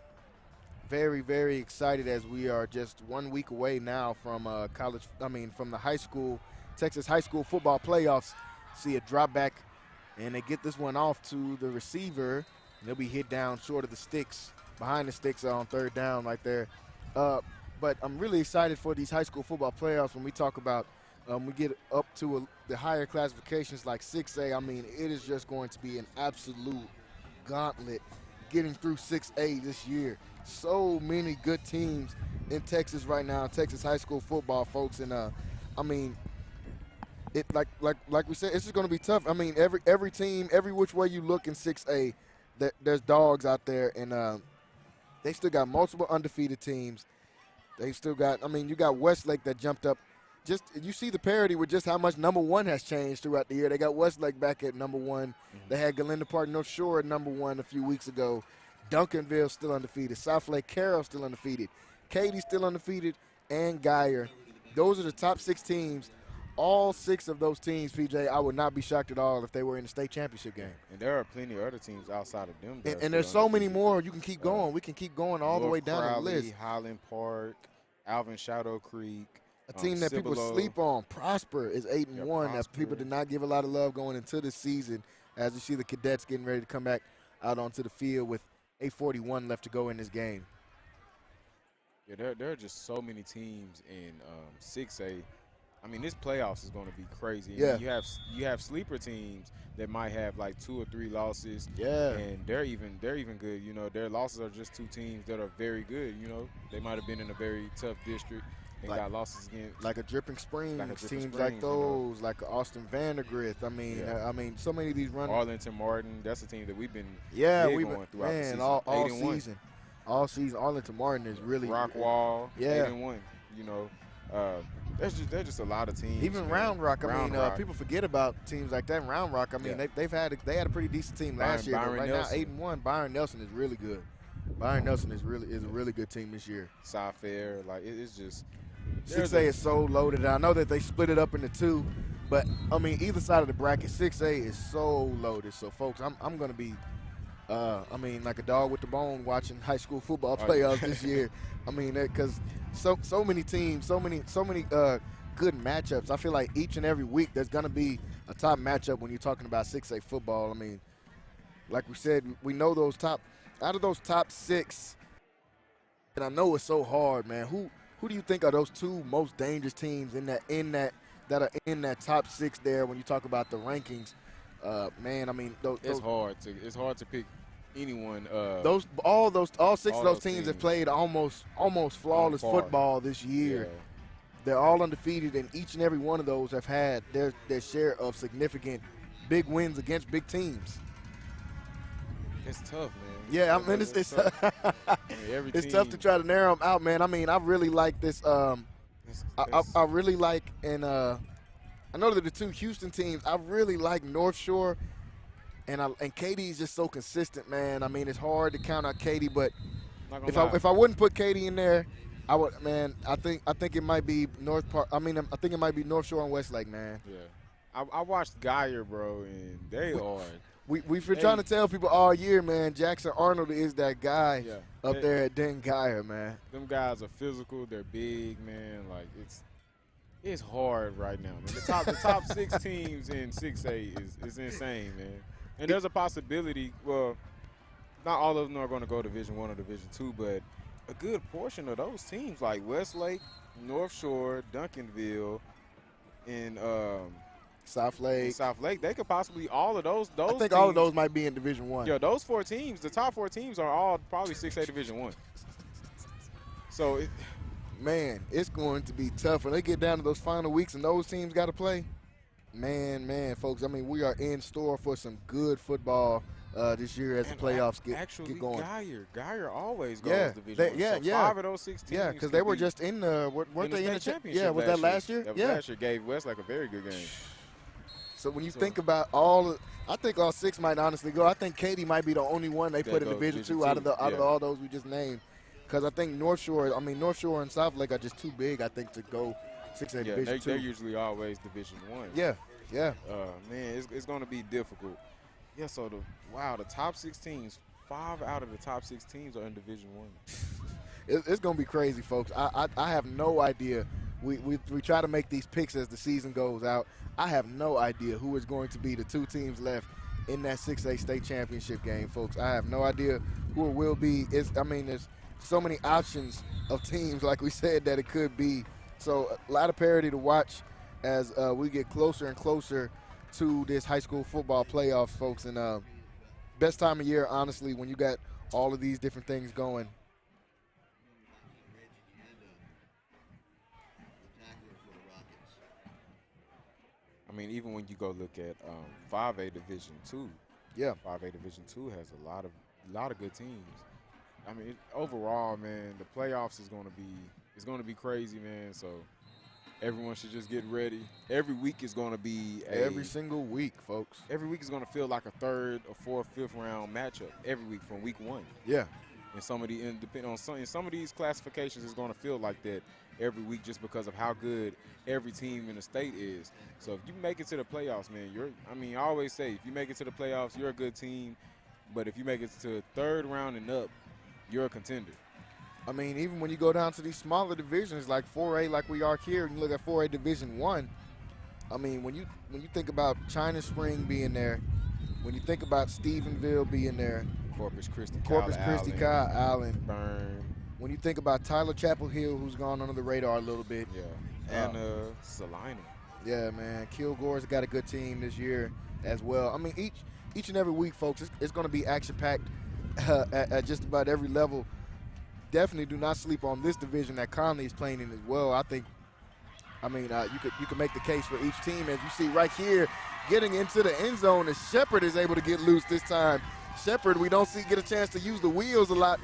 very, very excited as we are just 1 week away now from from the high school, Texas high school football playoffs. See a drop back, and they get this one off to the receiver, and they'll be hit down short of the sticks, behind the sticks on third down right there. But I'm really excited for these high school football playoffs when we talk about we get up to the higher classifications like 6A. I mean, it is just going to be an absolute gauntlet getting through 6A this year. So many good teams in Texas right now, Texas high school football, folks. And, I mean, it like we said, it's just going to be tough. I mean, every team, every which way you look in 6A, there's dogs out there. And they still got multiple undefeated teams. They still got, I mean, you got Westlake that jumped up. Just you see the parity with just how much number one has changed throughout the year. They got Westlake back at number one. They had Galena Park North Shore at number one a few weeks ago. Duncanville still undefeated. South Lake Carroll still undefeated. Katy still undefeated, and Geyer. Those are the top 6 teams. All 6 of those teams, PJ, I would not be shocked at all if they were in the state championship game. And there are plenty of other teams outside of them. And there's so many more. You can keep going. We can keep going all the way down Crowley, the list. Highland Park, Alvin Shadow Creek. A team that people Cibolo. sleep on, Prosper, is 8-1. That Prosper. people did not give a lot of love going into this season. As you see the Cadets getting ready to come back out onto the field with 8:41 left to go in this game. Yeah, there are just so many teams in 6A. I mean, this playoffs is going to be crazy. Yeah. And you have sleeper teams that might have like 2 or 3 losses. Yeah. And they're even good. You know, their losses are just 2 teams that are very good. You know, they might have been in a very tough district and got losses against. Like a Dripping Springs, teams Springs, like those, like Austin Vandergrift. I mean, so many of these runners. Arlington Martin, that's a team that we've been going throughout the season. all season. All season, Arlington Martin is really Rockwall, yeah. 8-1. You know, there's just a lot of teams. Even man. Round Rock. Round Rock. People forget about teams like that. Round Rock. I mean, they had a pretty decent team last year. But right Nelson. now, 8-1. Byron Nelson is really good. Byron Nelson is a really good team this year. Cy Fair, like it's just. 6A is so loaded. I know that they split it up into 2, but I mean either side of the bracket, 6A is so loaded. So folks, I'm gonna be, like a dog with the bone watching high school football playoffs this year. I mean, because so many teams, so many good matchups. I feel like each and every week there's gonna be a top matchup when you're talking about 6A football. I mean, like we said, we know out of those top 6, and I know it's so hard, man. Who do you think are those 2 most dangerous teams that are in that top 6 there when you talk about the rankings? Man, I mean, it's hard to pick anyone. All 6 of those teams have played almost flawless football this year. Yeah. They're all undefeated, and each and every one of those have had their share of significant big wins against big teams. It's tough, man. Yeah, I mean, it's tough. It's tough to try to narrow them out, man. I mean, I really like this. I really like, and I know that the 2 Houston teams, I really like North Shore, and Katy is just so consistent, man. I mean, it's hard to count out Katy, but if I wouldn't put Katy in there, I would, man. I think it might be North Park. I mean, I think it might be North Shore and Westlake, man. Yeah, I watched Geyer, bro, and they are. We've been trying to tell people all year, man. Jackson Arnold is that guy up there at Den Geyer, man. Them guys are physical. They're big, man. Like it's hard right now, man. The top 6 teams in 6A is insane, man. And there's a possibility. Well, not all of them are going to go Division I or Division II, but a good portion of those teams, like Westlake, North Shore, Duncanville, and South Lake. They could possibly all of those. I think teams, all of those might be in Division I. Yeah, those 4 teams, the top 4 teams are all probably 6A Division I. So, man, it's going to be tough when they get down to those final weeks and those teams got to play. Man, folks. I mean, we are in store for some good football this year as the playoffs get going. Guyer always goes Division I. So 5 of those 6 teams. Yeah, because they were just in the weren't they in the championship? Yeah, was that last year? Yeah, last year gave Westlake a very good game. So when you think about I think all 6 might honestly go. I think Katy might be the only one they put in Division II out of all those we just named. Because I think North Shore and South Lake are just too big, I think, to go 6A Division II. They're usually always Division I. Yeah. Man, it's going to be difficult. Yeah, so the top 6 teams, 5 out of the top 6 teams are in Division I. It's going to be crazy, folks. I have no idea. We try to make these picks as the season goes out. I have no idea who is going to be the 2 teams left in that 6A state championship game, folks. I have no idea who it will be. There's so many options of teams, like we said, that it could be. So a lot of parity to watch as we get closer and closer to this high school football playoffs, folks. And best time of year, honestly, when you got all of these different things going. I mean, even when you go look at 5A Division II, 5A Division II has a lot of good teams. I mean, overall, man, the playoffs is going to be crazy, man. So everyone should just get ready. Every week is going to be every single week, folks. Every week is going to feel like a 3rd or 4th, 5th round matchup every week from week 1. Yeah. And in some of these classifications, it's going to feel like that every week just because of how good every team in the state is. So if you make it to the playoffs, man, I always say if you make it to the playoffs, you're a good team. But if you make it to 3rd round and up, you're a contender. I mean, even when you go down to these smaller divisions like 4A, like we are here, and you look at 4A Division I, I mean, when you think about China Spring being there, when you think about Stephenville being there, Corpus Christi, Kyle Allen, Burn. When you think about Tyler Chapel Hill, who's gone under the radar a little bit. Yeah, and Salina. Yeah, man. Kilgore's got a good team this year as well. I mean, each and every week, folks, it's going to be action-packed at just about every level. Definitely do not sleep on this division that Connally is playing in as well. You could make the case for each team. As you see right here, getting into the end zone, and Shepherd is able to get loose this time. Shepherd, we don't get a chance to use the wheels a lot.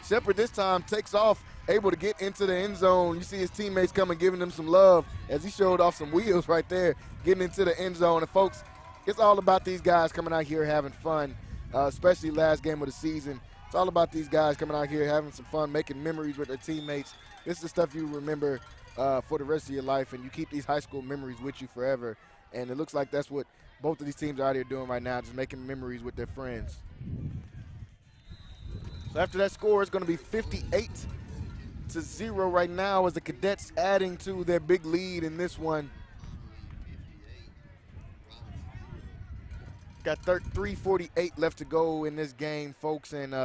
Shepherd this time takes off, able to get into the end zone. You see his teammates coming, giving him some love as he showed off some wheels right there, getting into the end zone. And, folks, it's all about these guys coming out here having fun, especially last game of the season. It's all about these guys coming out here having some fun, making memories with their teammates. This is the stuff you remember for the rest of your life, and you keep these high school memories with you forever. And it looks like that's what both of these teams are out here doing right now, just making memories with their friends. So after that score, it's going to be 58-0 right now as the Cadets adding to their big lead in this one. Got 3:48 left to go in this game, folks, and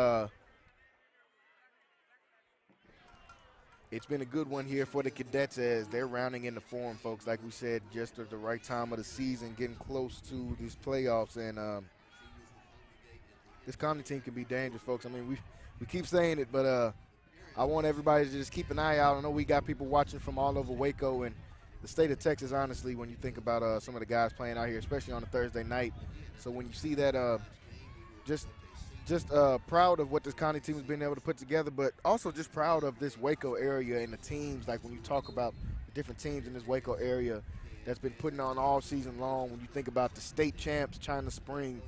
it's been a good one here for the Cadets as they're rounding into form, folks. Like we said, just at the right time of the season, getting close to these playoffs, and this Connally team can be dangerous, folks. I mean, we keep saying it, but I want everybody to just keep an eye out. I know we got people watching from all over Waco and the state of Texas, honestly, when you think about some of the guys playing out here, especially on a Thursday night. So when you see that, just proud of what this Connally team has been able to put together, but also just proud of this Waco area and the teams. Like when you talk about the different teams in this Waco area that's been putting on all season long, when you think about the state champs, China Spring,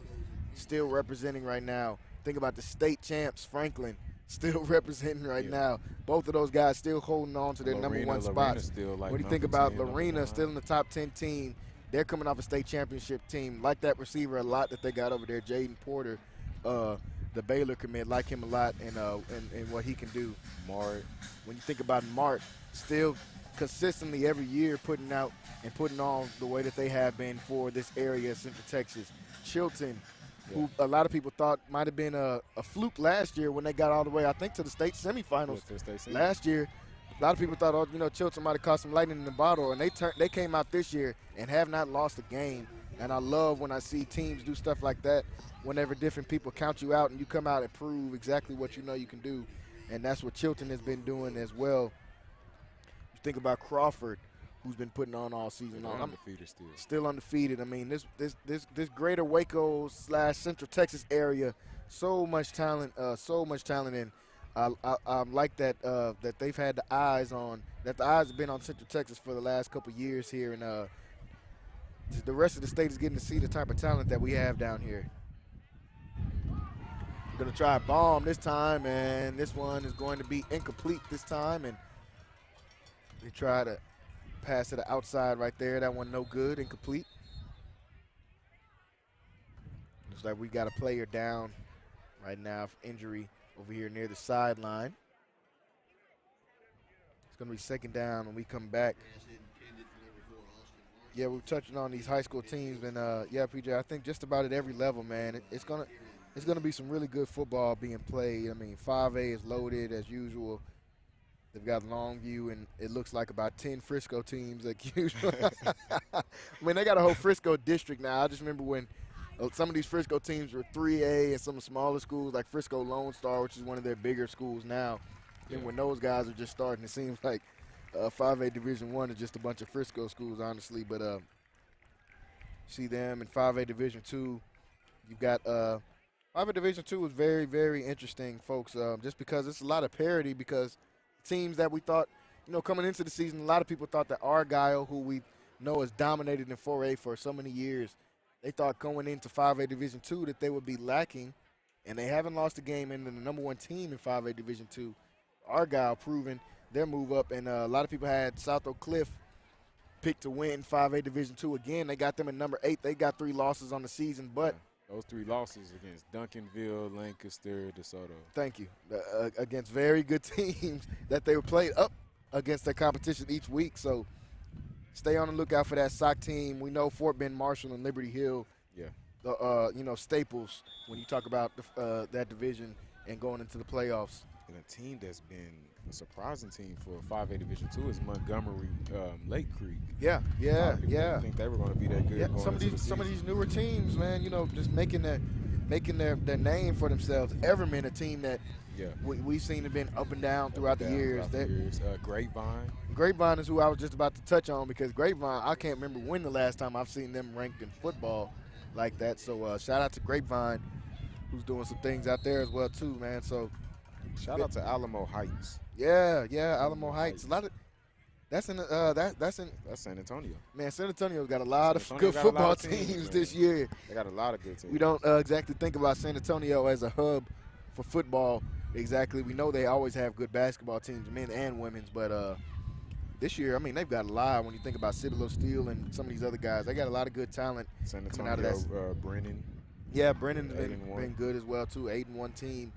still representing right now. Think about the state champs, Franklin, still representing right now. Both of those guys still holding on to their number one spots. Like when you think about Lorena, still in the top 10 team, they're coming off a state championship team. Like that receiver a lot that they got over there, Jaden Porter, the Baylor commit, like him a lot and what he can do. Mart. When you think about Mart, still consistently every year putting out and putting on the way that they have been for this area, Central Texas. Chilton, who a lot of people thought might have been a fluke last year when they got all the way, I think, to the state semifinals last year. A lot of people thought, Chilton might have caught some lightning in the bottle, and they came out this year and have not lost a game. And I love when I see teams do stuff like that whenever different people count you out and you come out and prove exactly what you know you can do. And that's what Chilton has been doing as well. You think about Crawford, who's been putting on all season long. Undefeated still. Still undefeated. I mean, this greater Waco / Central Texas area, so much talent, and I like that that they've had the eyes have been on Central Texas for the last couple years here, and the rest of the state is getting to see the type of talent that we have down here. Going to try a bomb this time, and this one is going to be incomplete this time, and they try to pass to the outside right there. That one no good, incomplete. Looks like we got a player down right now for injury over here near the sideline. It's going to be second down when we come back. Yeah, we're touching on these high school teams, and yeah, PJ, I think just about at every level, man, it's gonna be some really good football being played. I mean, 5A is loaded as usual. They've got Longview, and it looks like about 10 Frisco teams like usual. I mean, they got a whole Frisco district now. I just remember when some of these Frisco teams were 3A, and some of the smaller schools like Frisco Lone Star, which is one of their bigger schools now. Yeah. And when those guys are just starting, it seems like 5A Division I is just a bunch of Frisco schools, honestly. But see them in 5A Division II. You've got 5A Division II is very, very interesting, folks, just because it's a lot of parity, because teams that we thought, coming into the season, a lot of people thought that Argyle, who we know has dominated in 4A for so many years, they thought going into 5A Division II that they would be lacking, and they haven't lost a game in the number one team in 5A Division II. Argyle proving their move up, and a lot of people had South Oak Cliff picked to win 5A Division II again. They got them at number 8. They got 3 losses on the season, but those 3 losses against Duncanville, Lancaster, DeSoto. Thank you. Against very good teams that they were played up against their competition each week. So stay on the lookout for that SOC team. We know Fort Bend Marshall and Liberty Hill. Yeah. Staples when you talk about that division and going into the playoffs. And a team that's been a surprising team for 5A Division II is Montgomery Lake Creek. Yeah. I think they were going to be that good. Yeah, some of these newer teams, man, just making their name for themselves. Everman, a team that we've seen have been up and down throughout the years. Grapevine. Grapevine is who I was just about to touch on, because Grapevine, I can't remember when the last time I've seen them ranked in football like that. So shout out to Grapevine, who's doing some things out there as well too, man. So shout out to Alamo Heights. Yeah, Alamo Heights. A lot of that's in San Antonio. Man, San Antonio's got a lot of good football teams this year. They got a lot of good teams. We don't exactly think about San Antonio as a hub for football. Exactly. We know they always have good basketball teams, men and women's, but this year, I mean, they've got a lot. When you think about Cibolo Steele and some of these other guys, they got a lot of good talent. San Antonio, coming out of that. Brennan. Yeah, Brennan's been good as well too. 8-1 team.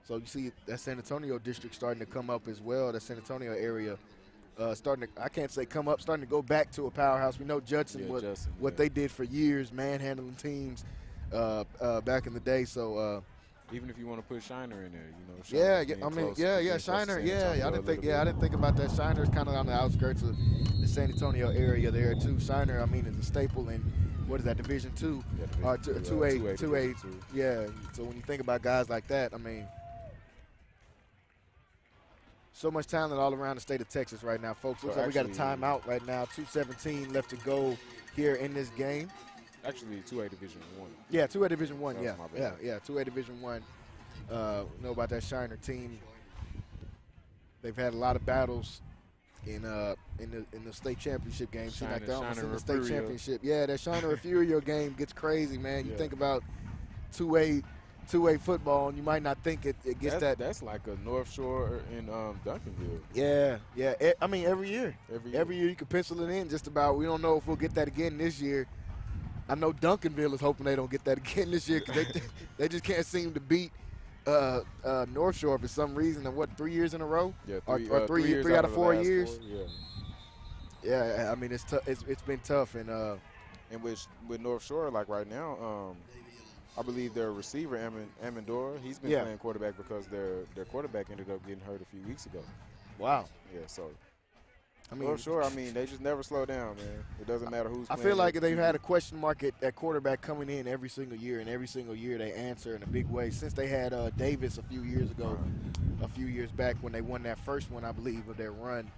So you see that San Antonio district starting to come up as well. The San Antonio area starting to, I can't say come up, starting to go back to a powerhouse. We know Judson, what they did for years, manhandling teams back in the day. So even if you want to put Shiner in there, Shiner. I didn't think about that. Shiner's kind of on the outskirts of the San Antonio area there too. Shiner, I mean, is a staple in what is that, Division II? Or 2A. Yeah. So when you think about guys like that, I mean, so much talent all around the state of Texas right now, folks. Looks like we got a timeout right now. 2:17 left to go here in this game. Actually, 2A Division I. Yeah, 2A Division I. Yeah, 2A Division I. Know about that Shiner team. They've had a lot of battles in the state championship game. Seems like they're almost in the state championship. Yeah, that Shiner Refurio game gets crazy, man. You think about 2A football, and you might not think it gets that. That's like a North Shore in Duncanville. Yeah. I mean, every year you can pencil it in just about. We don't know if we'll get that again this year. I know Duncanville is hoping they don't get that again this year, because they just can't seem to beat North Shore for some reason. And 3 years in a row? Yeah, three out of 4 years. 4, yeah. I mean, it's been tough, and with North Shore, like right now, I believe their receiver, Amendola, he's been playing quarterback because their quarterback ended up getting hurt a few weeks ago. Wow. Yeah, so. I mean, well, sure. I mean, they just never slow down, man. It doesn't matter who's playing. I feel like they've had a question mark at quarterback coming in every single year, and every single year they answer in a big way. Since they had Davis a few years ago, a few years back when they won that first one, I believe, of their run.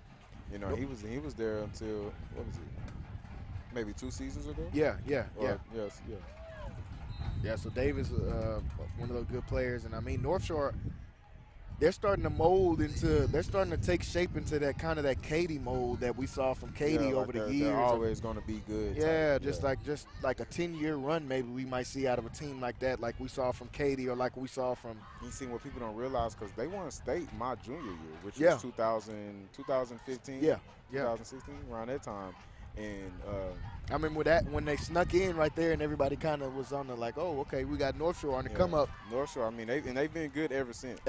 You know, he was there until, what was it, maybe 2 seasons ago? Yeah. Yes, yeah. Yeah, so Davis, one of those good players. And, I mean, North Shore, they're starting to take shape into that kind of that Katy mold that we saw from Katy over the years. They're always going to be good. Yeah, just like a 10-year run maybe we might see out of a team like that, like we saw from Katy or like we saw from. You see what people don't realize, because they won state my junior year, which was 2015, 2016, around that time. And I remember that when they snuck in right there, and everybody kind of was on the like, oh, okay, we got North Shore on the come up. North Shore, I mean, they've been good ever since.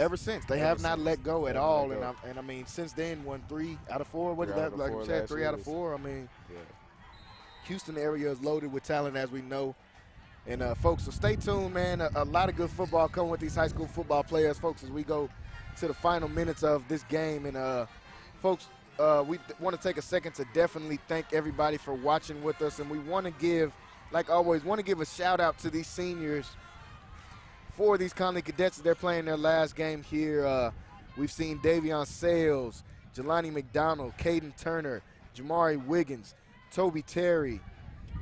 They have not let go at all, and I mean, since then, won 3 out of 4. What is that? Like you said, 3 out of 4. I mean, Houston area is loaded with talent, as we know. And folks, so stay tuned, man. A lot of good football coming with these high school football players, folks, as we go to the final minutes of this game. And folks, we want to take a second to definitely thank everybody for watching with us, and we want to give, like always, a shout out to these seniors for these Connally Cadets. They're playing their last game here. We've seen Davion Sales, Jelani McDonald, Caden Turner, Jamari Wiggins, Toby Terry.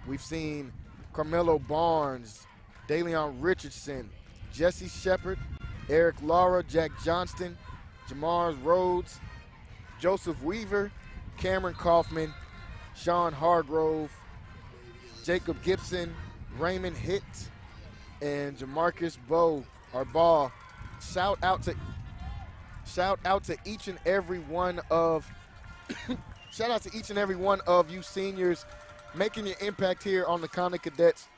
We've seen Carmelo Barnes, Daleon Richardson, Jesse Shepard, Eric Laura, Jack Johnston, Jamars Rhodes, Joseph Weaver, Cameron Kaufman, Sean Hargrove, Jacob Gibson, Raymond Hitt, and Jamarcus Ball. Shout out to each and every one of you seniors making your impact here on the Connally Cadets.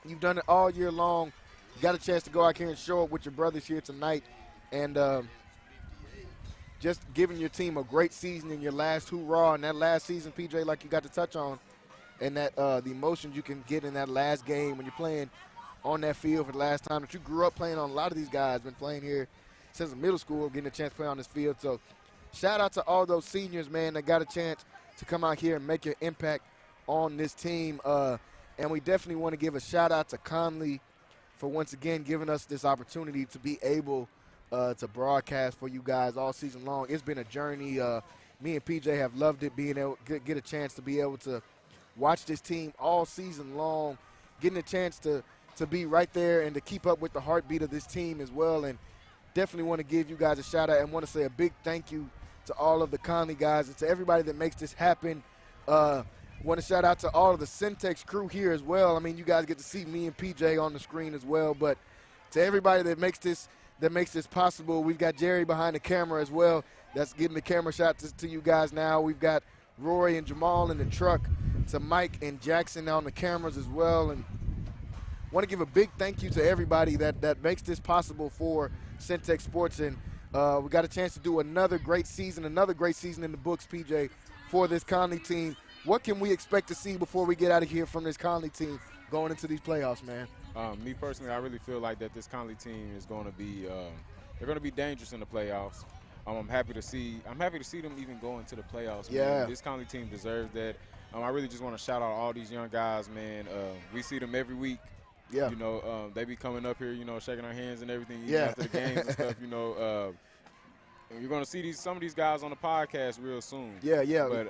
You've done it all year long. You got a chance to go out here and show up with your brothers here tonight, and just giving your team a great season in your last hoorah. And that last season, PJ, like you got to touch on, and that the emotions you can get in that last game when you're playing on that field for the last time that you grew up playing on. A lot of these guys been playing here since middle school, getting a chance to play on this field. So shout out to all those seniors, man, that got a chance to come out here and make your impact on this team. And we definitely want to give a shout out to Connally for once again giving us this opportunity to be able to broadcast for you guys all season long. It's been a journey. Me and PJ have loved it, being able to get a chance to be able to watch this team all season long, getting a chance to be right there and to keep up with the heartbeat of this team as well. And definitely want to give you guys a shout out and want to say a big thank you to all of the Connally guys and to everybody that makes this happen. Want to shout out to all of the Centex crew here as well. I mean, you guys get to see me and PJ on the screen as well, but to everybody that makes this possible, we've got Jerry behind the camera as well. That's getting the camera shot to you guys now. We've got Roy and Jamal in the truck, to Mike and Jackson on the cameras as well. And want to give a big thank you to everybody that makes this possible for Centex Sports. And we got a chance to do another great season in the books, PJ, for this Connally team. What can we expect to see before we get out of here from this Connally team going into these playoffs, man? Me personally, I really feel like that this Connally team is going to be they're going to be dangerous in the playoffs. I'm happy to see them even go into the playoffs. Yeah, man. This Connally team deserves that. I really just want to shout out all these young guys, man. We see them every week. Yeah, you know, they be coming up here, you know, shaking our hands and everything, after the games and stuff. You know, you're going to see some of these guys on the podcast real soon. Yeah. But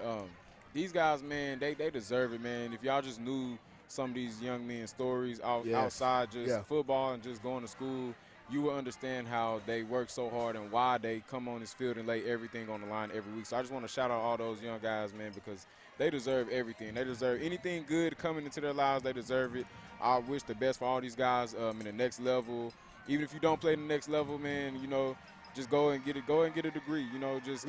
these guys, man, they deserve it, man. If y'all just knew some of these young men's stories outside just football and just going to school, you will understand how they work so hard and why they come on this field and lay everything on the line every week. So I just want to shout out all those young guys, man, because they deserve everything. They deserve anything good coming into their lives. They deserve it. I wish the best for all these guys in the next level. Even if you don't play in the next level, man, you know, just go and get a degree. You know, just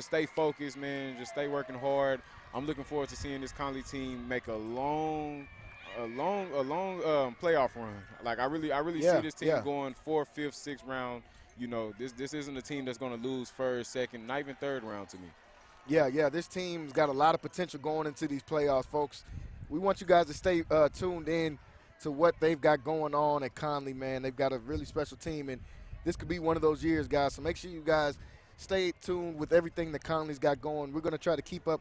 stay focused, man. Just stay working hard. I'm looking forward to seeing this Connally team make a long playoff run. Like I really see this team going 4th, 5th, 6th round. You know, this isn't a team that's going to lose 1st, 2nd, not even 3rd round to me. Yeah, this team's got a lot of potential going into these playoffs, folks. We want you guys to stay tuned in to what they've got going on at Connally, man. They've got a really special team, and this could be one of those years, guys. So make sure you guys stay tuned with everything that Connally's got going. We're going to try to keep up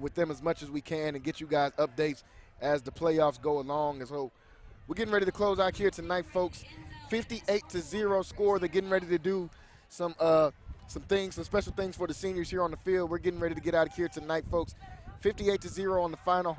with them as much as we can and get you guys updates as the playoffs go along. And so we're getting ready to close out here tonight, folks. 58-0 score. They're getting ready to do some special things for the seniors here on the field. We're getting ready to get out of here tonight, folks. 58-0 on the final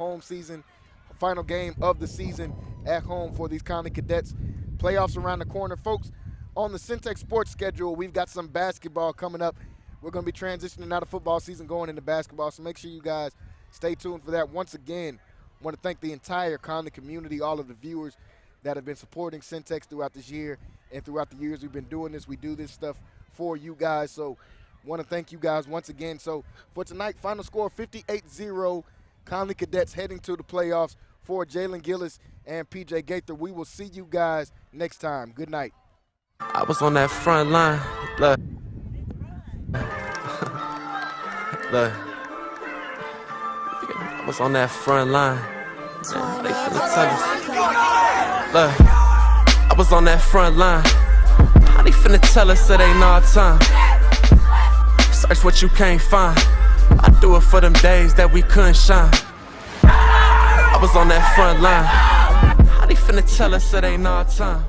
game of the season at home for these Connally Cadets. Playoffs around the corner, folks. On the Centex sports schedule, we've got some basketball coming up. We're going to be transitioning out of football season going into basketball, so make sure you guys stay tuned for that. Once again, I want to thank the entire Connally community, all of the viewers that have been supporting Centex throughout this year and throughout the years we've been doing this. We do this stuff for you guys, so want to thank you guys once again. So for tonight, final score 58-0, Connally Cadets heading to the playoffs. For Jalen Gillis and PJ Gaither, we will see you guys next time. Good night. I was on that front line. Look. Look. I was on that front line. Man, they finna tell us. Look. I was on that front line. How they finna tell us it ain't our time? Search what you can't find. I do it for them days that we couldn't shine. I was on that front line. How they finna tell us it ain't our time?